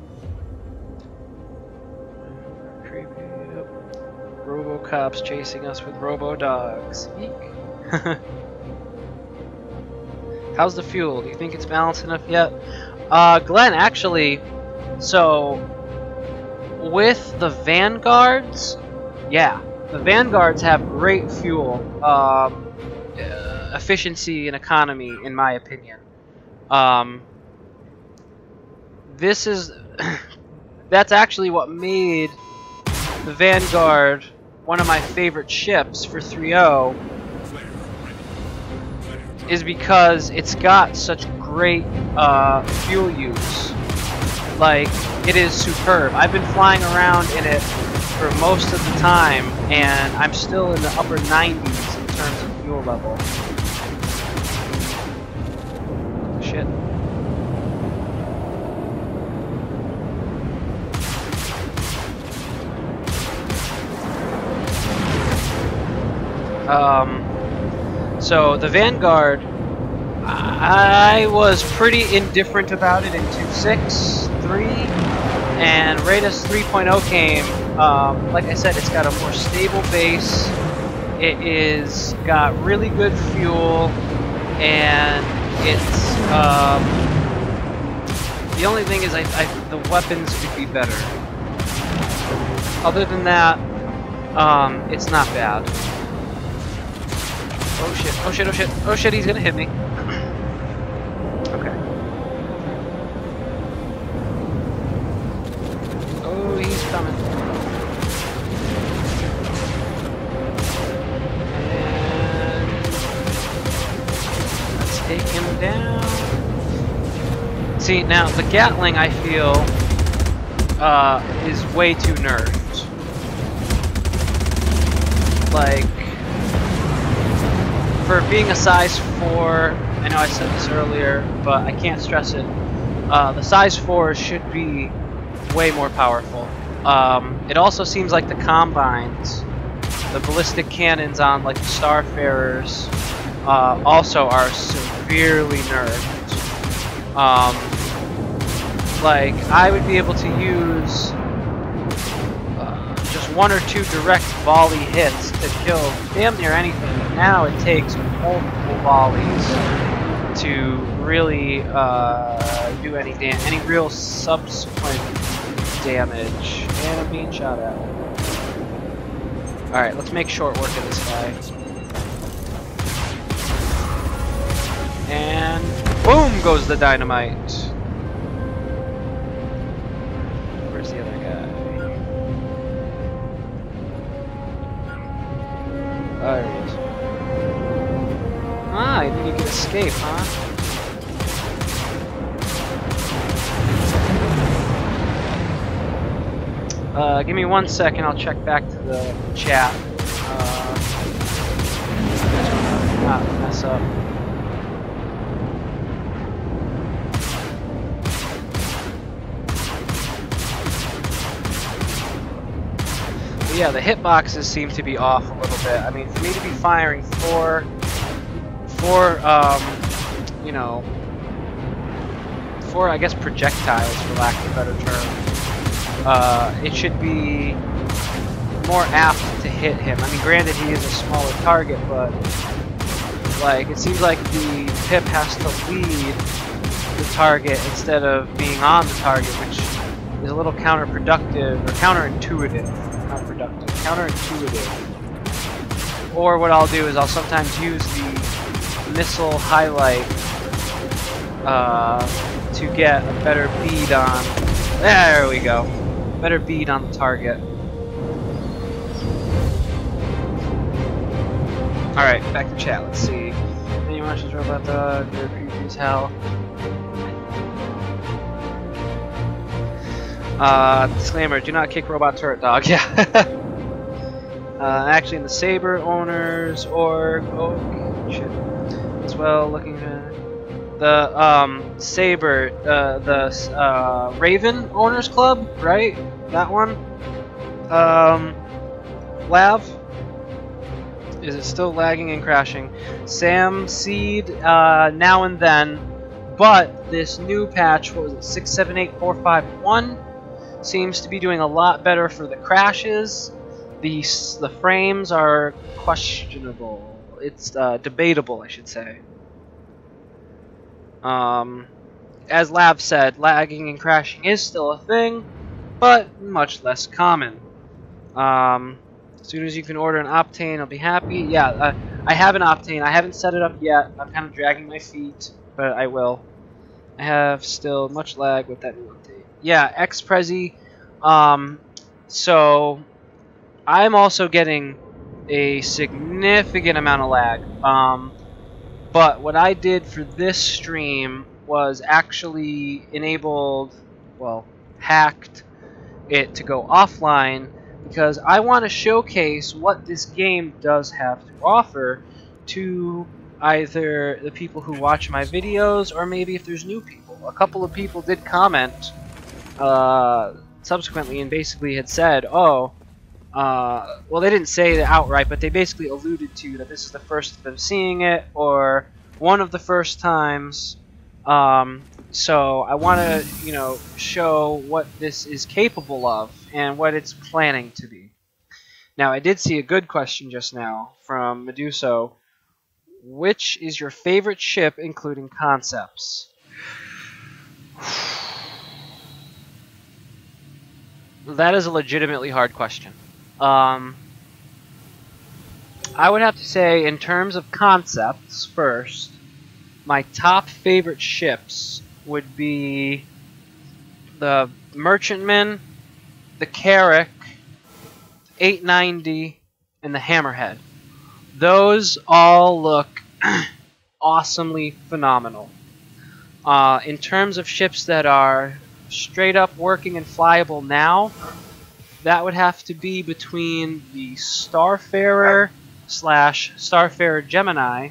Creepy. Yep. Robocops chasing us with robo-dogs. Eek. How's the fuel? Do you think it's balanced enough yet? Glenn, actually, so with the Vanguards, yeah, the Vanguards have great fuel efficiency and economy, in my opinion. This is that's actually what made the Vanguard one of my favorite ships for 3.0, is because it's got such great fuel use. Like, it is superb. I've been flying around in it for most of the time, and I'm still in the upper 90s in terms of fuel level. Shit. So the Vanguard, I was pretty indifferent about it in 2.6, 3, and right as 3.0 came, like I said, it's got a more stable base, it is got really good fuel, and it's, the only thing is the weapons could be better. Other than that, it's not bad. Oh shit, oh shit, oh shit, oh shit, he's gonna hit me. Okay. Oh, he's coming. And let's take him down. See, now the Gatling, I feel, is way too nerfed. Like, for being a size 4, I know I said this earlier, but I can't stress it, the size 4 should be way more powerful. It also seems like the Combines, the ballistic cannons on like the Starfarers, also are severely nerfed. Like, I would be able to use just 1 or 2 direct volley hits to kill damn near anything. Now it takes multiple volleys to really do any real subsequent damage. And I'm being shot at. Alright, let's make short work of this guy. And boom goes the dynamite. Where's the other guy? Oh, there he is. Ah, you think you can escape, huh? Give me 1 second, I'll check back to the chat. Not mess up. But yeah, the hitboxes seem to be off a little bit. I mean, for me to be firing four, I guess projectiles, for lack of a better term, it should be more apt to hit him. I mean, granted, he is a smaller target, but like, it seems like the pip has to lead the target instead of being on the target, which is a little counterproductive, or counterintuitive. Not productive, counterintuitive. Or what I'll do is I'll sometimes use the missile highlight to get a better bead on. There we go. Better bead on the target. Alright, back to chat. Let's see. Any questions about the creepy as hell? Disclaimer, do not kick robot turret dog. Yeah. Actually, in the Saber owners or shit. As well, looking at the Saber, the Raven owners club, right? That one. Lav. Is it still lagging and crashing? Sam Seed, now and then, but this new patch, what was it, 678451, seems to be doing a lot better for the crashes. The frames are questionable. It's debatable, I should say. As Lav said, lagging and crashing is still a thing, but much less common. As soon as you can order an Optane, I'll be happy. Yeah, I have an Optane. I haven't set it up yet. I'm kind of dragging my feet, but I will. I have still much lag with that new update. Yeah, Xprezi. So I'm also getting a significant amount of lag. But what I did for this stream was actually enabled, well, hacked it to go offline, because I want to showcase what this game does have to offer to either the people who watch my videos, or maybe if there's new people. A couple of people did comment subsequently and basically had said, oh, well, they didn't say it outright, but they basically alluded to that this is the first of them seeing it, or one of the first times. So I want to, you know, show what this is capable of and what it's planning to be. Now, I did see a good question just now from Meduso. Which is your favorite ship, including concepts? That is a legitimately hard question. I would have to say, in terms of concepts first, my top favorite ships would be the Merchantman, the Carrack, 890, and the Hammerhead. Those all look awesomely phenomenal. In terms of ships that are straight up working and flyable now, that would have to be between the Starfarer / Starfarer Gemini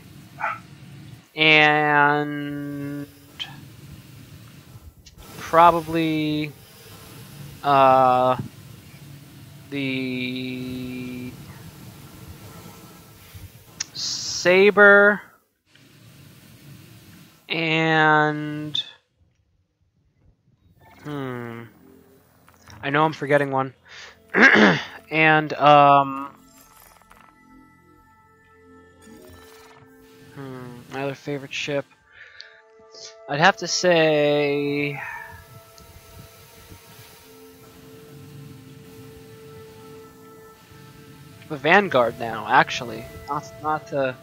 and probably the Saber and I know I'm forgetting one. And my other favorite ship, I'd have to say the Vanguard now, actually. Not to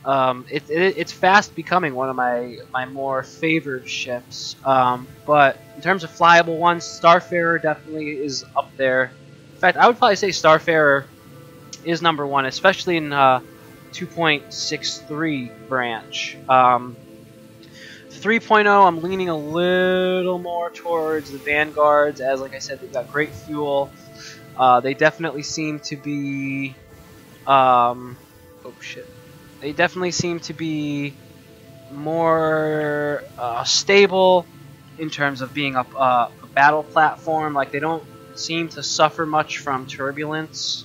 it's fast becoming one of my more favored ships. But in terms of flyable ones, Starfarer definitely is up there. In fact, I would probably say Starfarer is number one, especially in 2.63 branch. 3.0, I'm leaning a little more towards the Vanguards, as like I said, they've got great fuel. They definitely seem to be they definitely seem to be more stable in terms of being a battle platform. Like, they don't seem to suffer much from turbulence.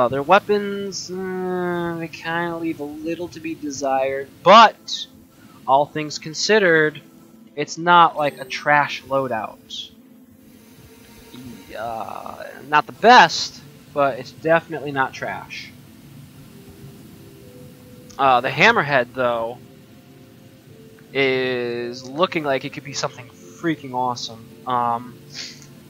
Their weapons, they kind of leave a little to be desired, but all things considered, it's not like a trash loadout. Not the best, but it's definitely not trash. The Hammerhead, though, is looking like it could be something freaking awesome.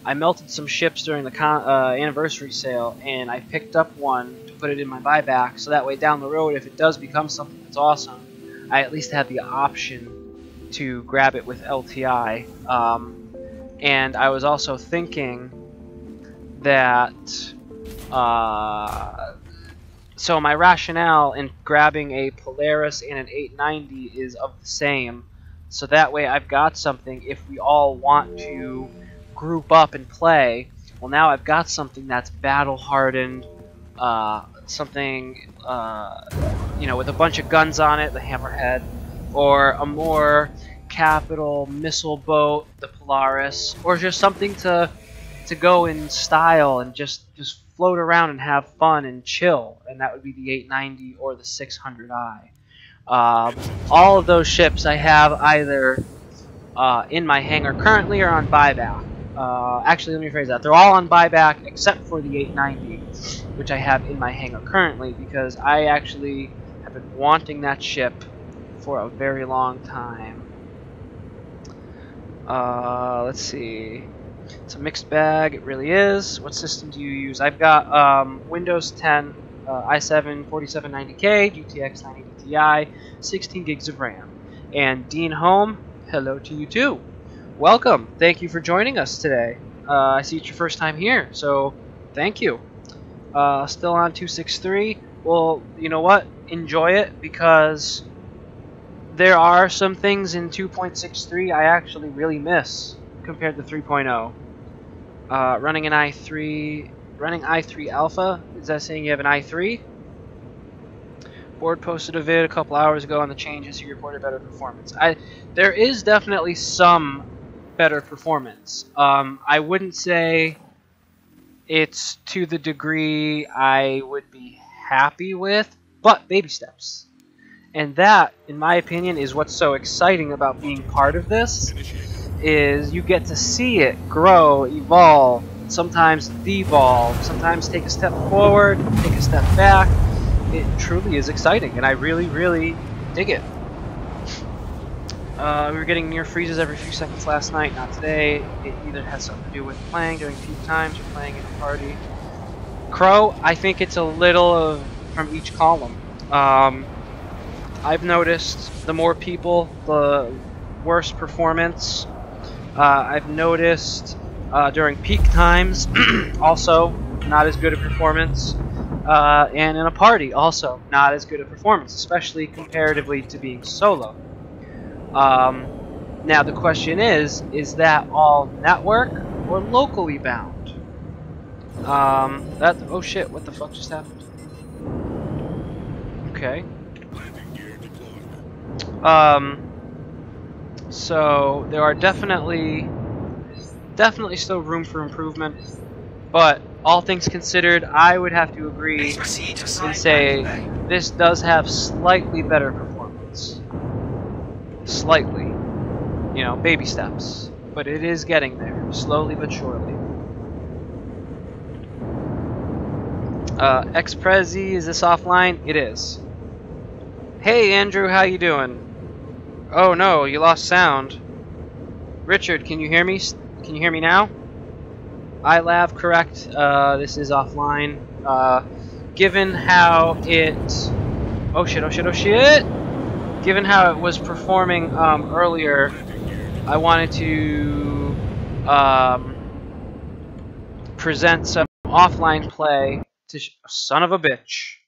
I melted some ships during the anniversary sale, and I picked up one to put it in my buyback, so that way down the road, if it does become something that's awesome, I at least have the option to grab it with LTI. And I was also thinking that so my rationale in grabbing a Polaris and an 890 is of the same, so that way I've got something if we all want to group up and play. Well, now I've got something that's battle hardened, something you know, with a bunch of guns on it, the Hammerhead, or a more capital missile boat, the Polaris, or just something to go in style and just float around and have fun and chill, and that would be the 890 or the 600i. All of those ships I have either in my hangar currently or on buyback. Actually, let me rephrase that. They're all on buyback except for the 890, which I have in my hangar currently, because I actually have been wanting that ship for a very long time. Let's see. It's a mixed bag. It really is. What system do you use? I've got Windows 10, i7 4790K, GTX 980 Ti, 16 gigs of RAM. And Dean Home, hello to you too. Welcome. Thank you for joining us today. I see it's your first time here, so thank you. Still on 263. Well, you know what? Enjoy it, because there are some things in 2.63 I actually really miss compared to 3.0. Running an i3 alpha. Is that saying you have an i3? Board posted a vid a couple hours ago on the changes. He reported better performance. There is definitely some better performance. I wouldn't say it's to the degree I would be happy with, but baby steps. And that, in my opinion, is what's so exciting about being part of this, is you get to see it grow, evolve, sometimes devolve, sometimes take a step forward, take a step back. It truly is exciting, and I really, really dig it. We were getting near freezes every few seconds last night, not today. It either has something to do with playing during peak times or playing in a party. Crow, I think it's a little of from each column. I've noticed the more people, the worse performance. I've noticed during peak times, also not as good a performance. And in a party, also not as good a performance, especially comparatively to being solo. Now the question is that all network or locally bound? Oh shit, what the fuck just happened? Okay. Landing gear deployed. So there are definitely still room for improvement, but all things considered, I would have to agree and say this does have slightly better performance. Slightly. You know, baby steps. But it is getting there, slowly but surely. Xprezi, is this offline? It is. Hey Andrew, how you doing? Oh no, you lost sound. Richard, can you hear me? Can you hear me now? iLav, correct. This is offline. Given how it... Oh shit, oh shit, oh shit! Given how it was performing earlier, I wanted to present some offline play to... son of a bitch.